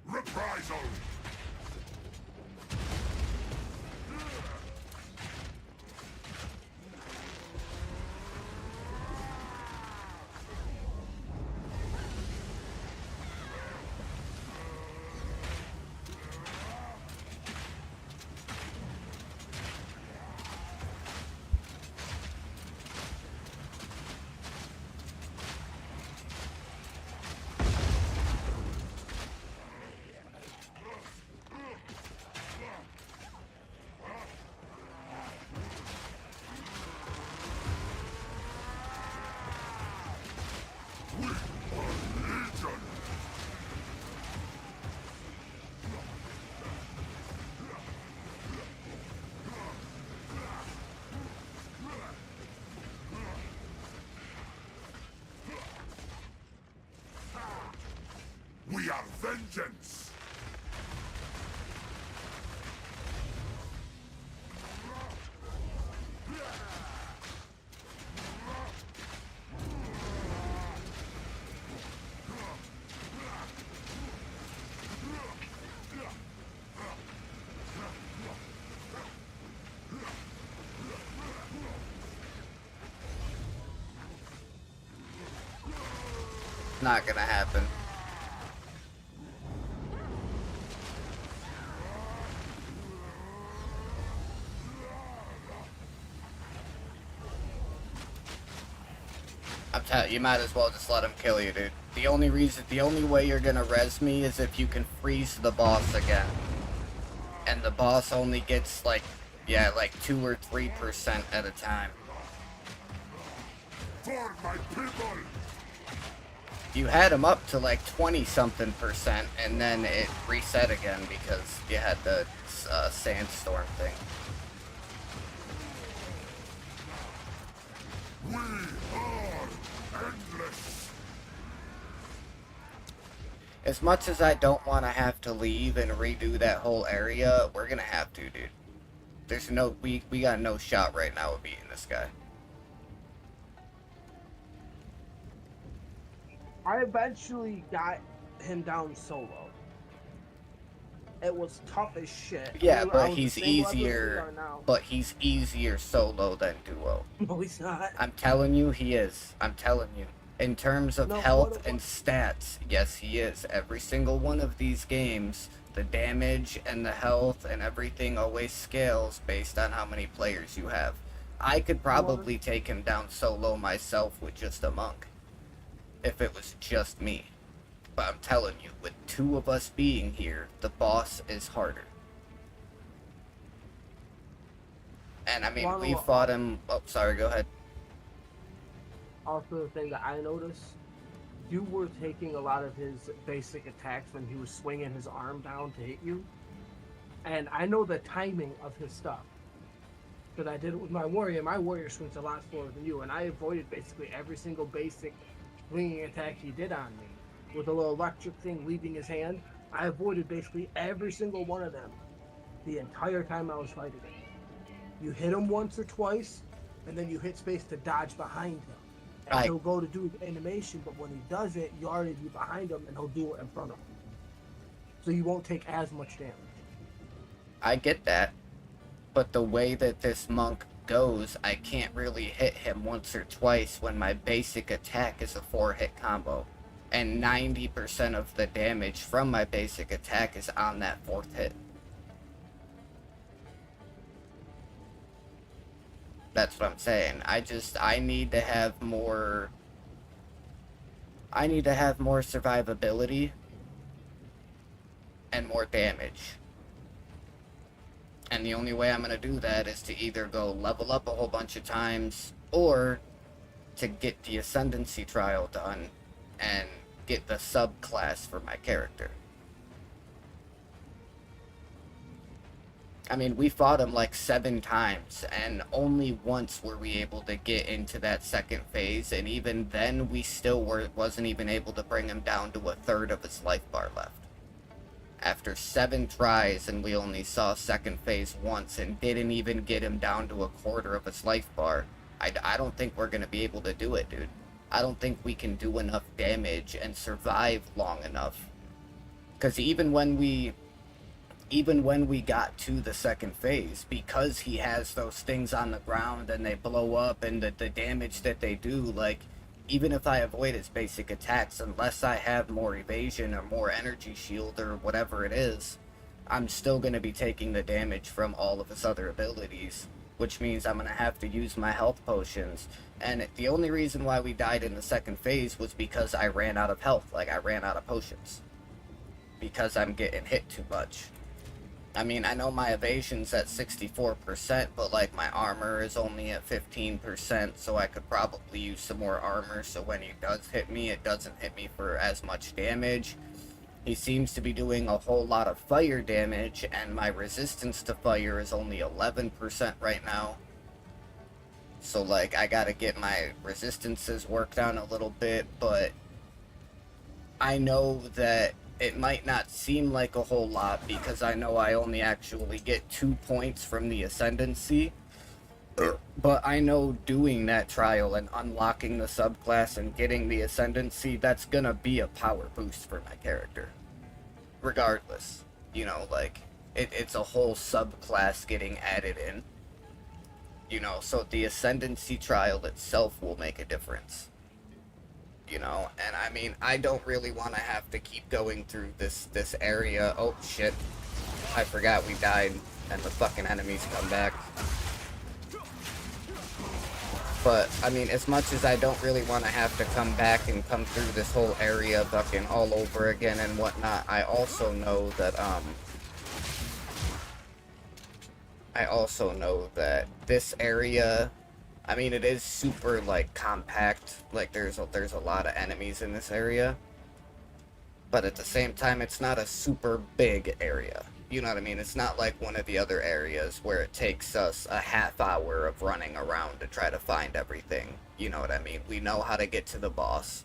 Reprisal! We are vengeance! Not gonna happen. I'm telling you, might as well just let him kill you, dude. The only way you're gonna res me is if you can freeze the boss again. And the boss only gets like, yeah, like 2 or 3% at a time. For my people! You had him up to like 20-something%, and then it reset again because you had the sandstorm thing. We are endless! As much as I don't want to have to leave and redo that whole area, we're gonna have to, dude. There's no, we got no shot right now of beating this guy. I eventually got him down solo. It was tough as shit. Yeah, I but was he's the same level as we easier. are now. But he's easier solo than duo. No, he's not. I'm telling you, he is. I'm telling you. In terms of No, health and stats, yes, he is. Every single one of these games, the damage and the health and everything always scales based on how many players you have. I could probably take him down solo myself with just a monk, if it was just me. But I'm telling you, with 2 of us being here, the boss is harder. And I mean, we fought him... Oh, sorry, go ahead. Also, the thing that I noticed, you were taking a lot of his basic attacks when he was swinging his arm down to hit you. And I know the timing of his stuff. Because I did it with my warrior. My warrior swings a lot slower than you. And I avoided basically every single basic swinging attack he did on me. With a little electric thing leaving his hand. I avoided basically every single one of them the entire time I was fighting him. You hit him once or twice, and then you hit space to dodge behind him. And he'll go to do his animation, but when he does it, you already be behind him, and he'll do it in front of him. So you won't take as much damage. I get that. But the way that this monk goes, I can't really hit him once or twice when my basic attack is a 4-hit combo. And 90% of the damage from my basic attack is on that 4th hit. That's what I'm saying. I need to have more... I need to have more survivability and more damage. And the only way I'm going to do that is to either go level up a whole bunch of times, or to get the Ascendancy trial done and get the subclass for my character. I mean, we fought him like 7 times, and only once were we able to get into that second phase, and even then we still wasn't even able to bring him down to 1/3 of his life bar left. after 7 tries, and we only saw second phase once and didn't even get him down to a quarter of his life bar. I don't think we're going to be able to do it, dude. I don't think we can do enough damage and survive long enough. Because even when we got to the second phase, because he has those things on the ground and they blow up, and the damage that they do, like, even if I avoid his basic attacks, unless I have more evasion or more energy shield or whatever it is, I'm still going to be taking the damage from all of his other abilities, which means I'm going to have to use my health potions. And the only reason why we died in the second phase was because I ran out of health, like I ran out of potions. Because I'm getting hit too much. I mean, I know my evasion's at 64%, but, like, my armor is only at 15%, so I could probably use some more armor, so when he does hit me, it doesn't hit me for as much damage. He seems to be doing a whole lot of fire damage, and my resistance to fire is only 11% right now. So, like, I gotta get my resistances worked on a little bit, but I know that it might not seem like a whole lot because I know I only actually get 2 points from the Ascendancy. But I know doing that trial and unlocking the subclass and getting the Ascendancy, that's gonna be a power boost for my character. Regardless. You know, like, it's a whole subclass getting added in. You know, so the Ascendancy trial itself will make a difference. You know, and I mean, I don't really want to have to keep going through this area. Oh, shit. I forgot we died, and the fucking enemies come back. But, I mean, as much as I don't really want to have to come back and come through this whole area fucking all over again and whatnot, I also know that, this area, I mean, it is super, like, compact. Like, there's a lot of enemies in this area. But at the same time, it's not a super big area. You know what I mean? It's not like one of the other areas where it takes us a half hour of running around to try to find everything. You know what I mean? We know how to get to the boss.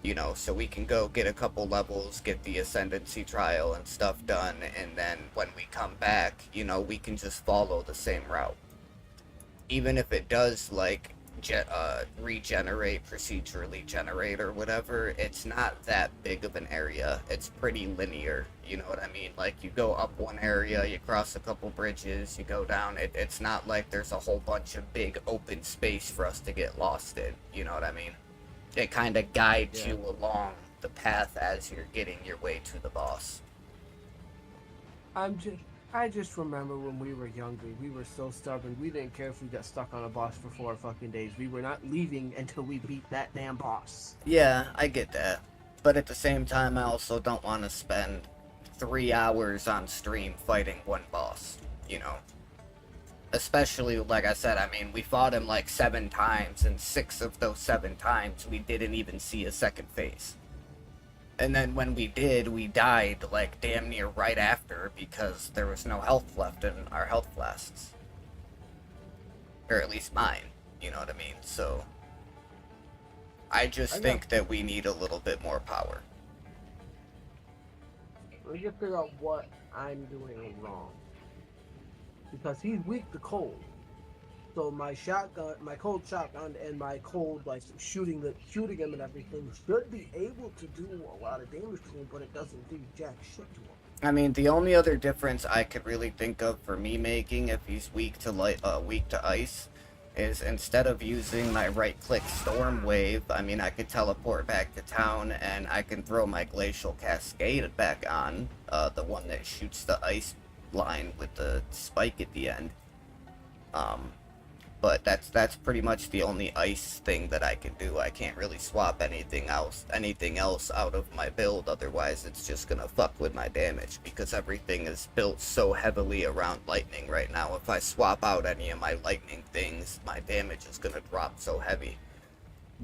You know, so we can go get a couple levels, get the Ascendancy trial and stuff done, and then when we come back, you know, we can just follow the same route. Even if it does, like, regenerate, procedurally generate or whatever, it's not that big of an area. It's pretty linear, you know what I mean? Like, you go up one area, you cross a couple bridges, you go down. It's not like there's a whole bunch of big open space for us to get lost in, you know what I mean? It kind of guides you along the path as you're getting your way to the boss. I just remember when we were younger, we were so stubborn. We didn't care if we got stuck on a boss for 4 fucking days. We were not leaving until we beat that damn boss. Yeah, I get that. But at the same time, I also don't want to spend 3 hours on stream fighting one boss, you know? Especially, like I said, I mean, we fought him like 7 times, and 6 of those 7 times we didn't even see a second phase. And then when we did, we died, like, damn near right after, because there was no health left in our health flasks. Or at least mine, you know what I mean? So, I just think that we need a little bit more power. Let me just figure out what I'm doing wrong. Because he's weak to cold. So my shotgun, my cold shotgun, and my cold, like, shooting him and everything should be able to do a lot of damage to him, but it doesn't do jack shit to him. I mean, the only other difference I could really think of for me making if he's weak to ice is instead of using my right-click Storm Wave, I mean, I could teleport back to town and I can throw my Glacial Cascade back on, the one that shoots the ice line with the spike at the end. But that's pretty much the only ice thing that I can do. I can't really swap anything else out of my build, otherwise it's just gonna fuck with my damage, because everything is built so heavily around lightning right now. If I swap out any of my lightning things, my damage is gonna drop so heavy.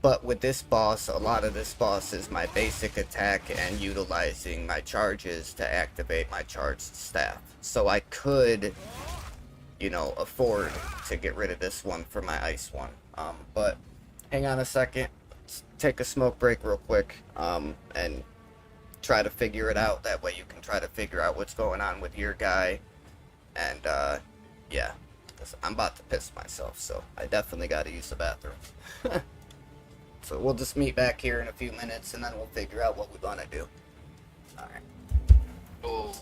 But with this boss, a lot of this boss is my basic attack and utilizing my charges to activate my charged staff. So I could, you know, afford to get rid of this one for my ice one. But hang on a second. Let's take a smoke break real quick. And try to figure it out. That way you can try to figure out what's going on with your guy. And, yeah. I'm about to piss myself, so I definitely got to use the bathroom. So we'll just meet back here in a few minutes, and then we'll figure out what we want to do. Alright. Oh.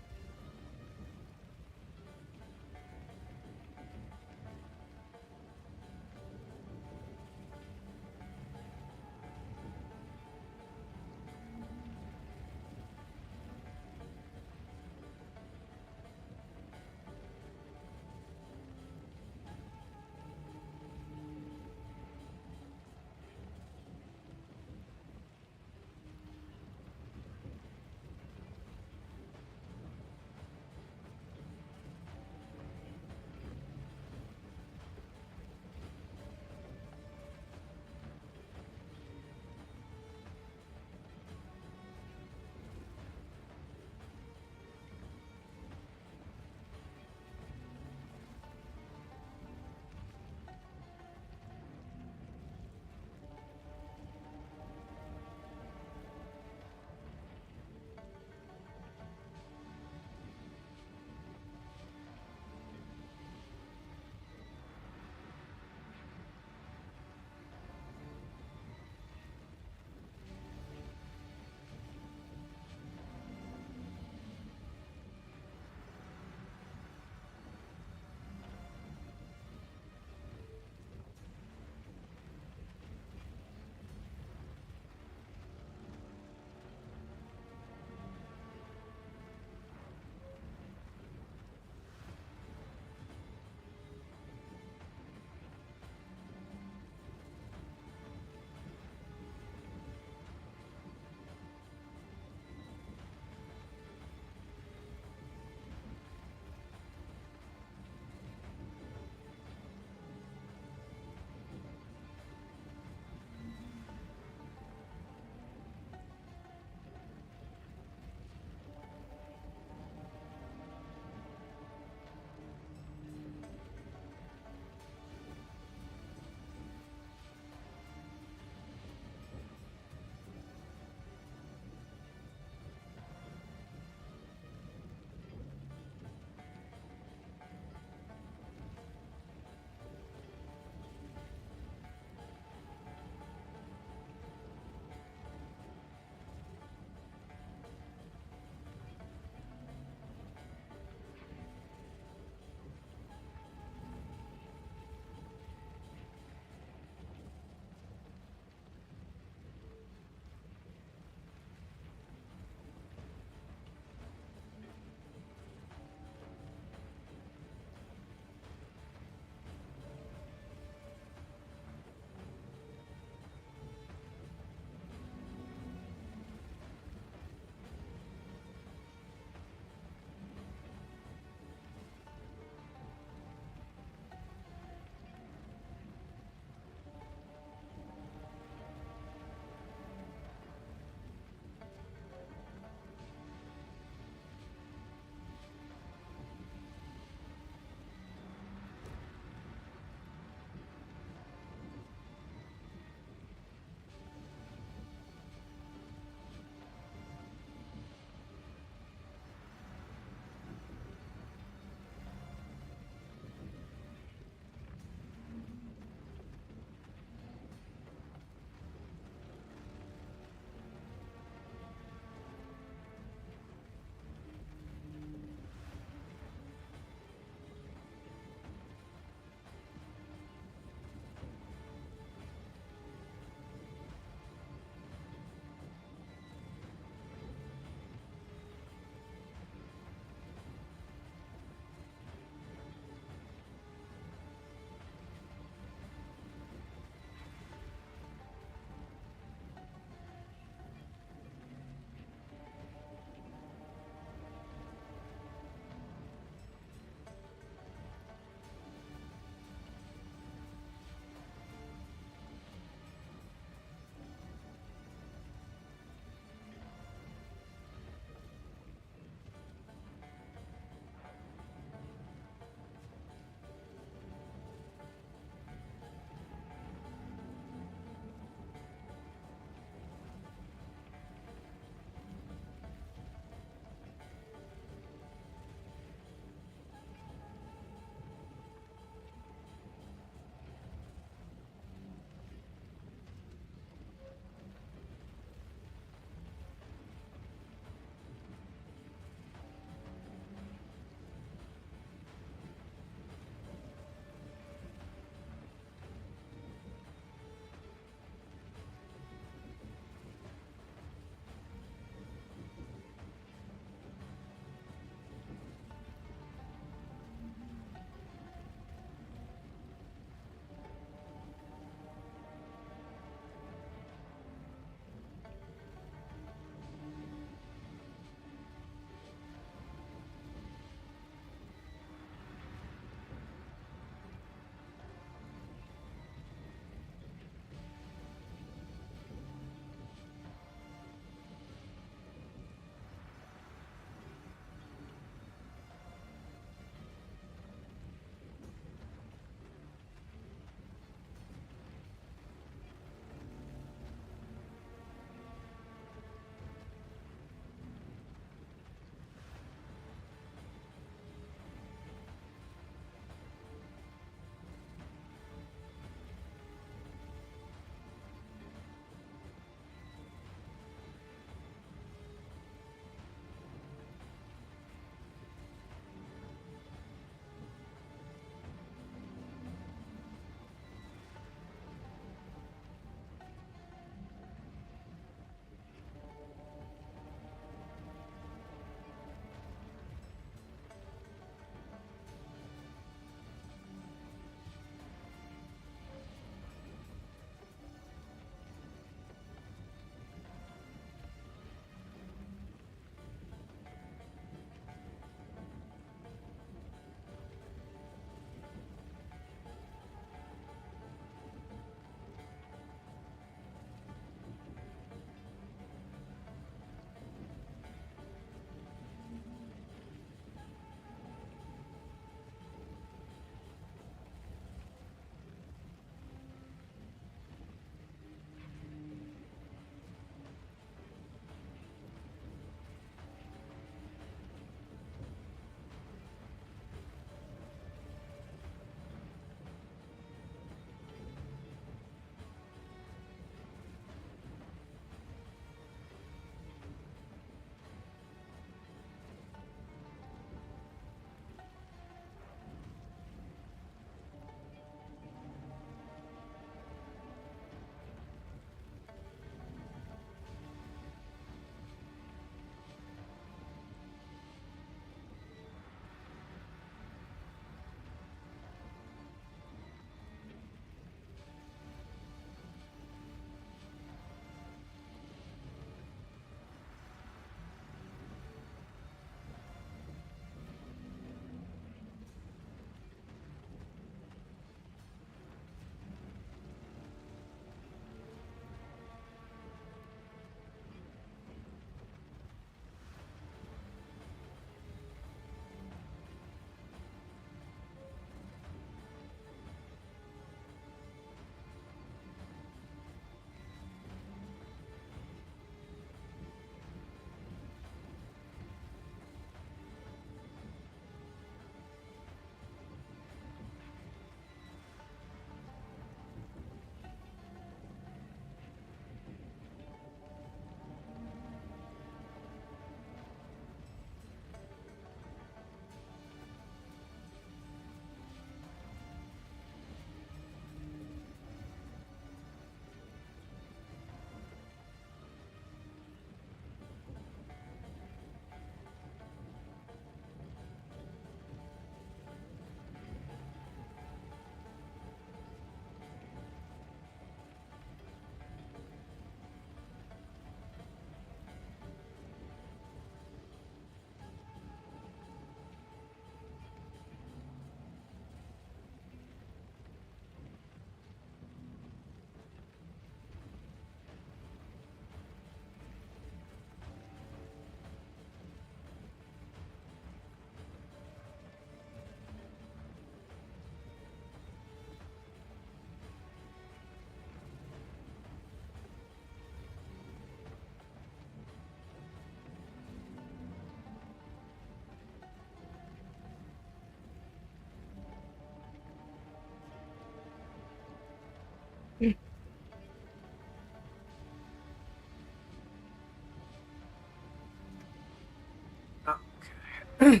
Hello.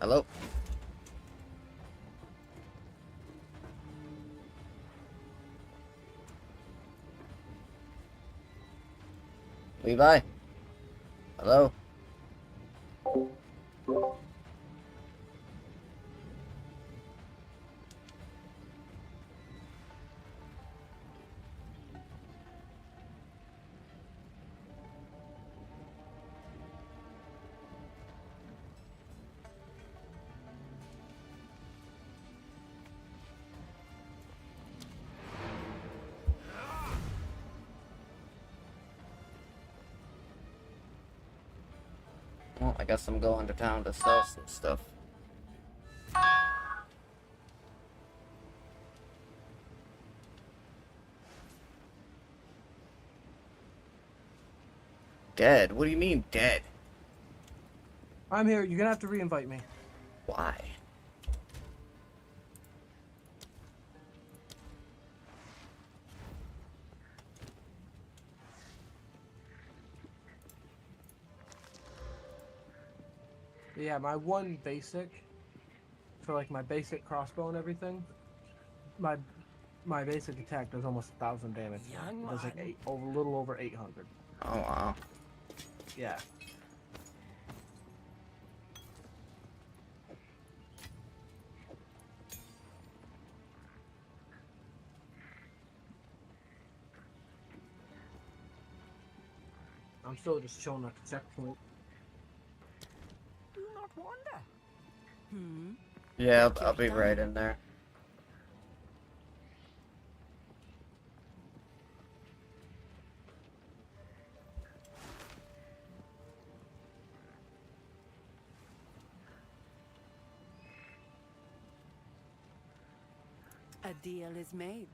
Hello. Levi. Hello. Well, I guess I'm going to town to sell some stuff. Dead? What do you mean dead? I'm here. You're gonna have to re-invite me. Why? Yeah, my one basic for like my basic crossbow and everything. My basic attack does almost 1,000 damage. It does like a little over 800. Oh wow. Yeah. I'm still just chilling at the checkpoint. Do not wander. Hmm. Yeah, I'll be right in there. A deal is made.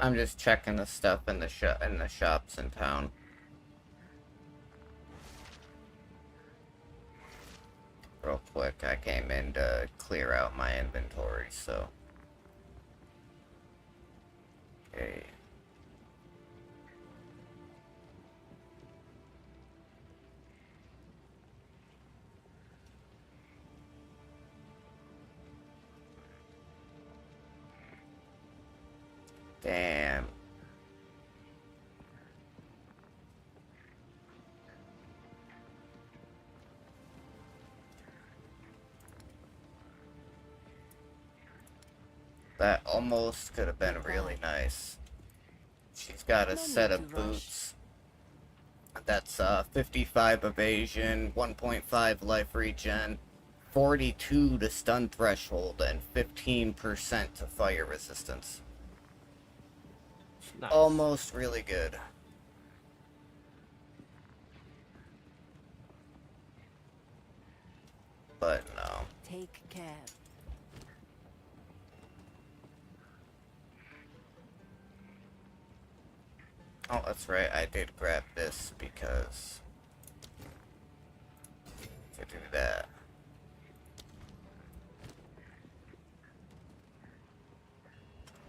I'm just checking the stuff in the shops in town. Real quick, I came in to clear out my inventory, so. Okay. Damn. That almost could have been really nice. She's got a set of boots. That's 55 evasion, 1.5 life regen, 42 to stun threshold, and 15% to fire resistance. Nice. Almost really good. But no. Take care. Oh, that's right, I did grab this because to do that.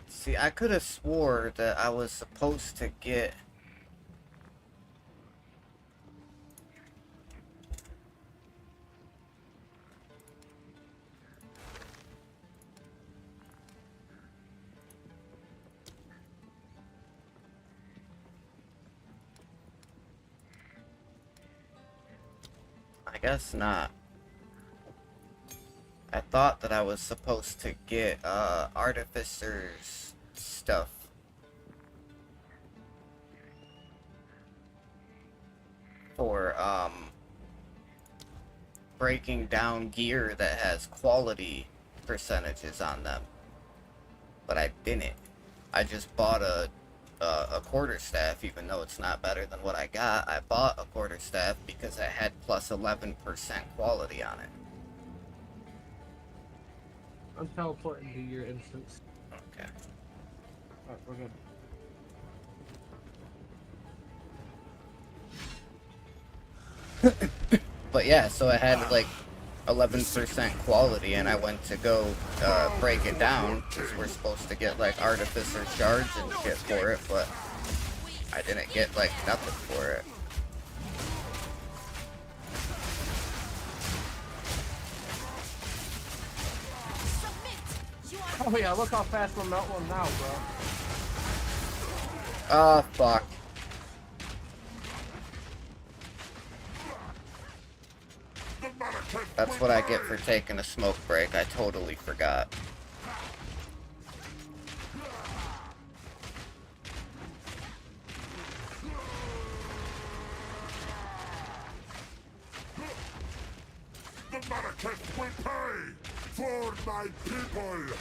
See, I could have swore that I was supposed to get I guess not. I thought that I was supposed to get Artificer's stuff. For breaking down gear that has quality percentages on them. but I didn't. I just bought a quarterstaff, even though it's not better than what I got. I bought a quarterstaff because it had plus 11% quality on it. I'm teleporting to your instance. Okay. Alright, we're good. But yeah, so it had like 11% quality, and I went to go break it down because we're supposed to get like artificer shards and shit for it, but I didn't get like nothing for it. Oh yeah, look how fast we're melting now, bro. Ah, fuck. That's what I get for taking a smoke break. I totally forgot. The Marrakech will pay for my people!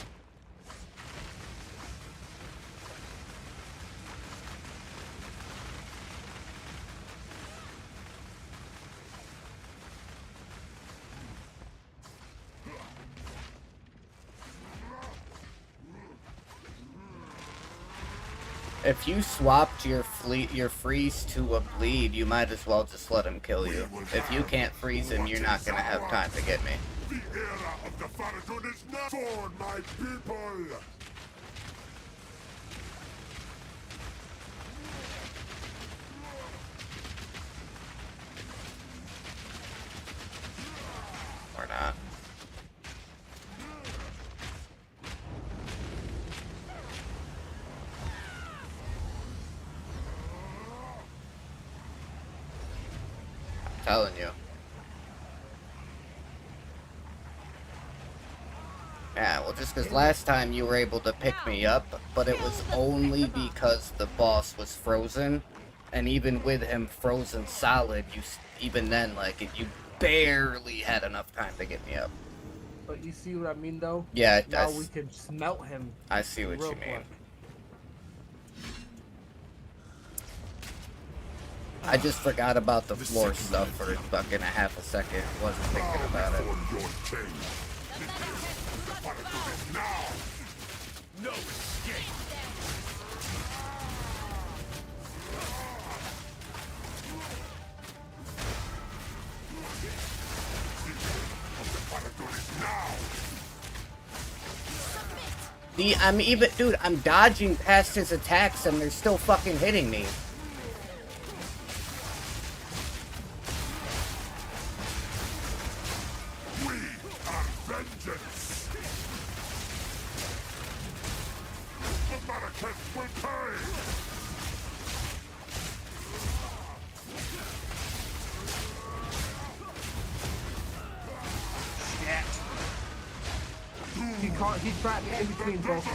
If you swapped your freeze to a bleed, you might as well just let him kill you. If you can't freeze him, you're not gonna have time to get me. The era of the Faradun is now for my people! Or not. Telling you. Yeah, well, just because last time you were able to pick me up, but it was only because the boss was frozen, and even with him frozen solid, even then, like, you barely had enough time to get me up. But you see what I mean, though? Yeah, now we can smelt him. I see what you mean. Quick. I just forgot about the floor stuff for fucking a half a second. Wasn't thinking about it. No escape! Dude, I'm dodging past his attacks and they're still fucking hitting me. We are vengeance! The Marrakech will pay! He trapped me in between both of them.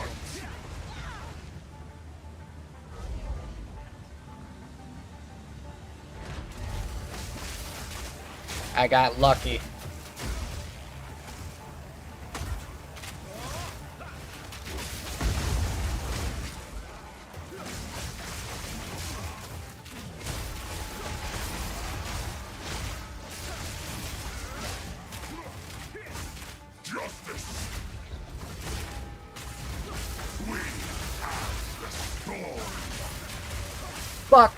I got lucky. Justice! We have the storm! Fuck.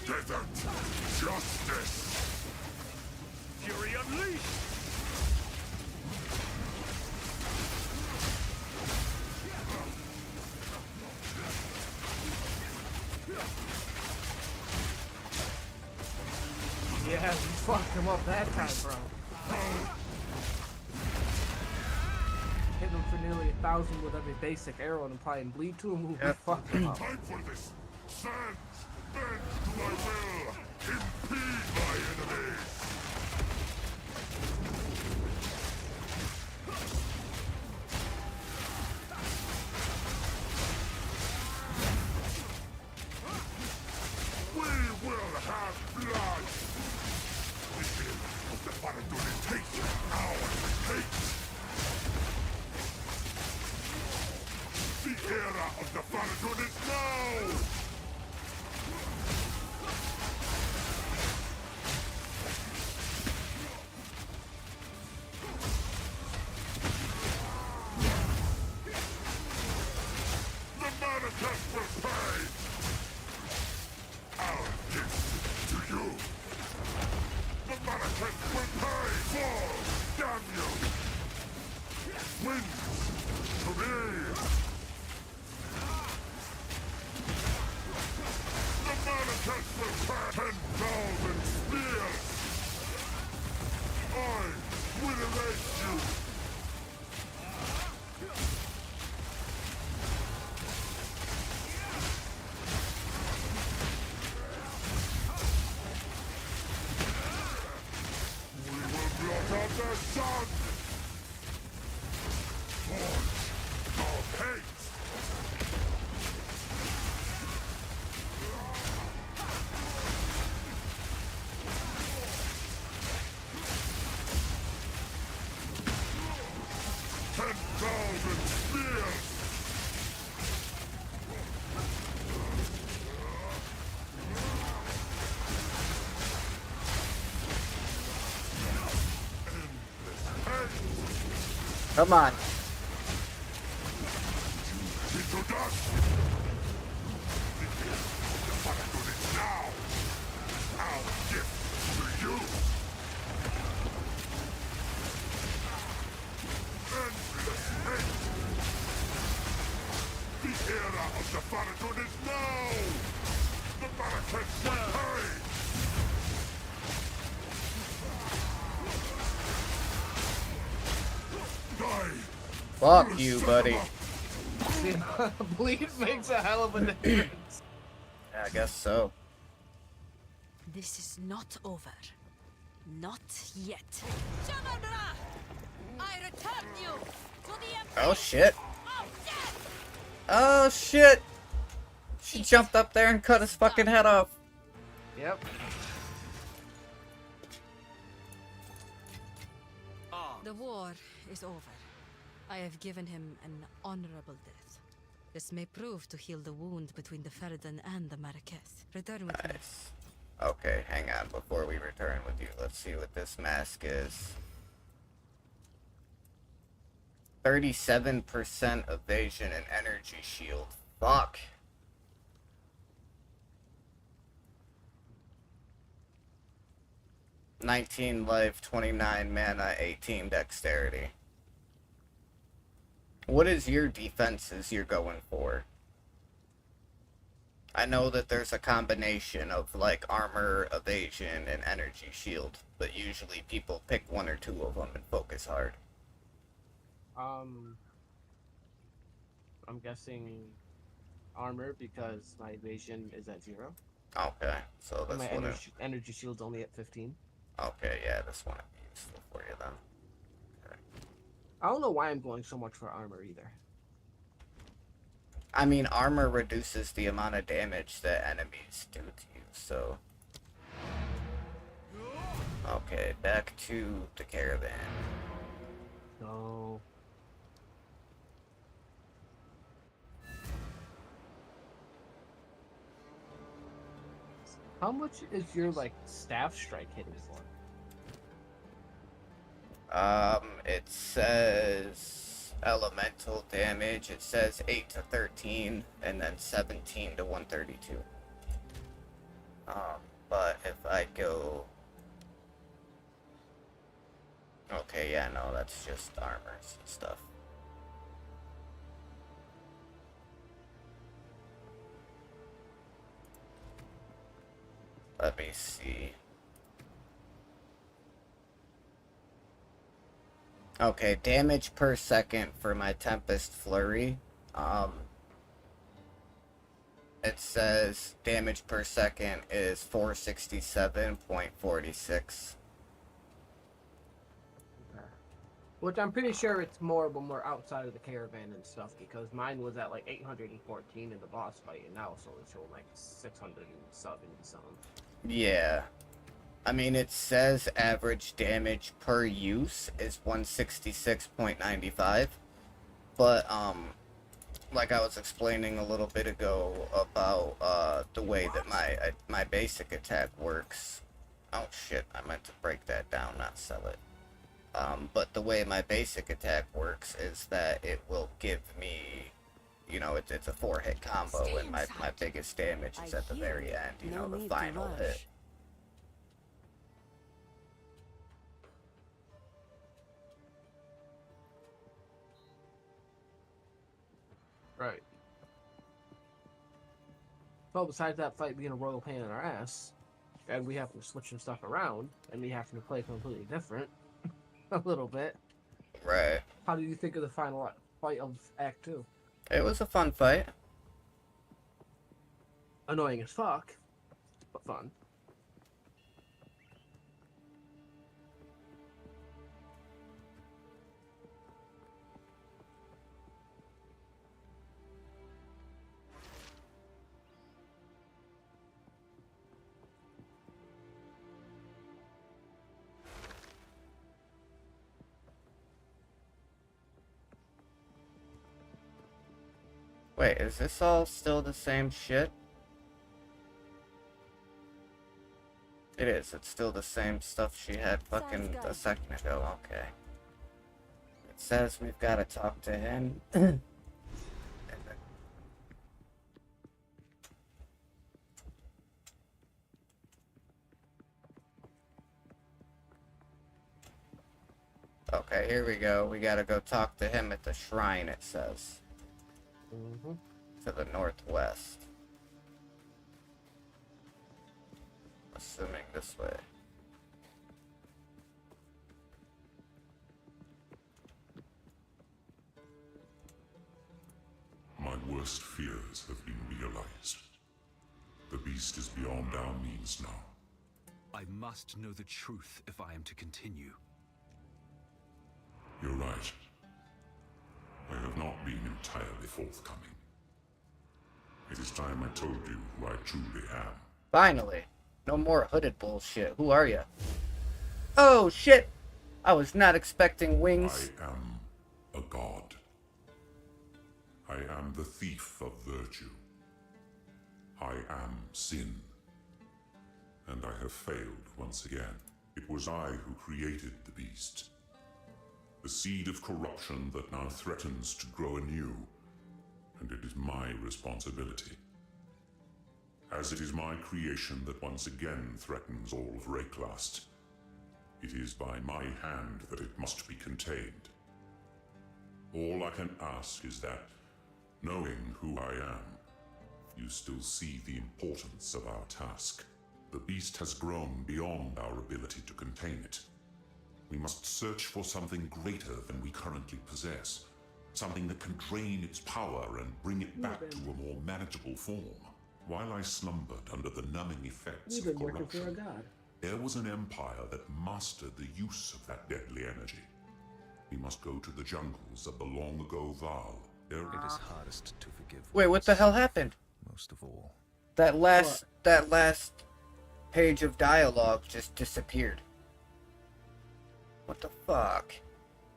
Desert justice! Fury unleashed! Yeah, you fucked him up that time, bro. Hit him for nearly 1,000 with every basic arrow and applying bleed to him. We fucked him up. Time for this! Stand! Bend to my will! Impede my enemies! We will have blood! Just return 10,000 spears! I will erase you! We will blot out the sun! Forge of hate! Come on. Into dust! The Paladin is now! Our gift to you! Endless hate! The era of the Paladin is now! The Barakets will pay! Die! Fuck you, buddy. Bleed makes a hell of a difference. Yeah, I guess so. This is not over. Not yet. Shamandra! I return you to the Emperor Oh shit. of Death! Oh shit. She jumped up there and cut his fucking head off. Yep. The war is over. I have given him an honorable death. This may prove to heal the wound between the Ferdinand and the Marquess. Return with me. Nice. Okay, hang on. Before we return with you, let's see what this mask is. 37% evasion and energy shield. Fuck. $19 life, 29 mana, 18 dexterity. What is your defenses you're going for? I know that there's a combination of like armor, evasion, and energy shield, but usually people pick one or two of them and focus hard. I'm guessing armor because my evasion is at 0. Okay, so And this my one. energy shield's only at 15. Okay, yeah, this one would be useful for you then. Okay. I don't know why I'm going so much for armor either. I mean, armor reduces the amount of damage that enemies do to you, so. Okay, back to the caravan. No. How much is your like staff strike hitting for? It says elemental damage. It says 8 to 13, and then 17 to 132. But if I go... Okay, yeah, no, that's just armors and stuff. Let me see. Okay, damage per second for my Tempest Flurry. It says damage per second is 467.46. Which I'm pretty sure it's more when we're outside of the caravan and stuff, because mine was at like 814 in the boss fight, and now it's only showing like 670 something. Yeah. I mean, it says average damage per use is 166.95. But, like I was explaining a little bit ago about, the way that my basic attack works. Oh shit, I meant to break that down, not sell it. But the way my basic attack works is that it will give me, you know, it's a 4-hit combo, and my biggest damage is at the very end, you know, the final hit. Right. Well, besides that fight being a royal pain in our ass, and we have to switch some stuff around, and we have to play completely different, a little bit. Right. How do you think of the final fight of Act 2? It was a fun fight. Annoying as fuck, but fun. Wait, is this all still the same shit? It is. It's still the same stuff she had fucking a second ago. Okay. It says we've got to talk to him. Okay, here we go. We gotta go talk to him at the shrine, it says. Mm-hmm. To the northwest. Assuming this way. My worst fears have been realized. The beast is beyond our means now. I must know the truth if I am to continue. You're right. I have not been entirely forthcoming. It is time I told you who I truly am. Finally. No more hooded bullshit. Who are you? Oh, shit! I was not expecting wings. I am a god. I am the thief of virtue. I am sin. And I have failed once again. It was I who created the beast. The seed of corruption that now threatens to grow anew. And it is my responsibility. As it is my creation that once again threatens all of Rayclast, it is by my hand that it must be contained. All I can ask is that, knowing who I am, you still see the importance of our task. The beast has grown beyond our ability to contain it. We must search for something greater than we currently possess. Something that can drain its power and bring it back to a more manageable form. While I slumbered under the numbing effects of corruption, there was an empire that mastered the use of that deadly energy. We must go to the jungles of the long-ago Val. It is hardest to forgive. Wait, what the hell happened? Most of all. That last page of dialogue just disappeared. What the fuck?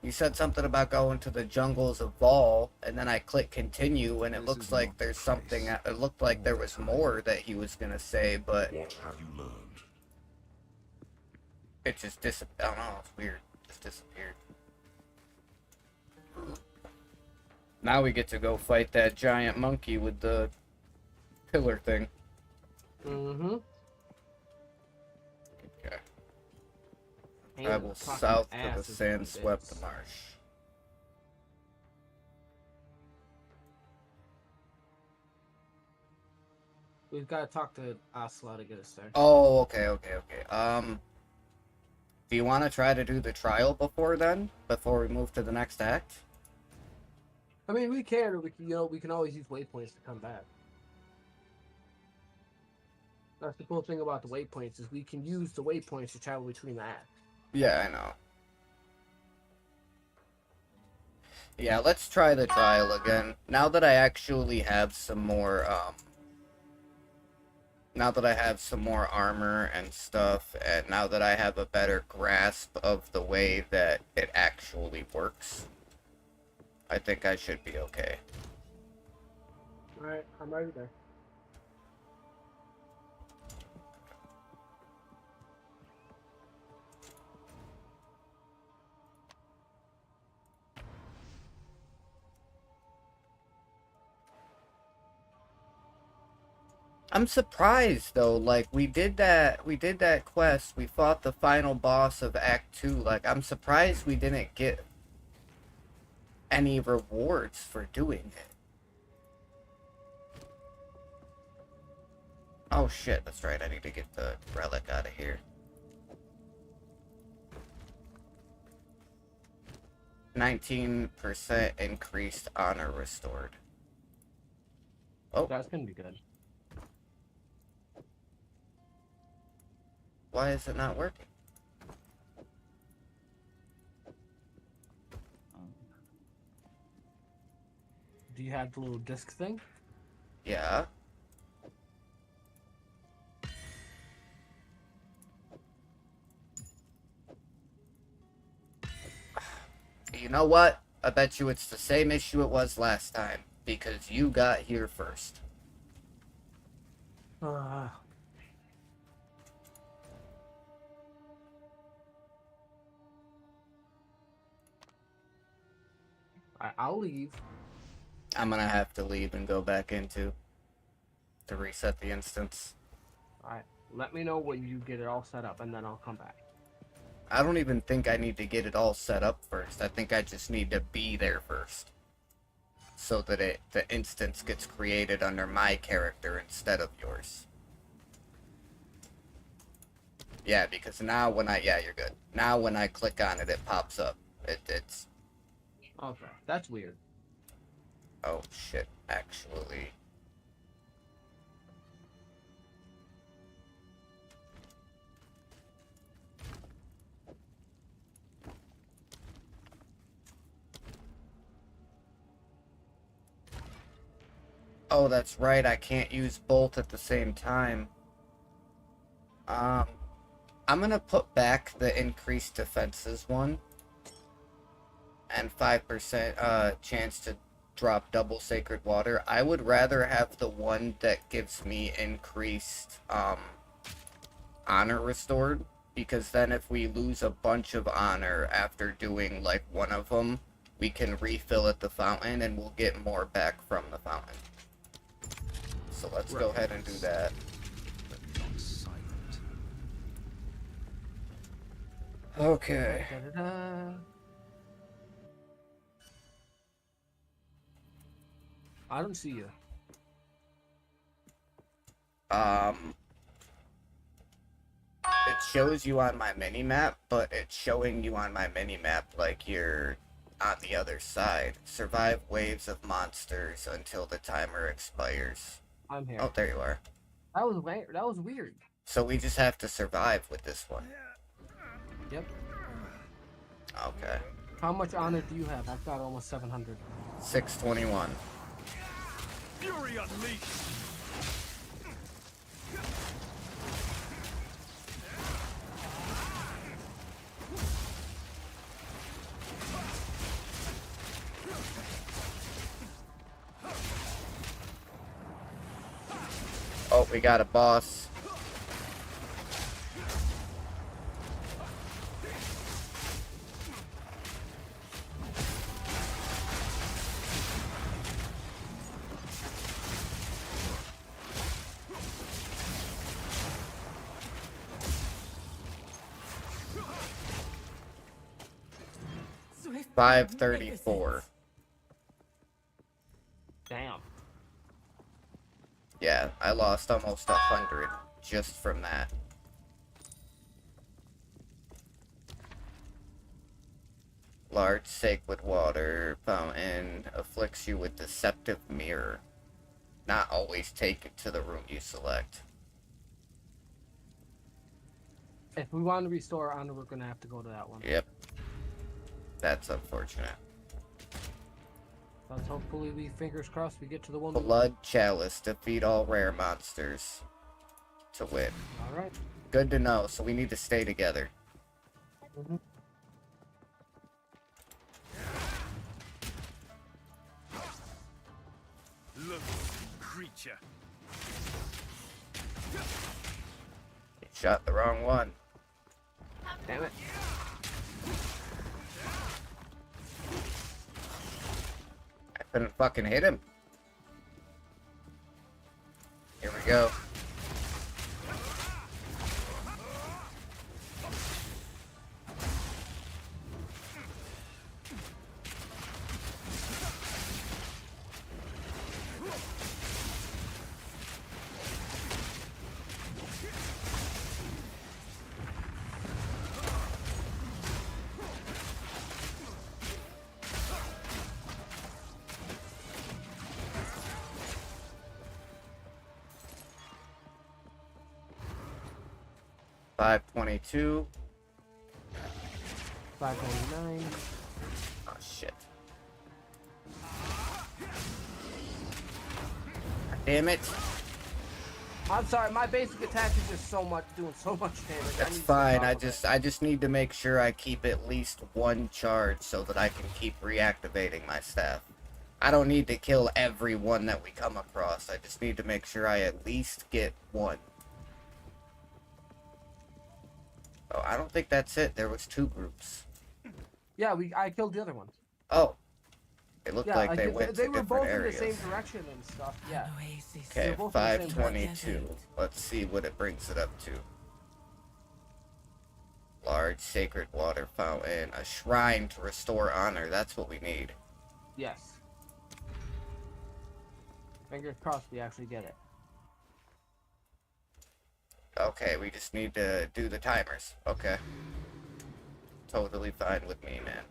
You said something about going to the jungles of Vol, and then I click continue, and it looks like there's something. It looked like there was more that he was gonna say, but what have you learned? It just disappeared. I don't know. It's weird. It just disappeared. Now we get to go fight that giant monkey with the pillar thing. Mm-hmm. Okay. Travel south to the sand-swept marsh. We've got to talk to Asla to get us there. Oh, okay. Do you want to try to do the trial before then? Before we move to the next act? I mean, we can, or we can, we can always use waypoints to come back. That's the cool thing about the waypoints, is we can use the waypoints to travel between the acts. Yeah, I know. Yeah, let's try the trial again. Now that I actually have some more, now that I have some more armor and stuff, and now that I have a better grasp of the way that it actually works, I think I should be okay. Alright, I'm ready there. I'm surprised though, like we did that quest, we fought the final boss of Act 2, like I'm surprised we didn't get any rewards for doing it. Oh shit, that's right. I need to get the relic out of here. 19% increased honor restored. Oh, That's gonna be good. why is it not working? Do you have the little disc thing? Yeah. You know what? I bet you it's the same issue it was last time, because you got here first. I'll leave. I'm gonna have to leave and go back into to reset the instance. Alright. Let me know when you get it all set up, and then I'll come back. I don't even think I need to get it all set up first. I think I just need to be there first. So that the instance gets created under my character instead of yours. Yeah, because now when yeah, you're good. Now when I click on it, it pops up. It's... Okay, that's weird. Oh shit, actually... Oh, that's right, I can't use both at the same time. I'm gonna put back the increased defenses one. And 5% chance to drop double sacred water. I would rather have the one that gives me increased honor restored. Because then if we lose a bunch of honor after doing like one of them, we can refill at the fountain and we'll get more back from the fountain. So let's go ahead and do that. Okay. Da-da-da. I don't see you. It shows you on my mini-map, but it's showing you on my mini-map like you're on the other side. Survive waves of monsters until the timer expires. I'm here. Oh, there you are. That was weird. That was weird. So we just have to survive with this one. Yep. Okay. How much honor do you have? I've got almost 700. 621. Fury unleashed! Oh, we got a boss. Swift 534. Damn. Yeah, I lost almost 100 just from that. Large sacred water fountain afflicts you with deceptive mirror. Not always take it to the room you select. If we want to restore honor, we're gonna have to go to that one. Yep. That's unfortunate. Let's hopefully fingers crossed, we get to the one. Blood Chalice. Defeat all rare monsters to win. Alright. Good to know, so we need to stay together. Mm-hmm. Look, creature. You shot the wrong one. Damn it. I couldn't fucking hit him. Here we go. 522. 599. Oh shit. Damn it. I'm sorry, my basic attack is just doing so much damage. That's fine. I just need to make sure I keep at least one charge so that I can keep reactivating my staff. I don't need to kill every one that we come across. I just need to make sure I at least get one. Oh, I don't think that's it. There was 2 groups. Yeah, I killed the other one. Oh. It looked like they went to They were different both areas. in the same direction and stuff. Yeah. Okay, both in the same 522. Let's see what it brings it up to. Large sacred water fountain. A shrine to restore honor. That's what we need. Yes. Fingers crossed we actually get it. Okay, we just need to do the timers. Okay. Totally fine with me, man.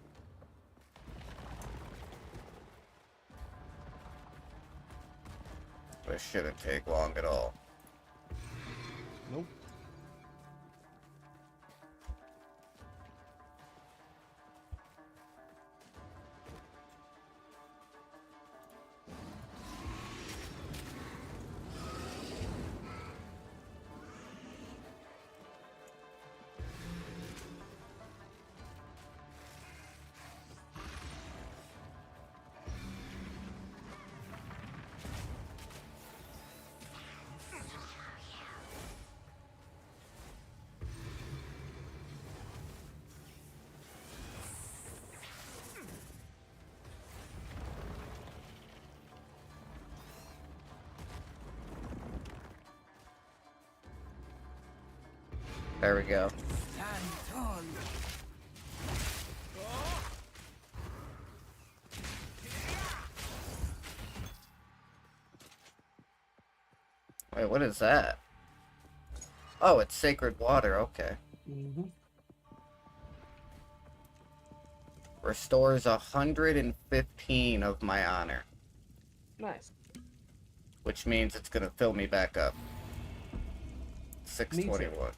This shouldn't take long at all. Nope. There we go. Wait, what is that? Oh, it's sacred water. Okay. Mm-hmm. Restores 115 of my honor. Nice. Which means it's gonna fill me back up. 621.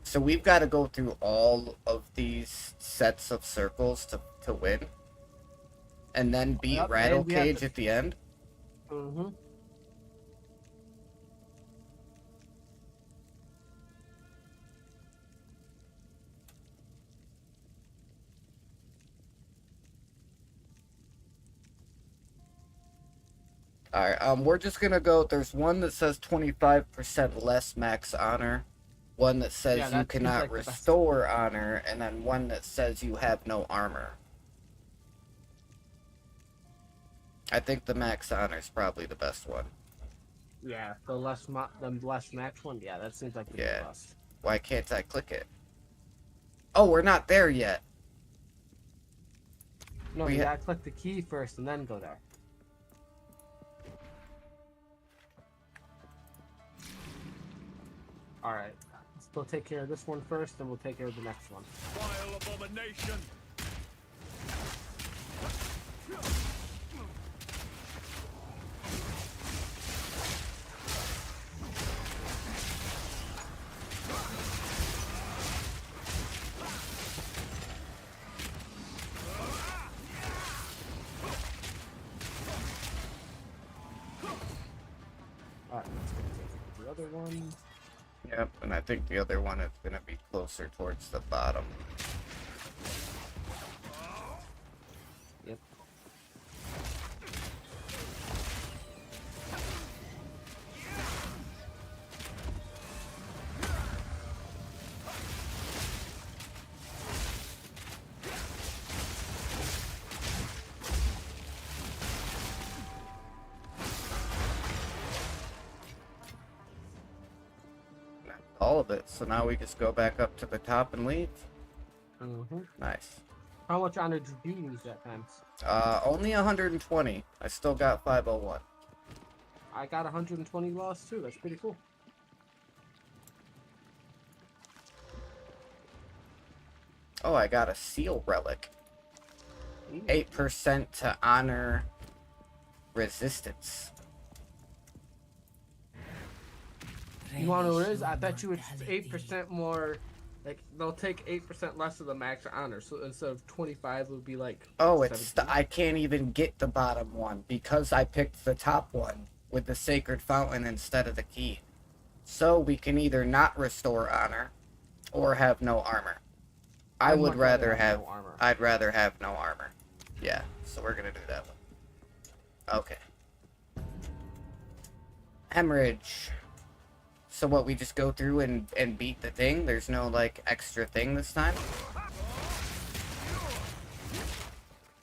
So we've got to go through all of these sets of circles to win. And then beat Rattle Cage at the end? Mm-hmm. Alright, we're just gonna go, there's one that says 25% less max honor, one that says Yeah, you that seems cannot like the best. restore honor, and then one that says you have no armor. I think the max honor is probably the best one. Yeah, the less max one. Yeah, that seems like the best. Why can't I click it? Oh, we're not there yet. No, you gotta click the key first and then go there. Alright. We'll take care of this one first, then we'll take care of the next one. Vile abomination! Alright, let's go take the other one. Yep, and I think the other one is gonna be closer towards the bottom. Yep. All of it, so now we just go back up to the top and leave. Mm-hmm. Nice. How much honor did you use that time? Only 120. I still got 501. I got 120 lost too. That's pretty cool. Oh, I got a seal relic. 8% to honor resistance. You want to know what it is? I bet you it's 8% more. Like they'll take 8% less of the max honor. So instead of 25, it would be like. Oh, 17. I can't even get the bottom one because I picked the top one with the Sacred Fountain instead of the key. So we can either not restore honor or have no armor. I would rather have no armor. I'd rather have no armor. Yeah, so we're gonna do that one. Okay. Hemorrhage. So what, we just go through and beat the thing? There's no, like, extra thing this time?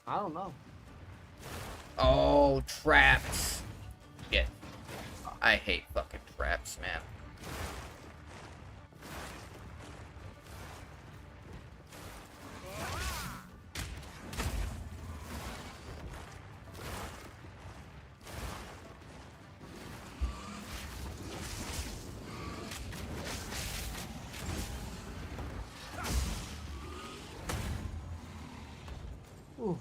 I don't know. Oh, traps. Yeah. I hate fucking traps, man. Ooh.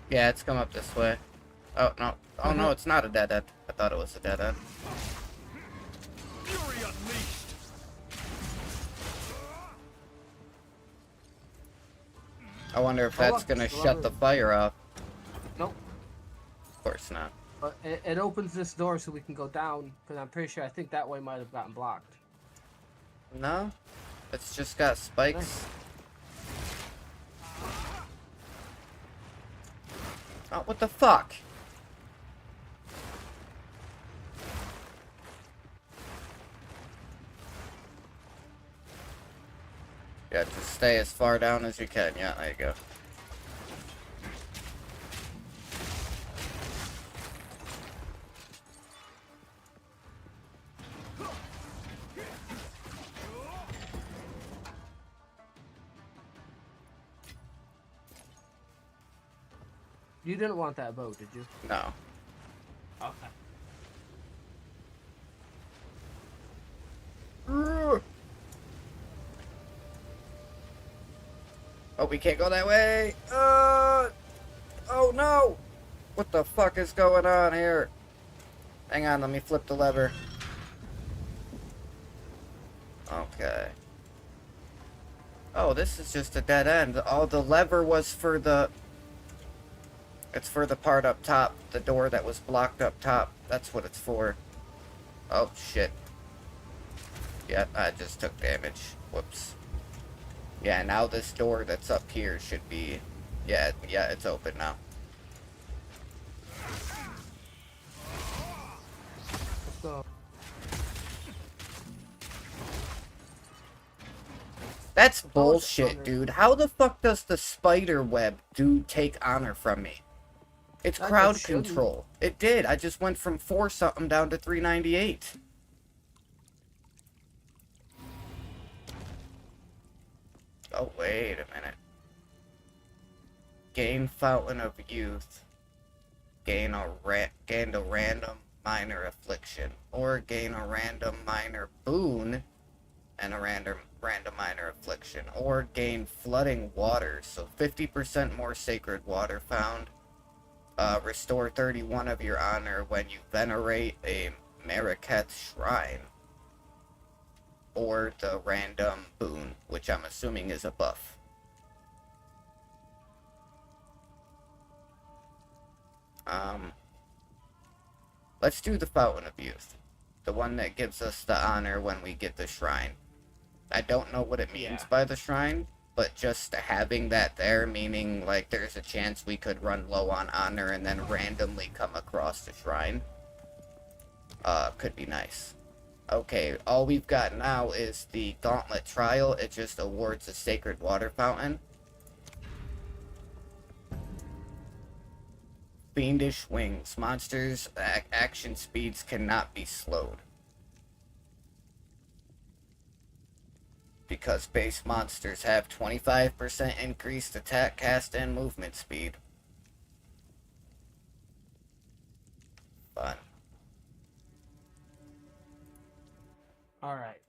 Yeah, it's come up this way. Oh, no. Oh, no, it's not a dead end. I thought it was a dead end. Fury unleashed. I wonder if that's gonna shut the fire off. Nope. Of course not. But it opens this door so we can go down. Because I'm pretty sure I think that way might have gotten blocked. No? It's just got spikes. Oh, what the fuck? Yeah, just stay as far down as you can. Yeah, there you go. You didn't want that boat, did you? No. Okay. Oh, we can't go that way. Oh no! What the fuck is going on here? Hang on, let me flip the lever. Okay. Oh, this is just a dead end. Oh, the lever was for the... It's for the part up top. The door that was blocked up top. That's what it's for. Oh, shit. Yeah, I just took damage. Whoops. Yeah, now this door that's up here should be... Yeah, it's open now. Let's go. That's bullshit, dude. How the fuck does the spider web take honor from me? It's crowd control. It did. I just went from 4 something down to 398. Oh, wait a minute. Gain Fountain of Youth. Gain a random minor affliction. Or gain a random minor boon and a random minor affliction. Or gain flooding water. So 50% more sacred water found. Restore 31 of your honor when you venerate a Marraketh shrine. Or the random boon, which I'm assuming is a buff. Let's do the Fountain of Youth. The one that gives us the honor when we get the shrine. I don't know what it means by the shrine, but just having that there, meaning like there's a chance we could run low on honor and then randomly come across the shrine. Could be nice. Okay, all we've got now is the Gauntlet Trial. It just awards a Sacred Water Fountain. Fiendish Wings. Monsters' action speeds cannot be slowed. Because base monsters have 25% increased attack, cast, and movement speed. Fun. Alright.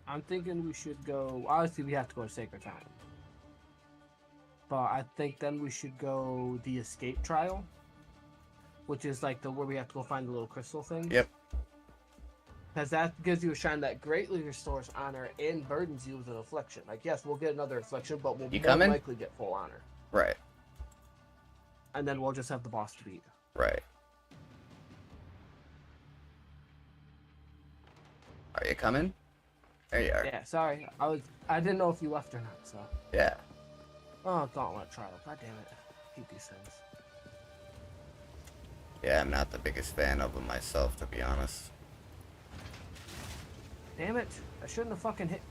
I'm thinking we should go. Obviously, we have to go to Sacred Time. But I think then we should go the Escape Trial, which is like the where we have to go find the little crystal things. Yep. Because that gives you a shrine that greatly restores honor and burdens you with an affliction. Like, yes, we'll get another affliction, but we'll You more coming? likely get full honor. Right. And then we'll just have the boss to beat. Right. Are you coming? There you are. Yeah, sorry. I didn't know if you left or not, so. Yeah. Oh, Gauntlet Trial. God damn it. I hate these things. Yeah, I'm not the biggest fan of them myself, to be honest. Damn it. I shouldn't have fucking hit.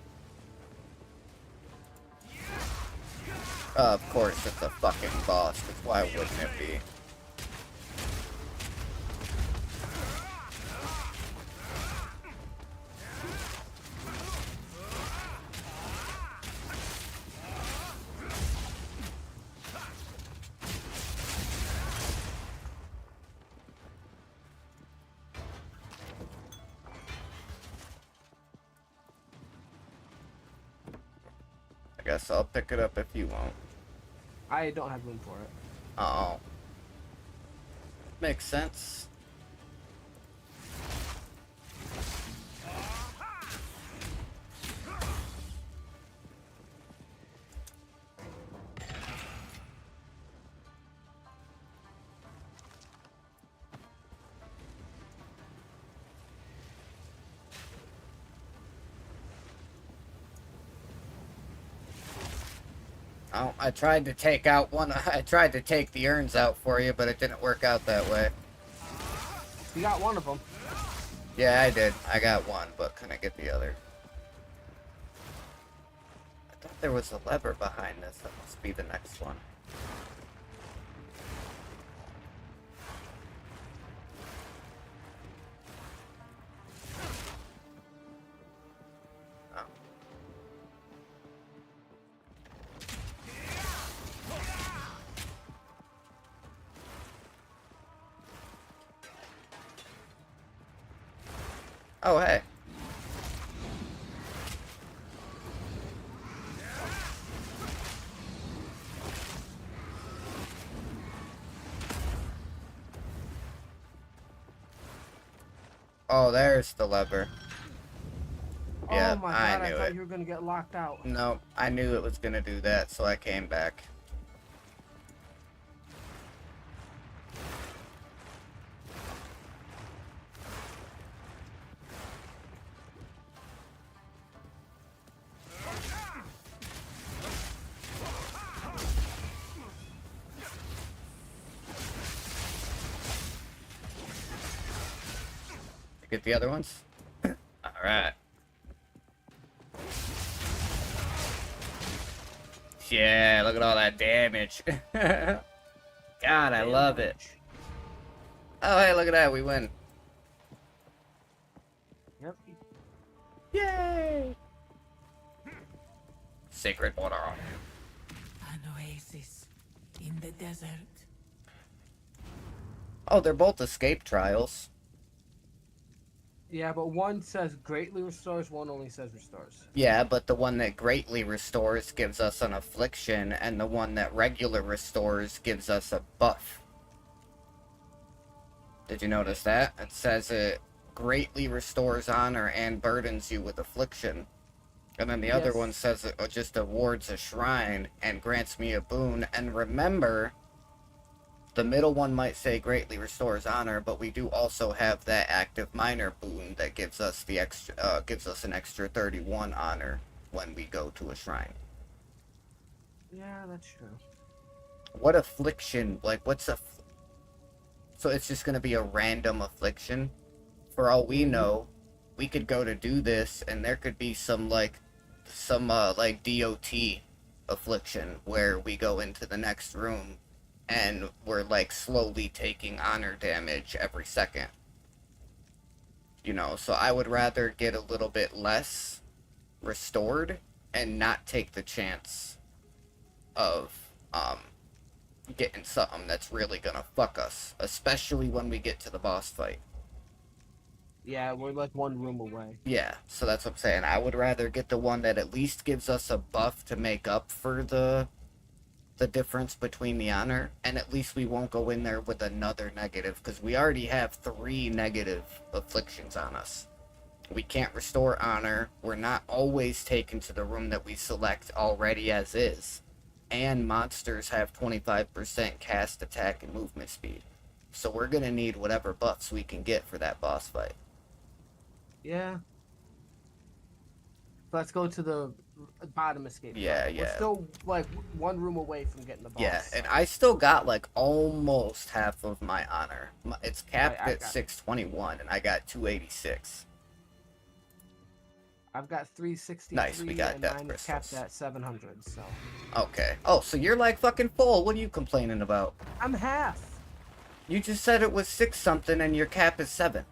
Of course, it's a fucking boss, 'cause why wouldn't it be? I guess I'll pick it up if you won't. I don't have room for it. Oh. Makes sense. Oh, I tried to take out one. I tried to take the urns out for you, but it didn't work out that way. You got one of them. Yeah, I did. I got one, but couldn't get the other. I thought there was a lever behind this. That must be the next one. Oh. Oh, hey. Oh, there's the lever. Yeah, Oh my god, I I knew thought it. you were gonna get locked out. No, I knew it was gonna do that, so I came back. You get the other ones? Alright. Yeah, look at all that damage. God, I love it. Oh, hey, look at that, we win. Yep. Yay! Sacred water. An oasis in the desert. Oh, they're both escape trials. Yeah, but one says greatly restores, one only says restores. Yeah, but the one that greatly restores gives us an affliction, and the one that regular restores gives us a buff. Did you notice that? It says it greatly restores honor and burdens you with affliction. And then the other Yes. one says it just awards a shrine and grants me a boon. And remember, the middle one might say greatly restores honor, but we do also have that active minor boon that gives us the extra, gives us an extra 31 honor when we go to a shrine. Yeah, that's true. What affliction? Like, what's a? So it's just gonna be a random affliction. For all we know, we could go to do this, and there could be some like DOT affliction where we go into the next room and we're like slowly taking honor damage every second. You know, so I would rather get a little bit less restored and not take the chance of getting something that's really gonna fuck us, especially when we get to the boss fight. Yeah, we're like one room away. Yeah, so that's what I'm saying. I would rather get the one that at least gives us a buff to make up for the difference between the honor, and at least we won't go in there with another negative, because we already have 3 negative afflictions on us. We can't restore honor, we're not always taken to the room that we select already as is, and monsters have 25% cast attack and movement speed. So we're gonna need whatever buffs we can get for that boss fight. Yeah. Let's go to the bottom escape. Yeah, We're yeah. still like one room away from getting the boss. Yeah, and I still got like almost half of my honor. It's capped I at got 621, and I got 286. I've got 363. Nice, we got and death mine is crystals. capped at 700. So. Okay. Oh, so you're like fucking full. What are you complaining about? I'm half. You just said it was 6 something, and your cap is 7.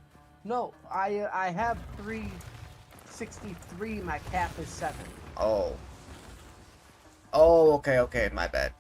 No, I have 363. My cap is 7. Oh. Oh, okay, okay, my bad.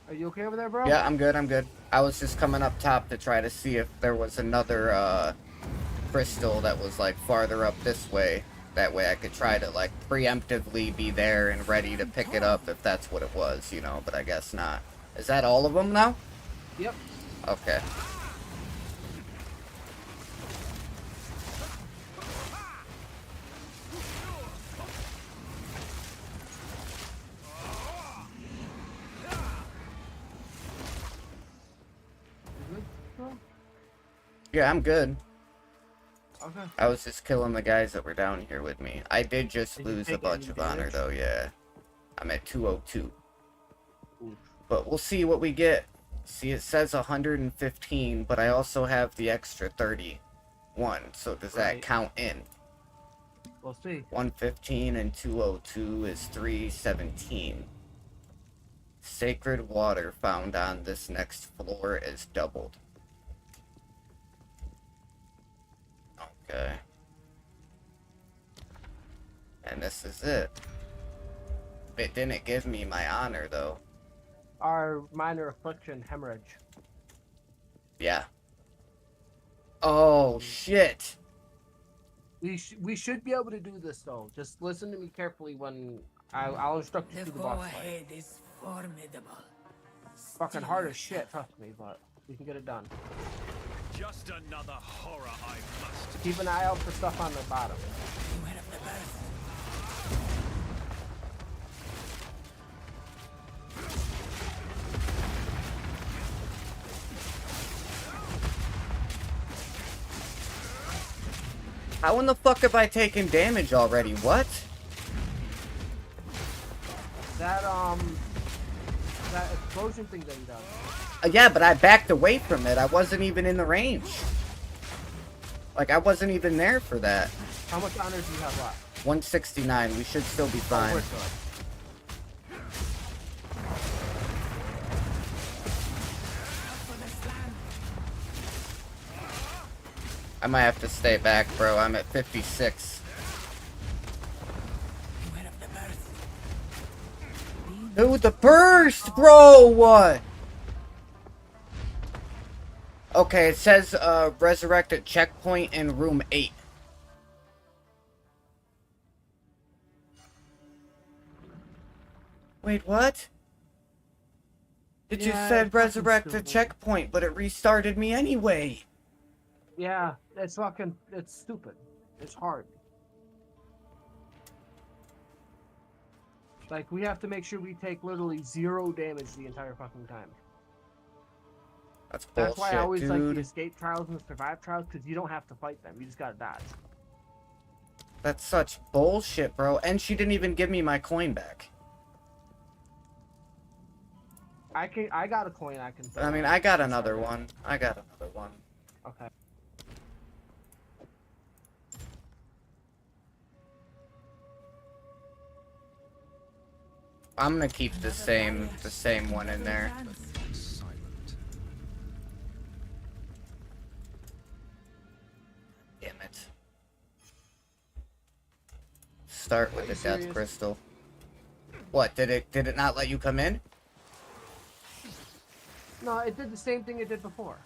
Are you okay over there, bro? Yeah, I'm good, I'm good. I was just coming up top to try to see if there was another, crystal that was, like, farther up this way. That way I could try to, like, preemptively be there and ready to pick it up if that's what it was, you know, but I guess not. Is that all of them now? Yep. Okay. Yeah, I'm good. Okay. I was just killing the guys that were down here with me. I did just Did you lose a take bunch any of honor, damage? though, yeah. I'm at 202. Oof. But we'll see what we get. See, it says 115, but I also have the extra 31. So does that Right. count in? We'll see. 115 and 202 is 317. Sacred water found on this next floor is doubled. Okay. And this is it. It didn't give me my honor, though. Our minor affliction hemorrhage. Yeah. Oh, shit. We should be able to do this though. Just listen to me carefully when I'll instruct you The through the foe boss fight. ahead is formidable. Fucking hard as shit, trust me, but we can get it done. Just another horror I must. Keep an eye out for stuff on the bottom. Beware of the birth. How in the fuck have I taken damage already? What? That explosion thing that he does. Yeah, but I backed away from it. I wasn't even in the range. Like, I wasn't even there for that. How much honor do you have left? 169. We should still be fine. We're good. I might have to stay back, bro. I'm at 56. Beware of the birth. Dude, the burst, bro! What? Okay, it says, resurrect at checkpoint in room 8. Wait, what? It just Yeah, said it's fucking resurrect at stupid. checkpoint, but it restarted me anyway. Yeah, it's stupid. It's hard. Like, we have to make sure we take literally 0 damage the entire fucking time. That's That's why I bullshit, always like the dude. escape trials and the survive trials, because you don't have to fight them. You just gotta dodge. That's such bullshit, bro. And she didn't even give me my coin back. I got a coin I can throw. I mean, I got another one. I got another one. Okay. I'm gonna keep the same one in there. Silent. Damn it. Start with Are you the death serious? crystal. What, did it not let you come in? No, it did the same thing it did before.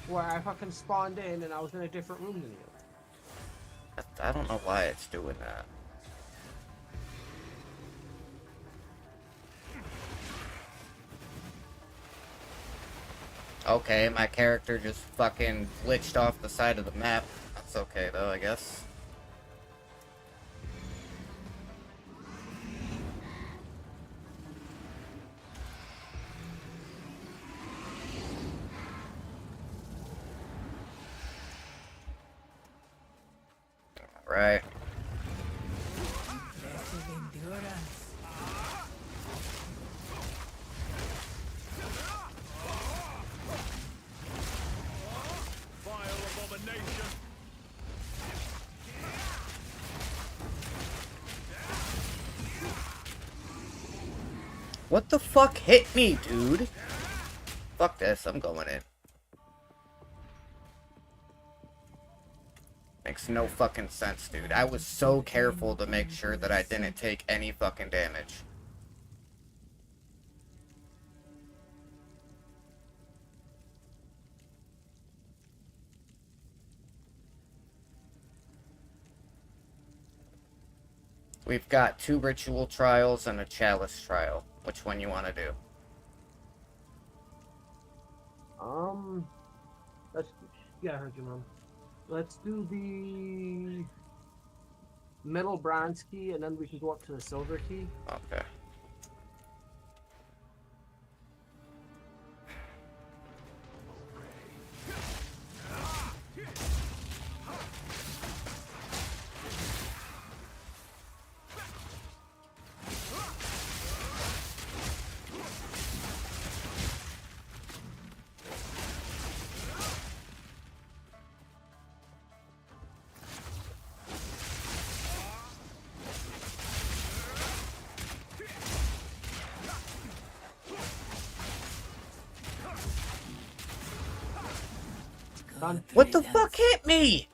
Where I fucking spawned in and I was in a different room than you. I don't know why it's doing that. Okay, my character just fucking glitched off the side of the map. That's okay though, I guess. Right. Impressive endurance. Vile abomination. What the fuck hit me, dude? Fuck this, I'm going in. Makes no fucking sense, dude. I was so careful to make sure that I didn't take any fucking damage. We've got 2 ritual trials and a chalice trial. Which one you want to do? Let's. Yeah, I heard you, Mom. Let's do the middle bronze key, and then we can go up to the silver key. Okay. Done. What the fuck hit me?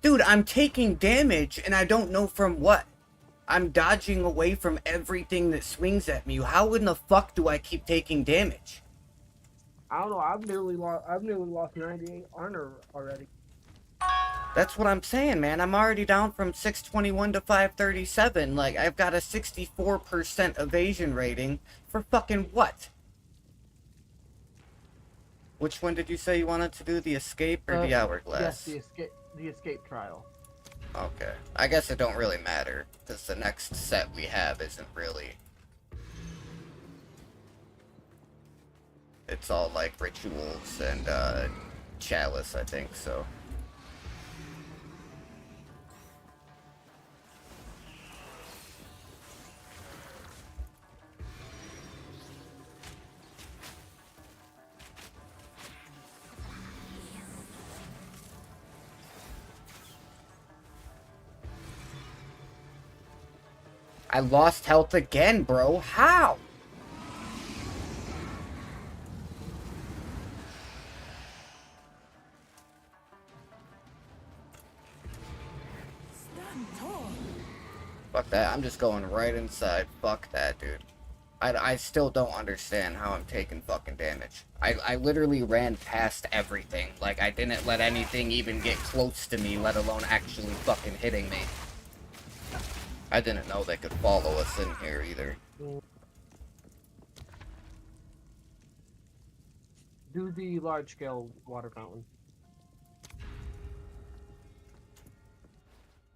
Dude, I'm taking damage and I don't know from what. I'm dodging away from everything that swings at me. How in the fuck do I keep taking damage? I don't know. I've nearly lost 98 honor already. That's what I'm saying, man. I'm already down from 621 to 537. Like, I've got a 64% evasion rating for fucking what? Which one did you say you wanted to do? The escape or the hourglass? Yes, the escape trial. Okay. I guess it don't really matter, because the next set we have isn't really... It's all, like, rituals and, chalice, I think, so... I lost health again, bro. How? Stand tall. Fuck that. I'm just going right inside. Fuck that, dude. I still don't understand how I'm taking fucking damage. I literally ran past everything. Like, I didn't let anything even get close to me, let alone actually fucking hitting me. I didn't know they could follow us in here either. Do the large scale water fountain.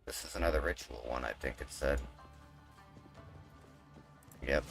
This is another ritual one, I think it said. Yep.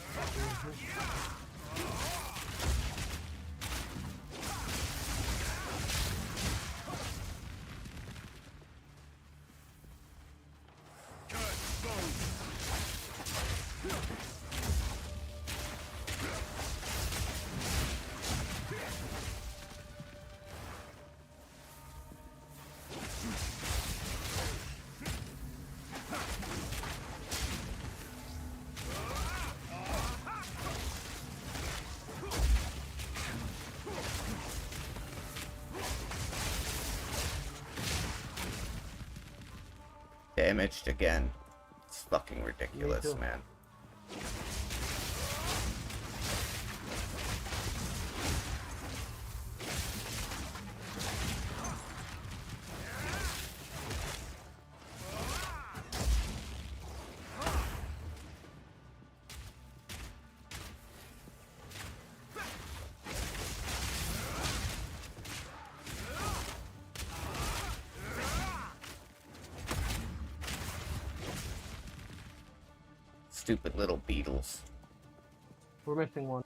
damaged again. It's fucking ridiculous, man. Stupid little beetles. We're missing one.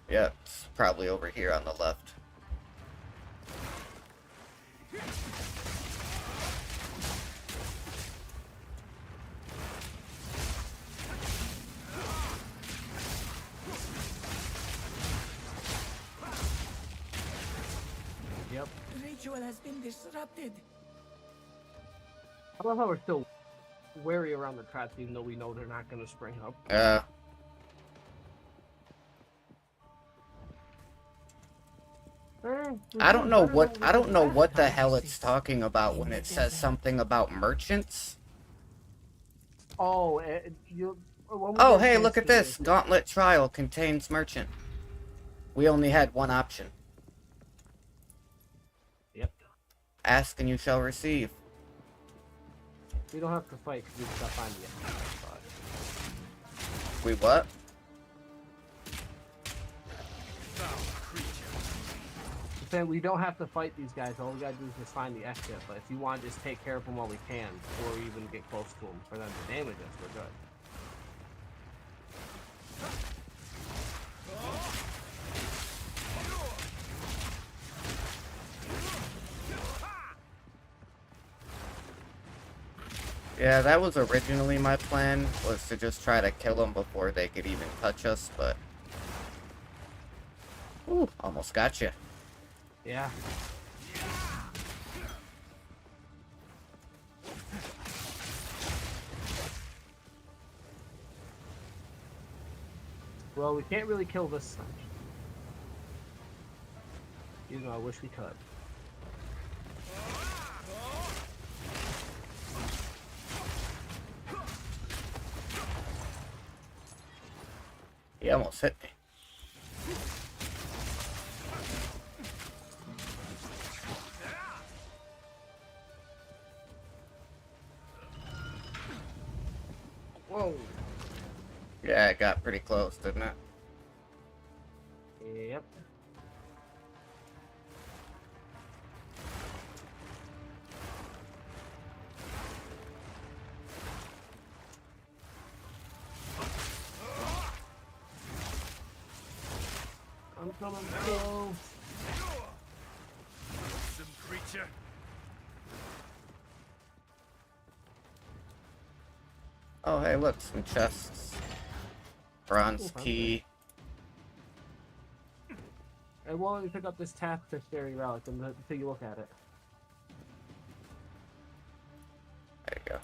Yeah, it's probably over here on the left. Yep. The ritual has been disrupted. I love how we're still wary around the traps, even though we know they're not going to spring up. I don't know what the hell it's talking about when it says something about merchants. Oh, Oh, hey, look at this. Gauntlet trial contains merchant. We only had one option. Yep. Ask and you shall receive. We don't have to fight because we just got to find the We what? We don't have to fight these guys. All we gotta do is just find the exit. But if you want to just take care of them while we can, or even get close to them for them to damage us, we're good. Yeah, that was originally my plan, was to just try to kill them before they could even touch us, but... Ooh, almost got you. Yeah. Well, we can't really kill this time. Even though I wish we could. He almost hit me. Whoa. Yeah, it got pretty close, didn't it? Yep. I'm coming close. Some creature. Oh, hey, look, some chests. Bronze key. And why don't you pick up this tapestry relic and take a look at it? There you go.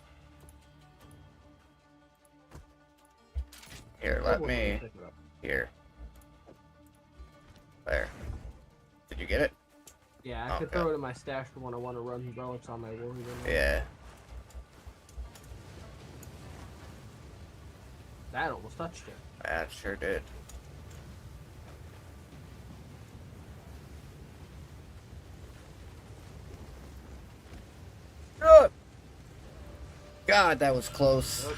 Here, let me... Here. There. Did you get it? Yeah, I could throw it in my stash for when I want to run relics on my warrior. Yeah. That almost touched it. That sure did. God, that was close. Nope.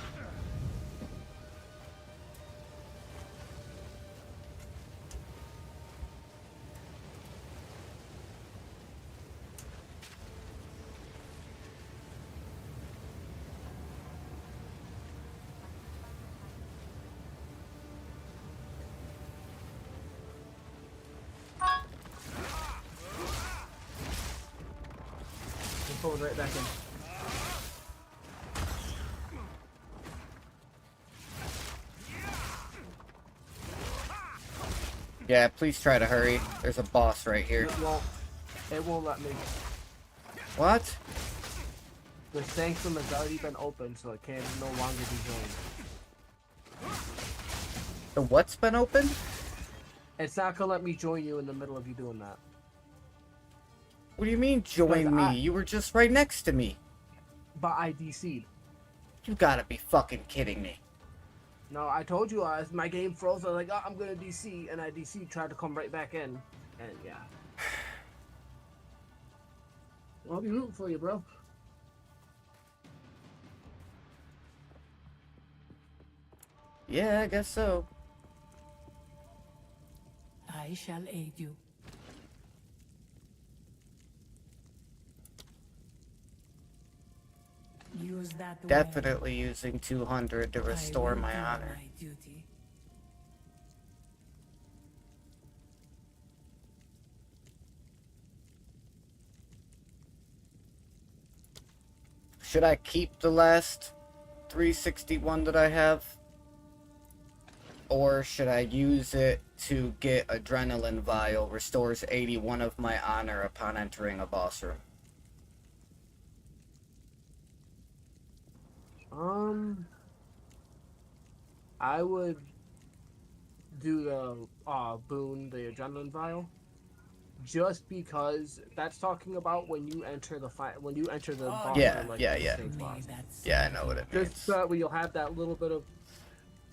Pulling right back in. Yeah, please try to hurry. There's a boss right here. It won't let me. What? The sanctum has already been opened, so it can no longer be joined. The what's been opened? It's not gonna let me join you in the middle of you doing that. What do you mean join me? You were just right next to me. but I DC'd. You gotta be fucking kidding me. No, I told you my game froze. I was like, oh, I'm gonna DC, and I DC tried to come right back in, and yeah. I'll be rooting for you, bro. Yeah, I guess so. I shall aid you. Use that well. Definitely using 200 to restore I will my do honor. my duty. Should I keep the last 361 that I have? Or should I use it to get Adrenaline Vial? Restores 81 of my honor upon entering a boss room. I would do the boon, the Adrenaline Vial, just because that's talking about when you enter the boss Yeah, room, like yeah, the yeah. stage boss. Yeah, I know what it means. Just so that way you'll have that little bit of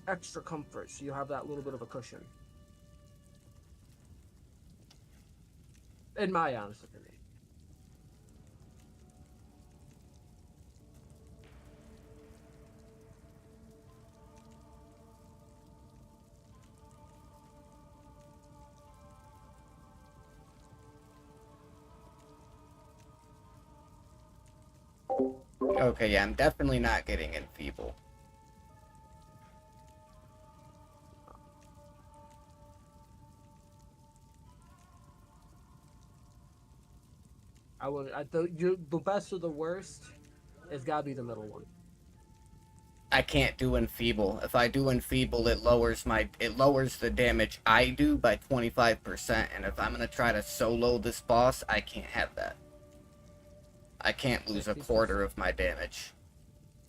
extra comfort, so you have that little bit of a cushion. In my honest opinion. Okay, yeah, I'm definitely not getting Enfeeble. The best of the worst, it's gotta be the middle one. I can't do Enfeeble. If I do Enfeeble, it lowers the damage I do by 25%, and if I'm gonna try to solo this boss, I can't have that. I can't lose a quarter of my damage.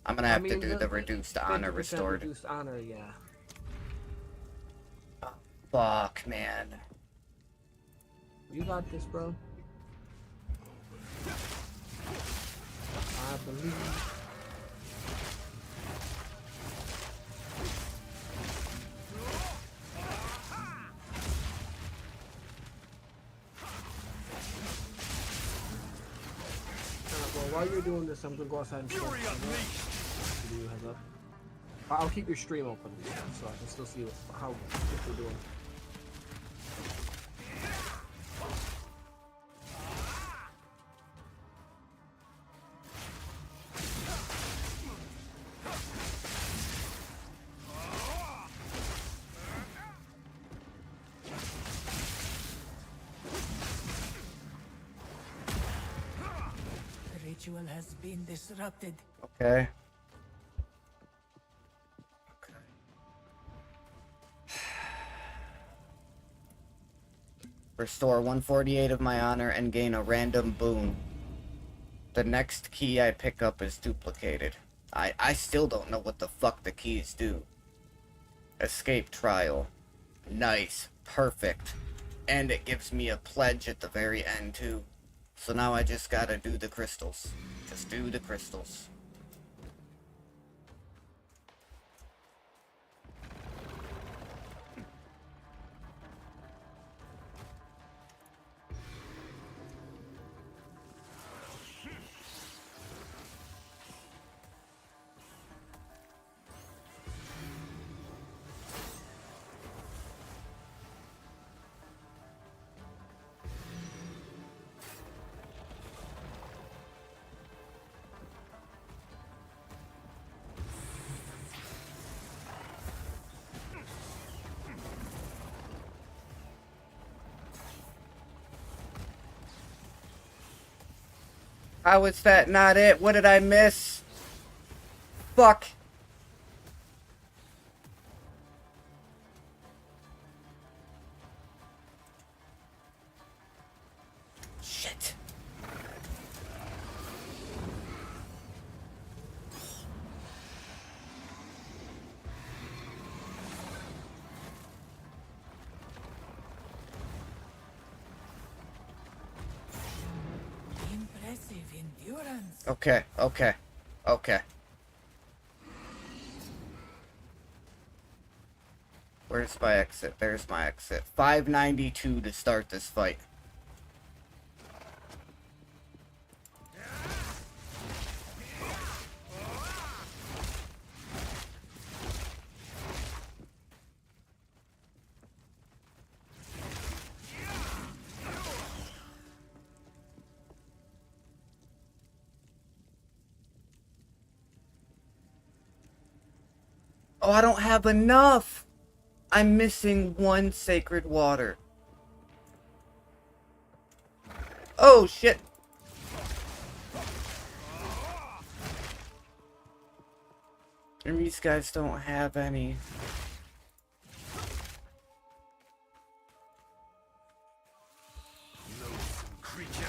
I'm gonna have to do the reduced honor restored. Reduced honor, yeah. Oh, fuck, man. You got this, bro. I believe. Well, while you're doing this, I'm gonna go outside and check. I'll keep your stream open so I can still see how you're doing. The ritual has been disrupted. Okay. Restore 148 of my honor and gain a random boon. The next key I pick up is duplicated. I still don't know what the fuck the keys do. Escape trial. Nice. Perfect. And it gives me a pledge at the very end too. So now I just gotta do the crystals. Just do the crystals. How is that not it? What did I miss? Fuck. Shit. Impressive endurance. Okay, okay. Okay. Where's my exit? There's my exit. 592 to start this fight. Oh, I don't have enough! I'm missing one sacred water. Oh, shit! And these guys don't have any. Creature.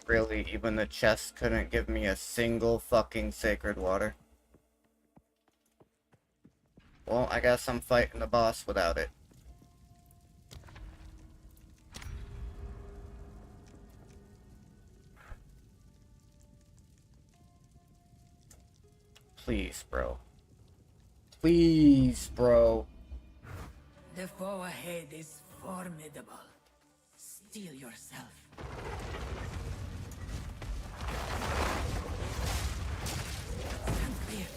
Really, even the chest couldn't give me a single fucking sacred water. Well, I guess I'm fighting the boss without it. Please, bro. Please, bro. The foe ahead is formidable. Steel yourself. Stand clear.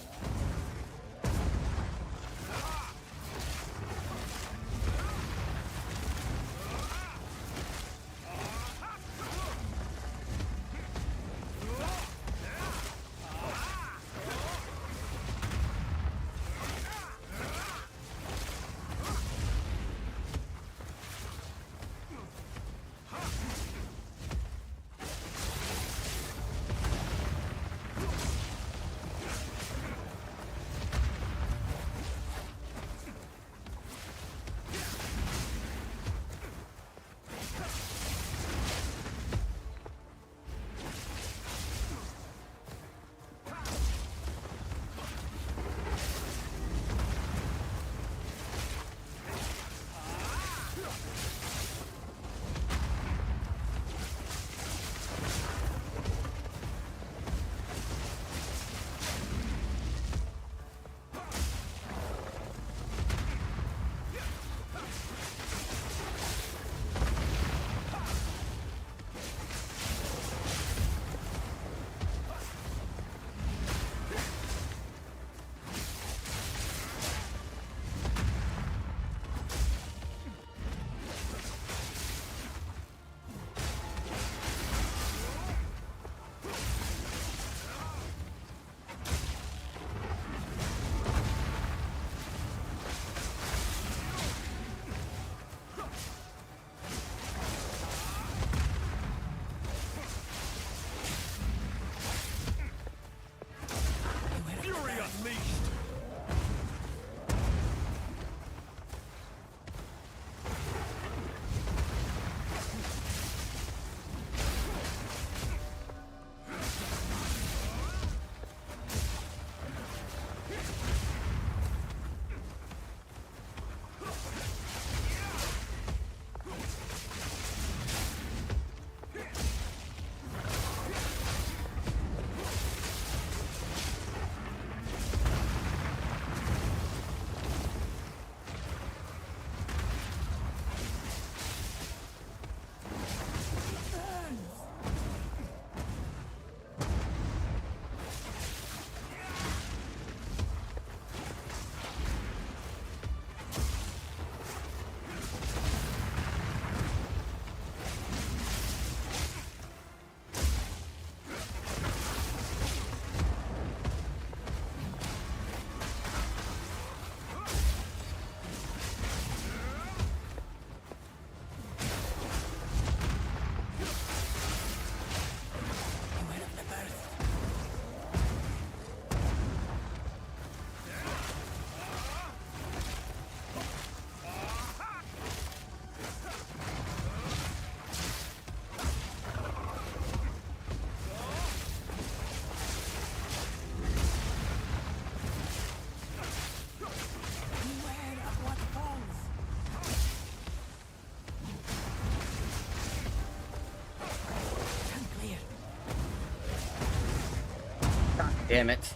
Damn it.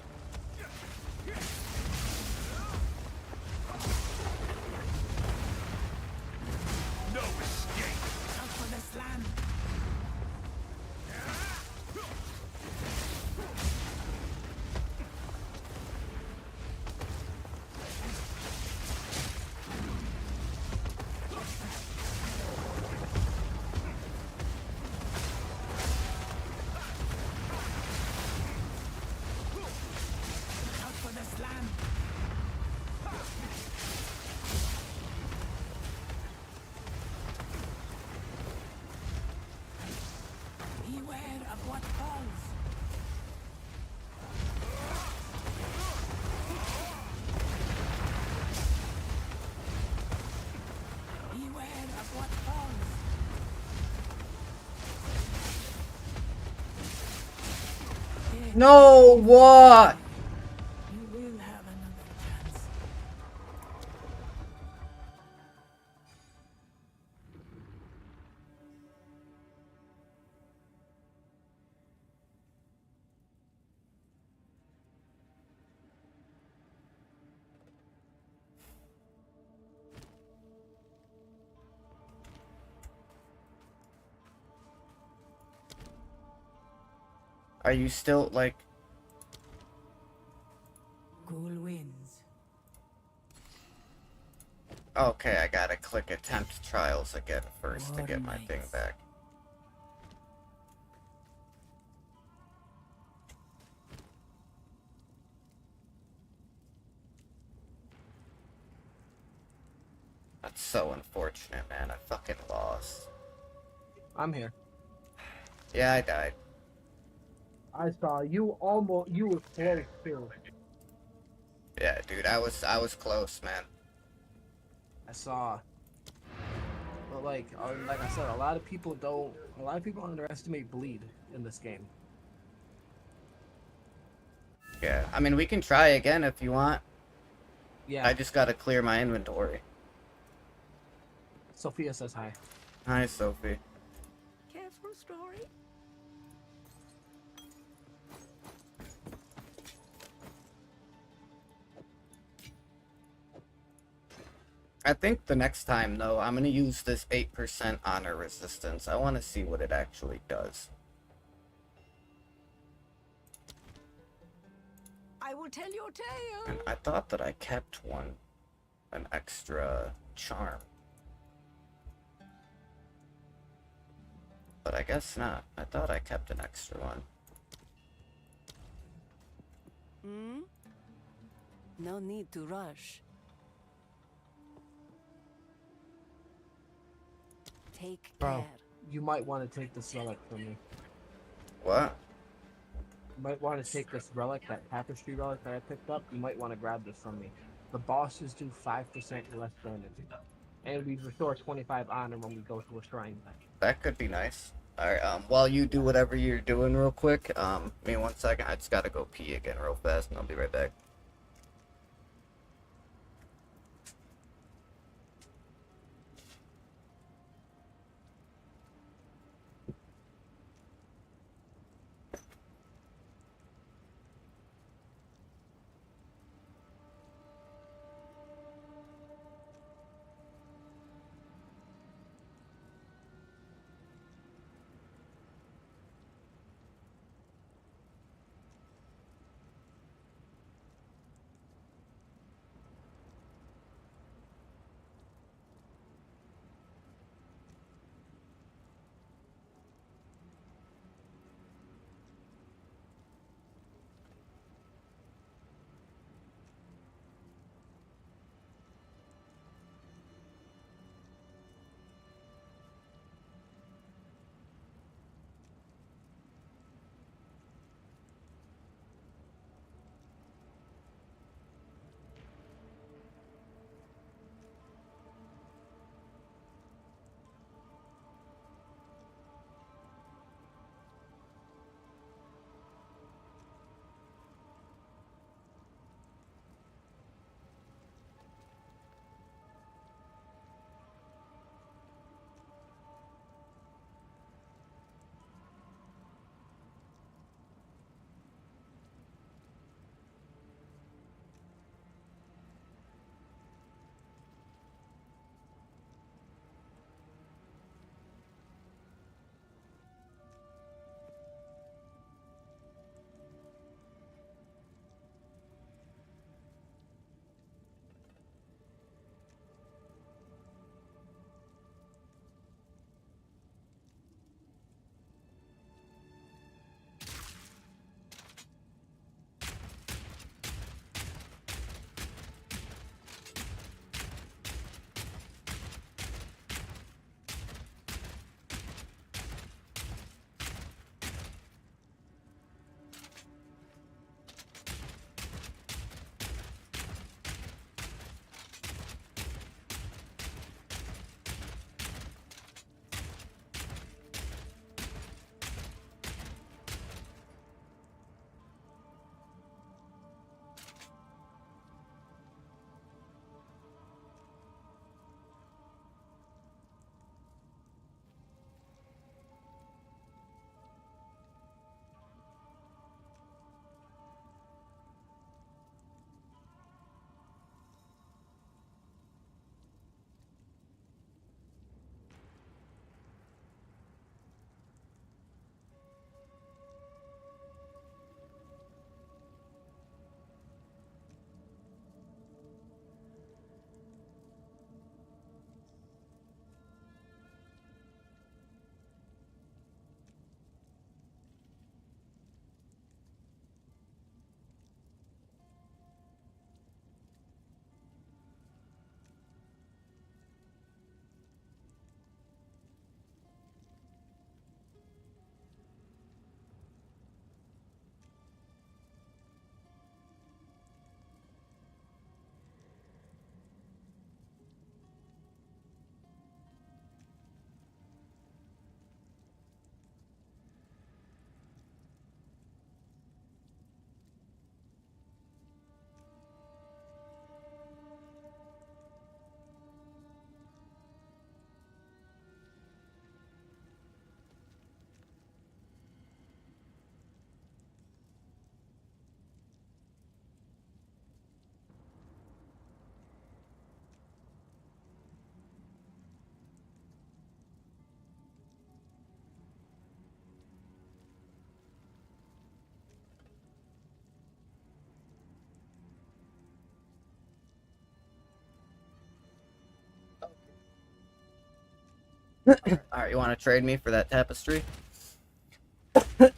No escape. Out for the slam. Out for the slam. Beware of what falls. Beware of what falls. No, what? You will have another chance. Are you still, like... Cool wins. Okay, I gotta click attempt trials again first to get my thing back. That's so unfortunate, man. I fucking lost. I'm here. Yeah, I died. I saw you were close too. Yeah, dude, I was close, man. I saw. But like I said, a lot of people underestimate bleed in this game. Yeah, I mean, we can try again if you want. Yeah. I just gotta clear my inventory. Sophia says hi. Hi, Sophie. Careful, Story. I think the next time, though, I'm gonna use this 8% honor resistance. I want to see what it actually does. I will tell your tale. And I thought that I kept an extra charm. But I guess not. I thought I kept an extra one. Hmm? No need to rush. Take Bro, care. you might want to take this relic from me. What? You might want to take this relic, that tapestry relic that I picked up. You might want to grab this from me. The bosses do 5% less damage. And we restore 25 honor when we go to a shrine. That could be nice. Alright, while you do whatever you're doing real quick, give me 1 second. I just gotta go pee again real fast, and I'll be right back. Alright, you want to trade me for that tapestry? I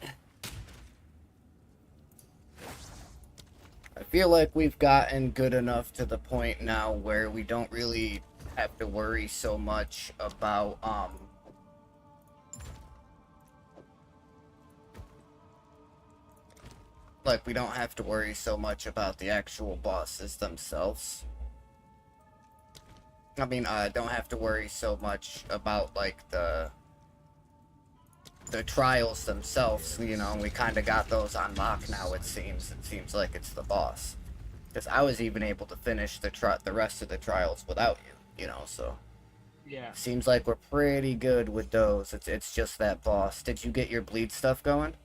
feel like we've gotten good enough to the point now where we don't really have to worry so much about, like, we don't have to worry so much about the actual bosses themselves. I mean, I don't have to worry so much about, like, the trials themselves, you know, we kind of got those on lock now, it seems. It seems like it's the boss. Because I was even able to finish the rest of the trials without you, you know, so... Yeah. Seems like we're pretty good with those. It's just that boss. Did you get your bleed stuff going?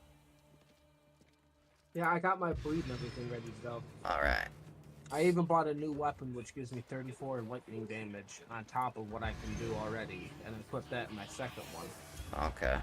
Yeah, I got my bleed and everything ready to go. Alright. I even bought a new weapon which gives me 34 lightning damage on top of what I can do already, and I put that in my second one. Okay.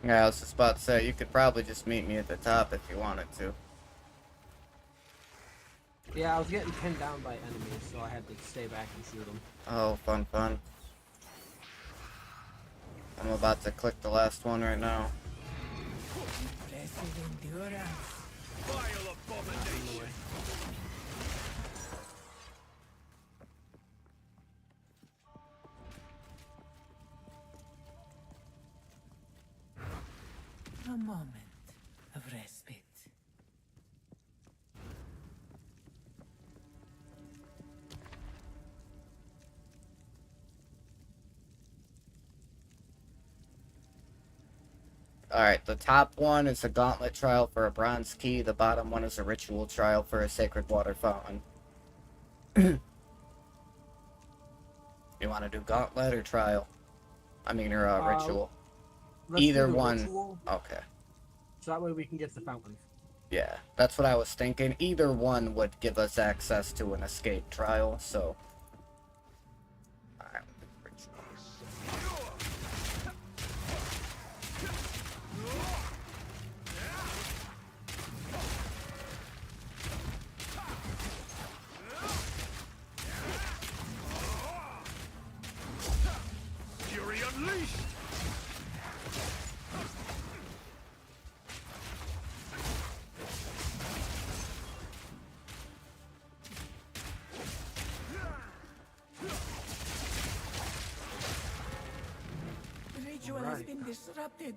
Yeah, I was just about to say, you could probably just meet me at the top if you wanted to. Yeah, I was getting pinned down by enemies, so I had to stay back and shoot them. Oh, fun, fun. I'm about to click the last one right now. Blessed endurance. Vile abomination. A moment of respite. Alright, the top one is a gauntlet trial for a bronze key. The bottom one is a ritual trial for a sacred water fountain. You want to do gauntlet or trial? I mean, or ritual? Either one. Ritual, Okay. so that way we can get the fountain. Yeah, that's what I was thinking. Either one would give us access to an escape trial, so... Alright, ritual. Fury unleashed. The ritual has been disrupted.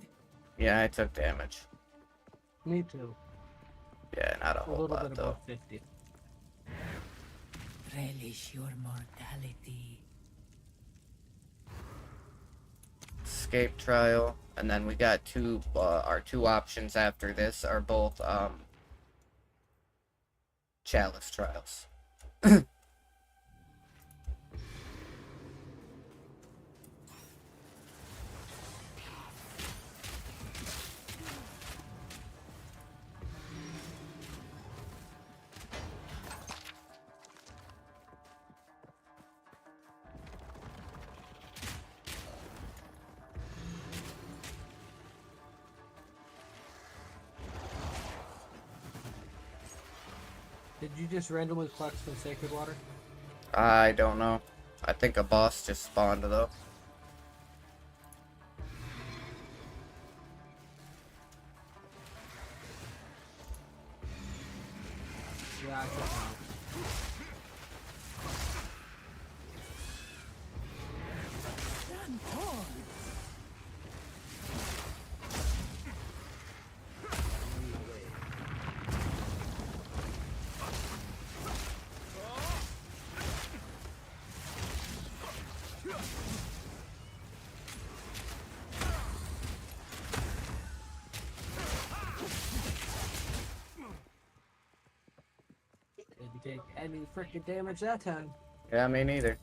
Yeah, I took damage. Me too. Yeah, not a A whole little lot, bit though. above 50. Relish your mortality. Escape trial, and then we got our two options after this are both, chalice trials. Did you just randomly collect some sacred water? I don't know. I think a boss just spawned, though. Yeah, I took it out. Stand tall. Didn't take any freaking damage that time. Yeah, me neither.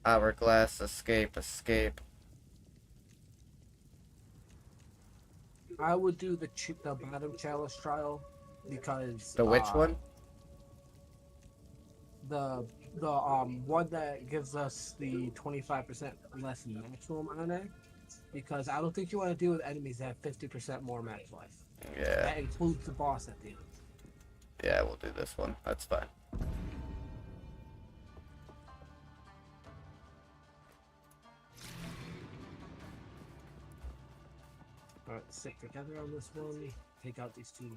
Hourglass, escape, escape. I would do the bottom chalice trial because The which one? the one that gives us the 25% less maximum honor, because I don't think you want to deal with enemies that have 50% more max life. Yeah. That includes the boss at the end. Yeah, we'll do this one. That's fine. Alright, stick together on this one. Take out these two.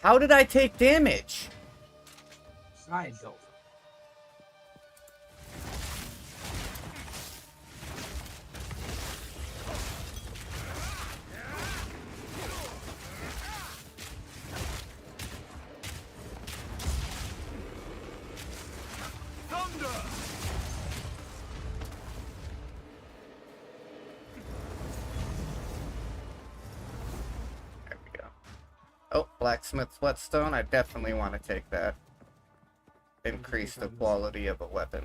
How did I take damage? Side go. There we go. Oh, blacksmith's whetstone. I definitely want to take that. Increase the quality of a weapon.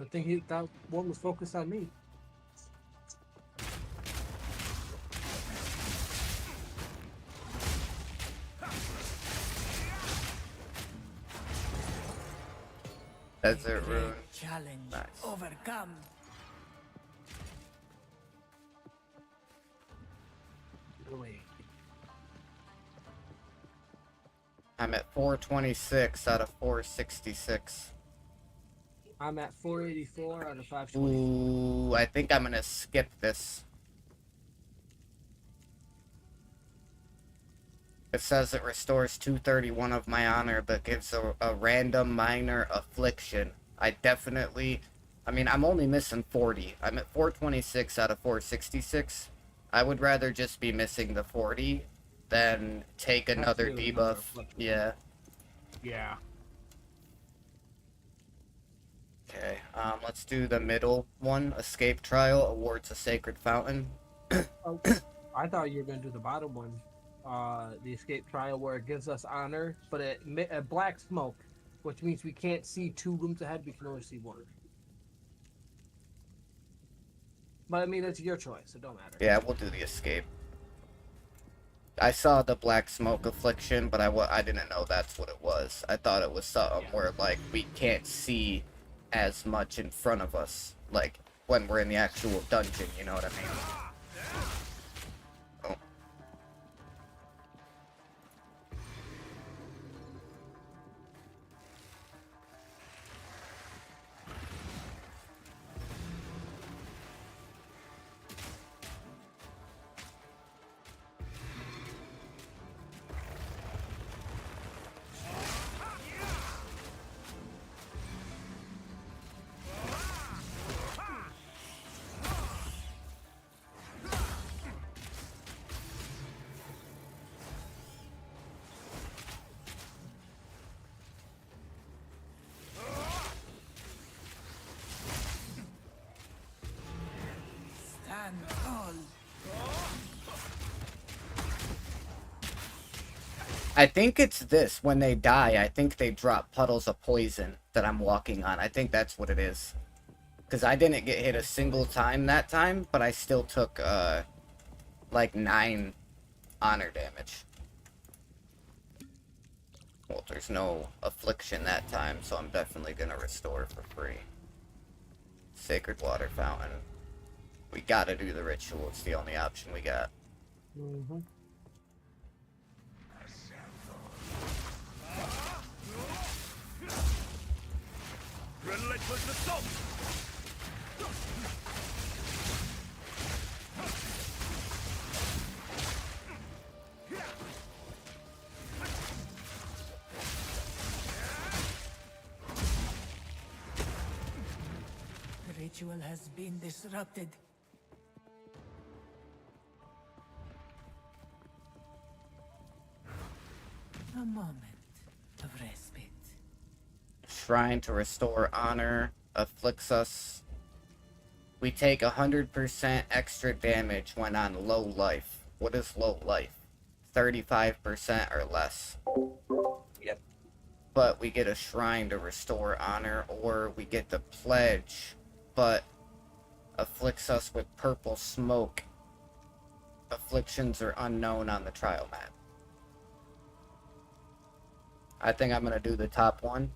I think that one was focused on me. Desert rune. Challenge Nice. overcome. Wait. I'm at 426 out of 466. I'm at 484 out of 520. Ooh, I think I'm gonna skip this. It says it restores 231 of my honor, but gives a random minor affliction. I mean, I'm only missing 40. I'm at 426 out of 466. I would rather just be missing the 40 than take another debuff. Yeah. Yeah. Okay, let's do the middle one. Escape trial awards a sacred fountain. Oh, I thought you were going to do the bottom one. The escape trial where it gives us honor, but a black smoke, which means we can't see 2 rooms ahead, we can only see 1. But I mean, it's your choice, it don't matter. Yeah, we'll do the escape. I saw the black smoke affliction, but I didn't know that's what it was. I thought it was something where, like, we can't see as much in front of us, like, when we're in the actual dungeon, you know what I mean? Oh. Stand tall. I think it's this. When they die, I think they drop puddles of poison that I'm walking on. I think that's what it is. Because I didn't get hit a single time that time, but I still took, like 9 honor damage. Well, there's no affliction that time, so I'm definitely gonna restore for free. Sacred water fountain. We gotta do the ritual. It's the only option we got. Mm-hmm. Relentless assault! The ritual has been disrupted. A moment of respite. Shrine to restore honor afflicts us. We take 100% extra damage when on low life. What is low life? 35% or less. Yep. But we get a shrine to restore honor, or we get the pledge, but afflicts us with purple smoke. Afflictions are unknown on the trial map. I think I'm gonna do the top one.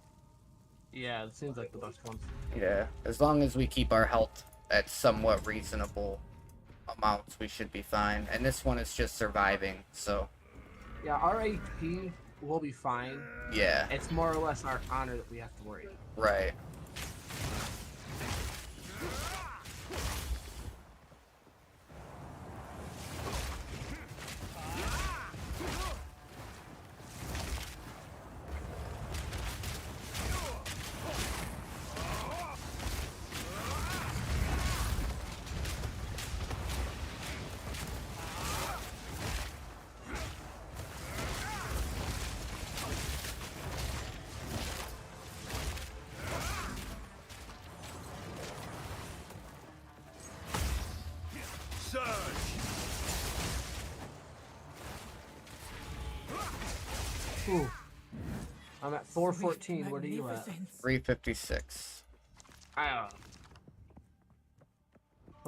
Yeah, it seems like the best one. Yeah, as long as we keep our health at somewhat reasonable amounts, we should be fine. And this one is just surviving, so... Yeah, our HP will be fine. Yeah. It's more or less our honor that we have to worry about. Right. Ooh. I'm at 414. What are you at? 356.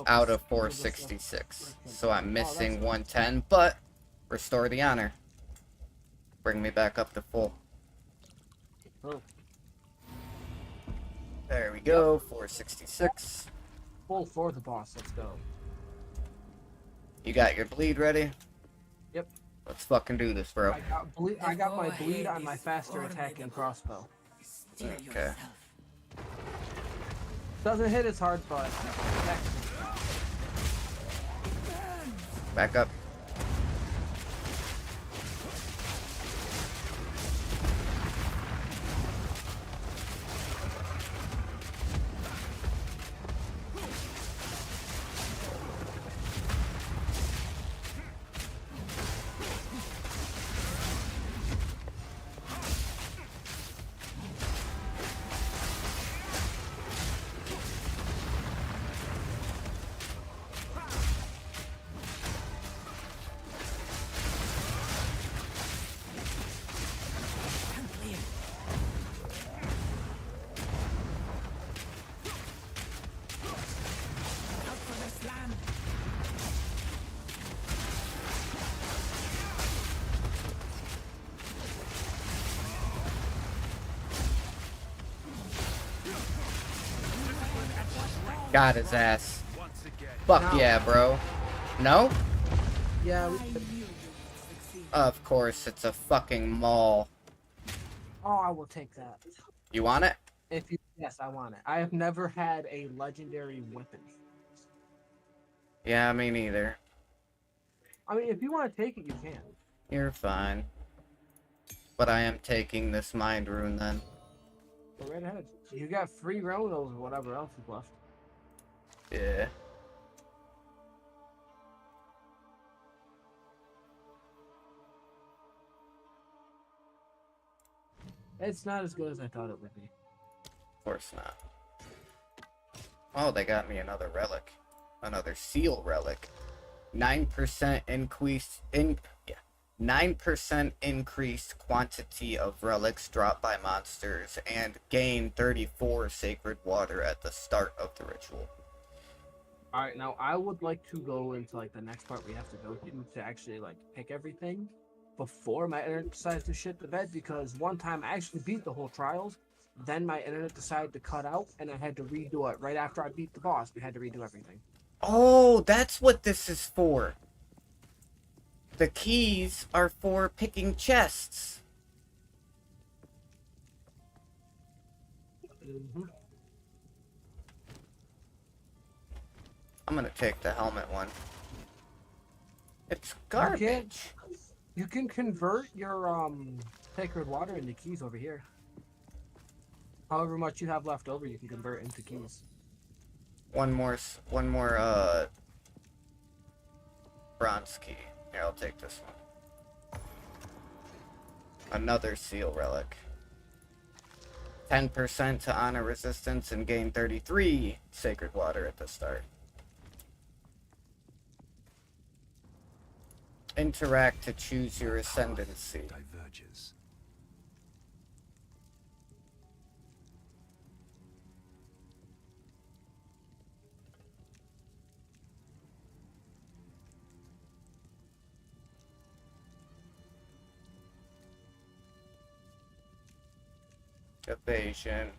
Out of 466. So I'm missing 110, but restore the honor. Bring me back up to full. Oh. There we go, 466. Full for the boss. Let's go. You got your bleed ready? Yep. Let's fucking do this, bro. I got my bleed on my faster attacking crossbow. Okay. Doesn't hit as hard, but... Back up. Got his ass. Fuck yeah, bro. No? Yeah. Of course, it's a fucking mall. Oh, I will take that. You want it? Yes, I want it. I have never had a legendary weapon. Yeah, me neither. I mean, if you want to take it, you can. You're fine. But I am taking this mind rune then. Go right ahead. You got free Ronos or whatever else is left. Yeah. It's not as good as I thought it would be. Of course not. Oh, they got me another relic. Another seal relic. 9% increase in 9% increased quantity of relics dropped by monsters and gain 34 sacred water at the start of the ritual. Alright, now I would like to go into like the next part we have to go to actually like pick everything before my internet decides to shit the bed, because one time I actually beat the whole trials, then my internet decided to cut out and I had to redo it. Right after I beat the boss, we had to redo everything. Oh, that's what this is for. The keys are for picking chests. I'm gonna take the helmet one. It's garbage. You can convert your sacred water into keys over here. However much you have left over, you can convert into keys. One more bronze key. Here, I'll take this one. Another seal relic. 10% to honor resistance and gain 33 sacred water at the start. Interact to choose your ascendancy. Diverges. Evasion.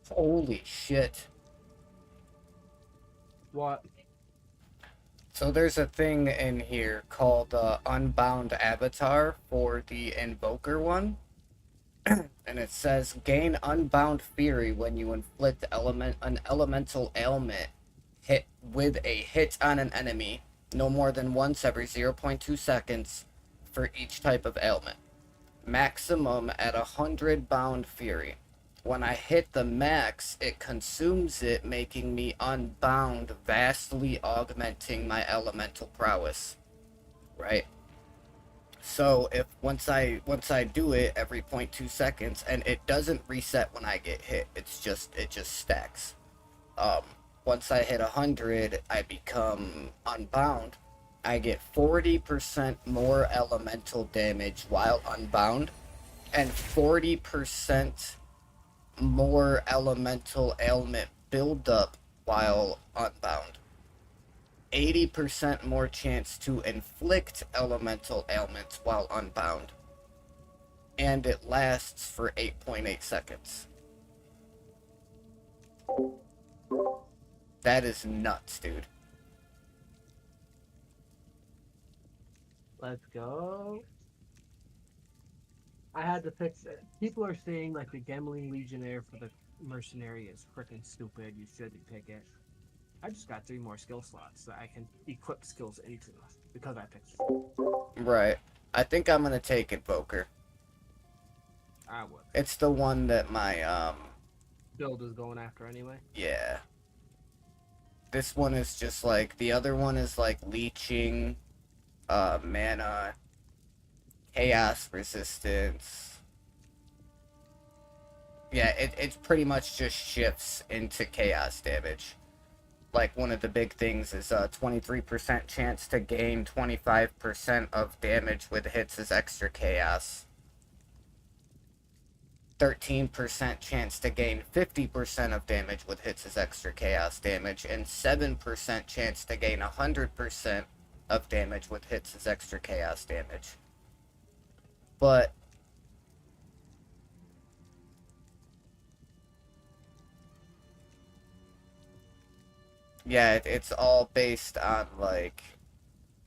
Holy shit. What? So there's a thing in here called Unbound Avatar for the Invoker one. And it says, gain Unbound Fury when you inflict an elemental ailment hit with a hit on an enemy, no more than once every 0.2 seconds for each type of ailment. Maximum at 100 Bound Fury. When I hit the max, it consumes it, making me unbound, vastly augmenting my elemental prowess. Right? So if once I do it every 0.2 seconds, and it doesn't reset when I get hit, it just stacks. Once I hit 100, I become unbound. I get 40% more elemental damage while unbound, and 40% more elemental ailment buildup while unbound. 80% more chance to inflict elemental ailments while unbound. And it lasts for 8.8 seconds. That is nuts, dude. Let's go. I had to pick it. People are saying like the Gambling Legionnaire for the Mercenary is freaking stupid. You shouldn't pick it. I just got 3 more skill slots that I can equip skills into because I picked it. Right. I think I'm gonna take Invoker. I would. It's the one that my build is going after anyway. Yeah. This one is just like, the other one is like leeching, mana, chaos resistance. Yeah, it pretty much just shifts into chaos damage. Like, one of the big things is 23% chance to gain 25% of damage with hits as extra chaos. 13% chance to gain 50% of damage with hits as extra chaos damage, and 7% chance to gain 100% of damage with hits as extra chaos damage. But yeah, it's all based on like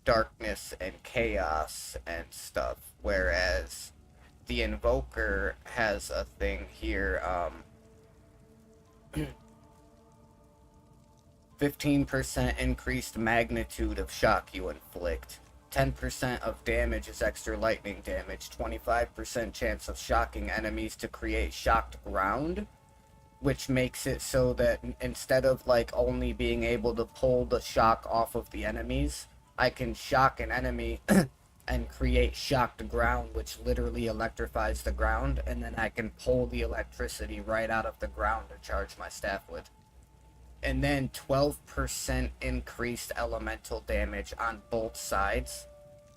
darkness and chaos and stuff, whereas the Invoker has a thing here, 15% increased magnitude of shock you inflict, 10% of damage is extra lightning damage, 25% chance of shocking enemies to create shocked ground, which makes it so that instead of like only being able to pull the shock off of the enemies, I can shock an enemy and create shocked ground, which literally electrifies the ground, and then I can pull the electricity right out of the ground to charge my staff with. And then 12% increased elemental damage on both sides,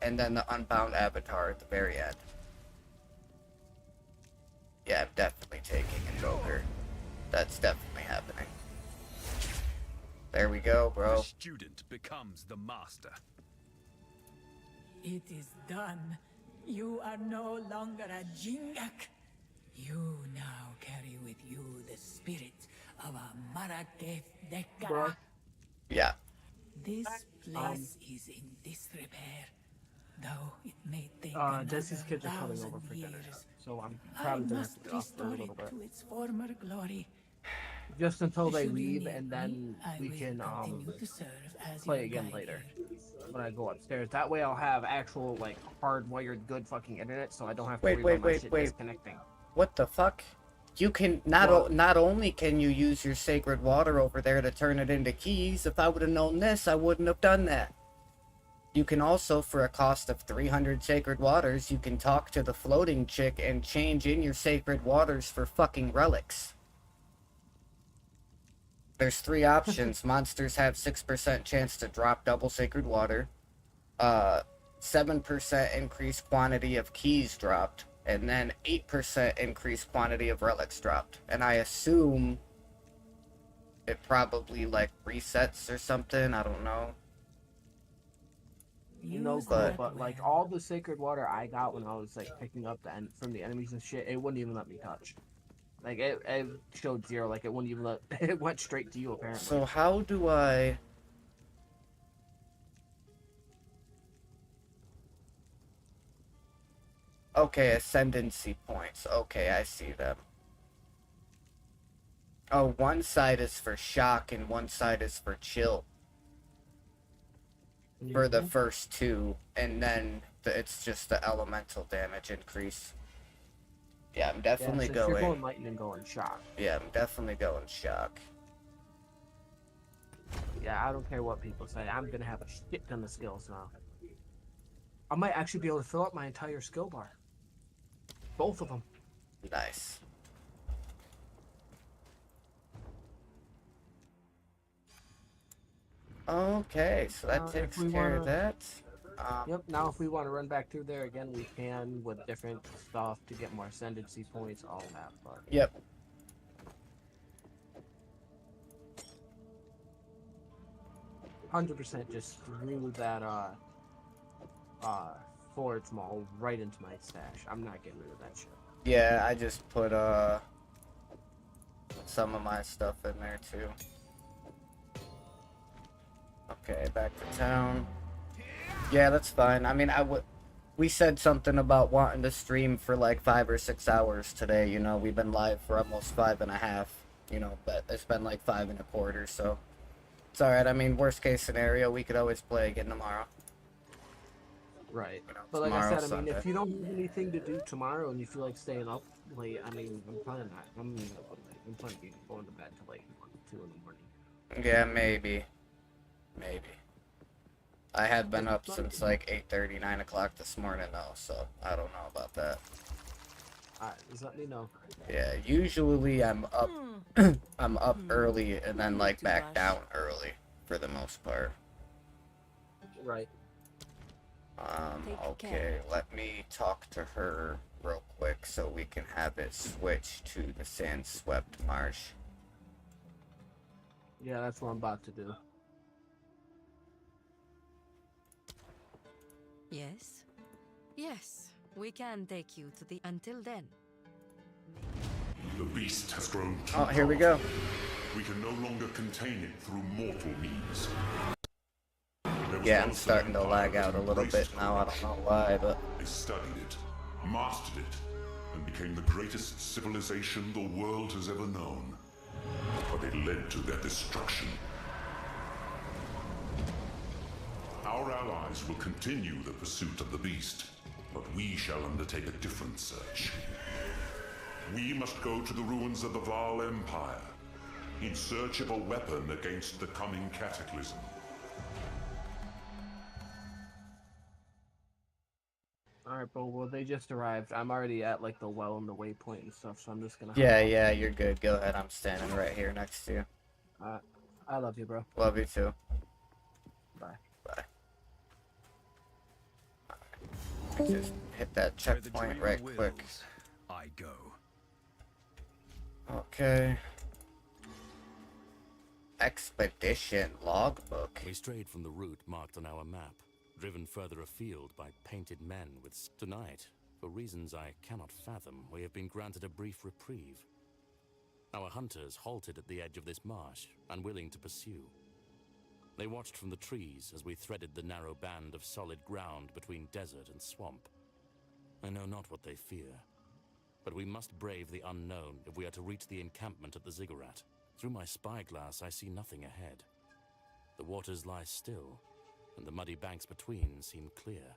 and then the Unbound Avatar at the very end. Yeah, I'm definitely taking Invoker. That's definitely happening. There we go, bro. The student becomes the master. It is done. You are no longer a Jingak. You now carry with you the spirit of a Marrakech Bro. Dekara. Yeah. This place is in disrepair, though it may take Jesse's kids are coming over 1,000 for dinner, years. so I'm I probably gonna have must to get off for a restore little it bit. to its former glory. Just until they Should you leave, need and me, then I we will can continue to serve as play your again guide later here. when I go upstairs. That way I'll have actual, like, hardwired good fucking internet, so I don't have to Wait, worry wait, about my wait, shit wait. disconnecting. What the fuck? You can not only can you use your sacred water over there to turn it into keys. If I would have known this, I wouldn't have done that. You can also, for a cost of 300 sacred waters, you can talk to the floating chick and change in your sacred waters for fucking relics. There's 3 options. Monsters have 6% chance to drop double sacred water. 7% increased quantity of keys dropped. And then 8% increased quantity of relics dropped. And I assume it probably, like, resets or something. I don't know. No clue, but like all the sacred water I got when I was like picking up from the enemies and shit, it wouldn't even let me touch. Like it showed 0, like it wouldn't even let it went straight to you apparently. So how do I... Okay, ascendancy points. Okay, I see them. Oh, one side is for shock and one side is for chill. For the first 2, and then it's just the elemental damage increase. Yeah, I'm definitely since you're going... going lightning, going shock. Yeah, I'm definitely going shock. Yeah, I don't care what people say. I'm gonna have a shit ton of skills now. I might actually be able to fill up my entire skill bar. Both of them. Nice. Okay, so that takes care of that. Yep, now if we want to run back through there again, we can with different stuff to get more ascendancy points, all that. But... Yep. %, just threw that forge maul right into my stash. I'm not getting rid of that shit. Yeah, I just put some of my stuff in there too. Okay, back to town. Yeah, that's fine. I mean, we said something about wanting to stream for like 5 or 6 hours today. You know, we've been live for almost 5.5. You know, but it's been like 5.25, so it's alright. I mean, worst case scenario, we could always play again tomorrow. Right. You know, But like I said, I mean, Sunday. if you don't have anything to do tomorrow and you feel like staying up late, I mean, I'm planning not. I'm planning on going to bed till like 1, 2 in the morning. Yeah, maybe. I had been up since like 8:30, 9 o'clock this morning though, so I don't know about that. Alright, just let me know. Yeah, usually I'm up I'm up early and then like back down early for the most part. Right. Okay, let me talk to her real quick so we can have it switch to the sand-swept marsh. Yeah, that's what I'm about to do. Yes? Yes, we can take you to the... Until then. The beast has grown too Oh, here we go. We can no longer contain it through mortal means. Yeah, I'm starting to lag out a little bit now. I don't know why, but... They studied it, mastered it, and became the greatest civilization the world has ever known. But it led to their destruction. Our allies will continue the pursuit of the beast, but we shall undertake a different search. We must go to the ruins of the Val Empire, in search of a weapon against the coming cataclysm. Alright, bro, well, they just arrived. I'm already at, like, the well and the waypoint and stuff, so I'm just gonna... Yeah, you're good. Go ahead. I'm standing right here next to you. I love you, bro. Love you, too. Bye. Bye. Just hit that checkpoint right quick. I go. Okay. Expedition logbook. We strayed from the route marked on our map, driven further afield by painted men with... Tonight, For reasons I cannot fathom, we have been granted a brief reprieve. Our hunters halted at the edge of this marsh, unwilling to pursue. They watched from the trees as we threaded the narrow band of solid ground between desert and swamp. I know not what they fear, but we must brave the unknown if we are to reach the encampment at the ziggurat. Through my spyglass, I see nothing ahead. The waters lie still, and the muddy banks between seem clear.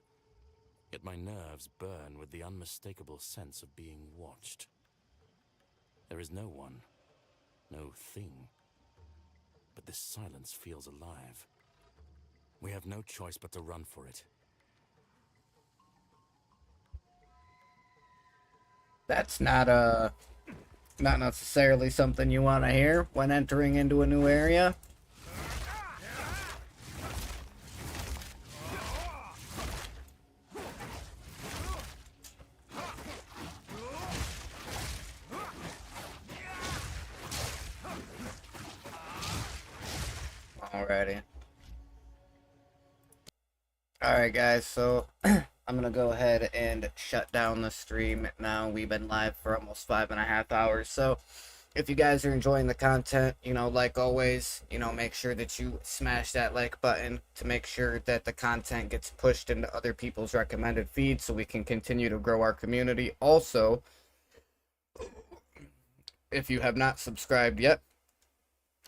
Yet my nerves burn with the unmistakable sense of being watched. There is no one, no thing, but this silence feels alive. We have no choice but to run for it. That's not necessarily something you want to hear when entering into a new area. Alrighty. Alright guys, so I'm gonna go ahead and shut down the stream now. We've been live for almost 5.5 hours, so if you guys are enjoying the content, like always, make sure that you smash that like button to make sure that the content gets pushed into other people's recommended feeds so we can continue to grow our community. Also, if you have not subscribed yet,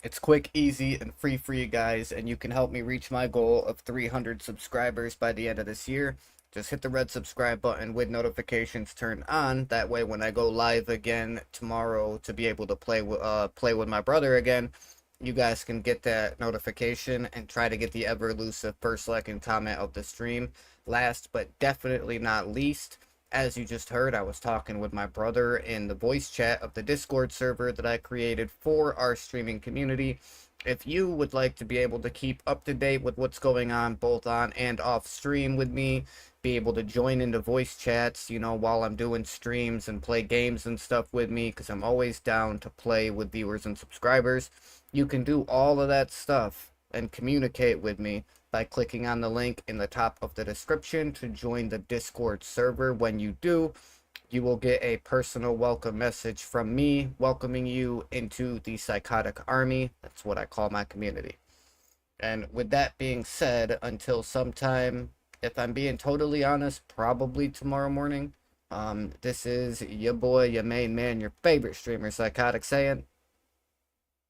it's quick, easy, and free for you guys, and you can help me reach my goal of 300 subscribers by the end of this year. Just hit the red subscribe button with notifications turned on. That way, when I go live again tomorrow to be able to play with my brother again, you guys can get that notification and try to get the ever elusive first like and comment of the stream. Last but definitely not least, as you just heard, I was talking with my brother in the voice chat of the Discord server that I created for our streaming community. If you would like to be able to keep up to date with what's going on both on and off stream with me, be able to join into voice chats, while I'm doing streams and play games and stuff with me, because I'm always down to play with viewers and subscribers, you can do all of that stuff and communicate with me by clicking on the link in the top of the description to join the Discord server. When you do, you will get a personal welcome message from me welcoming you into the Psychotic Army. That's what I call my community. And with that being said, until sometime, if I'm being totally honest, probably tomorrow morning, this is your boy, your main man, your favorite streamer, Psychotic, saying,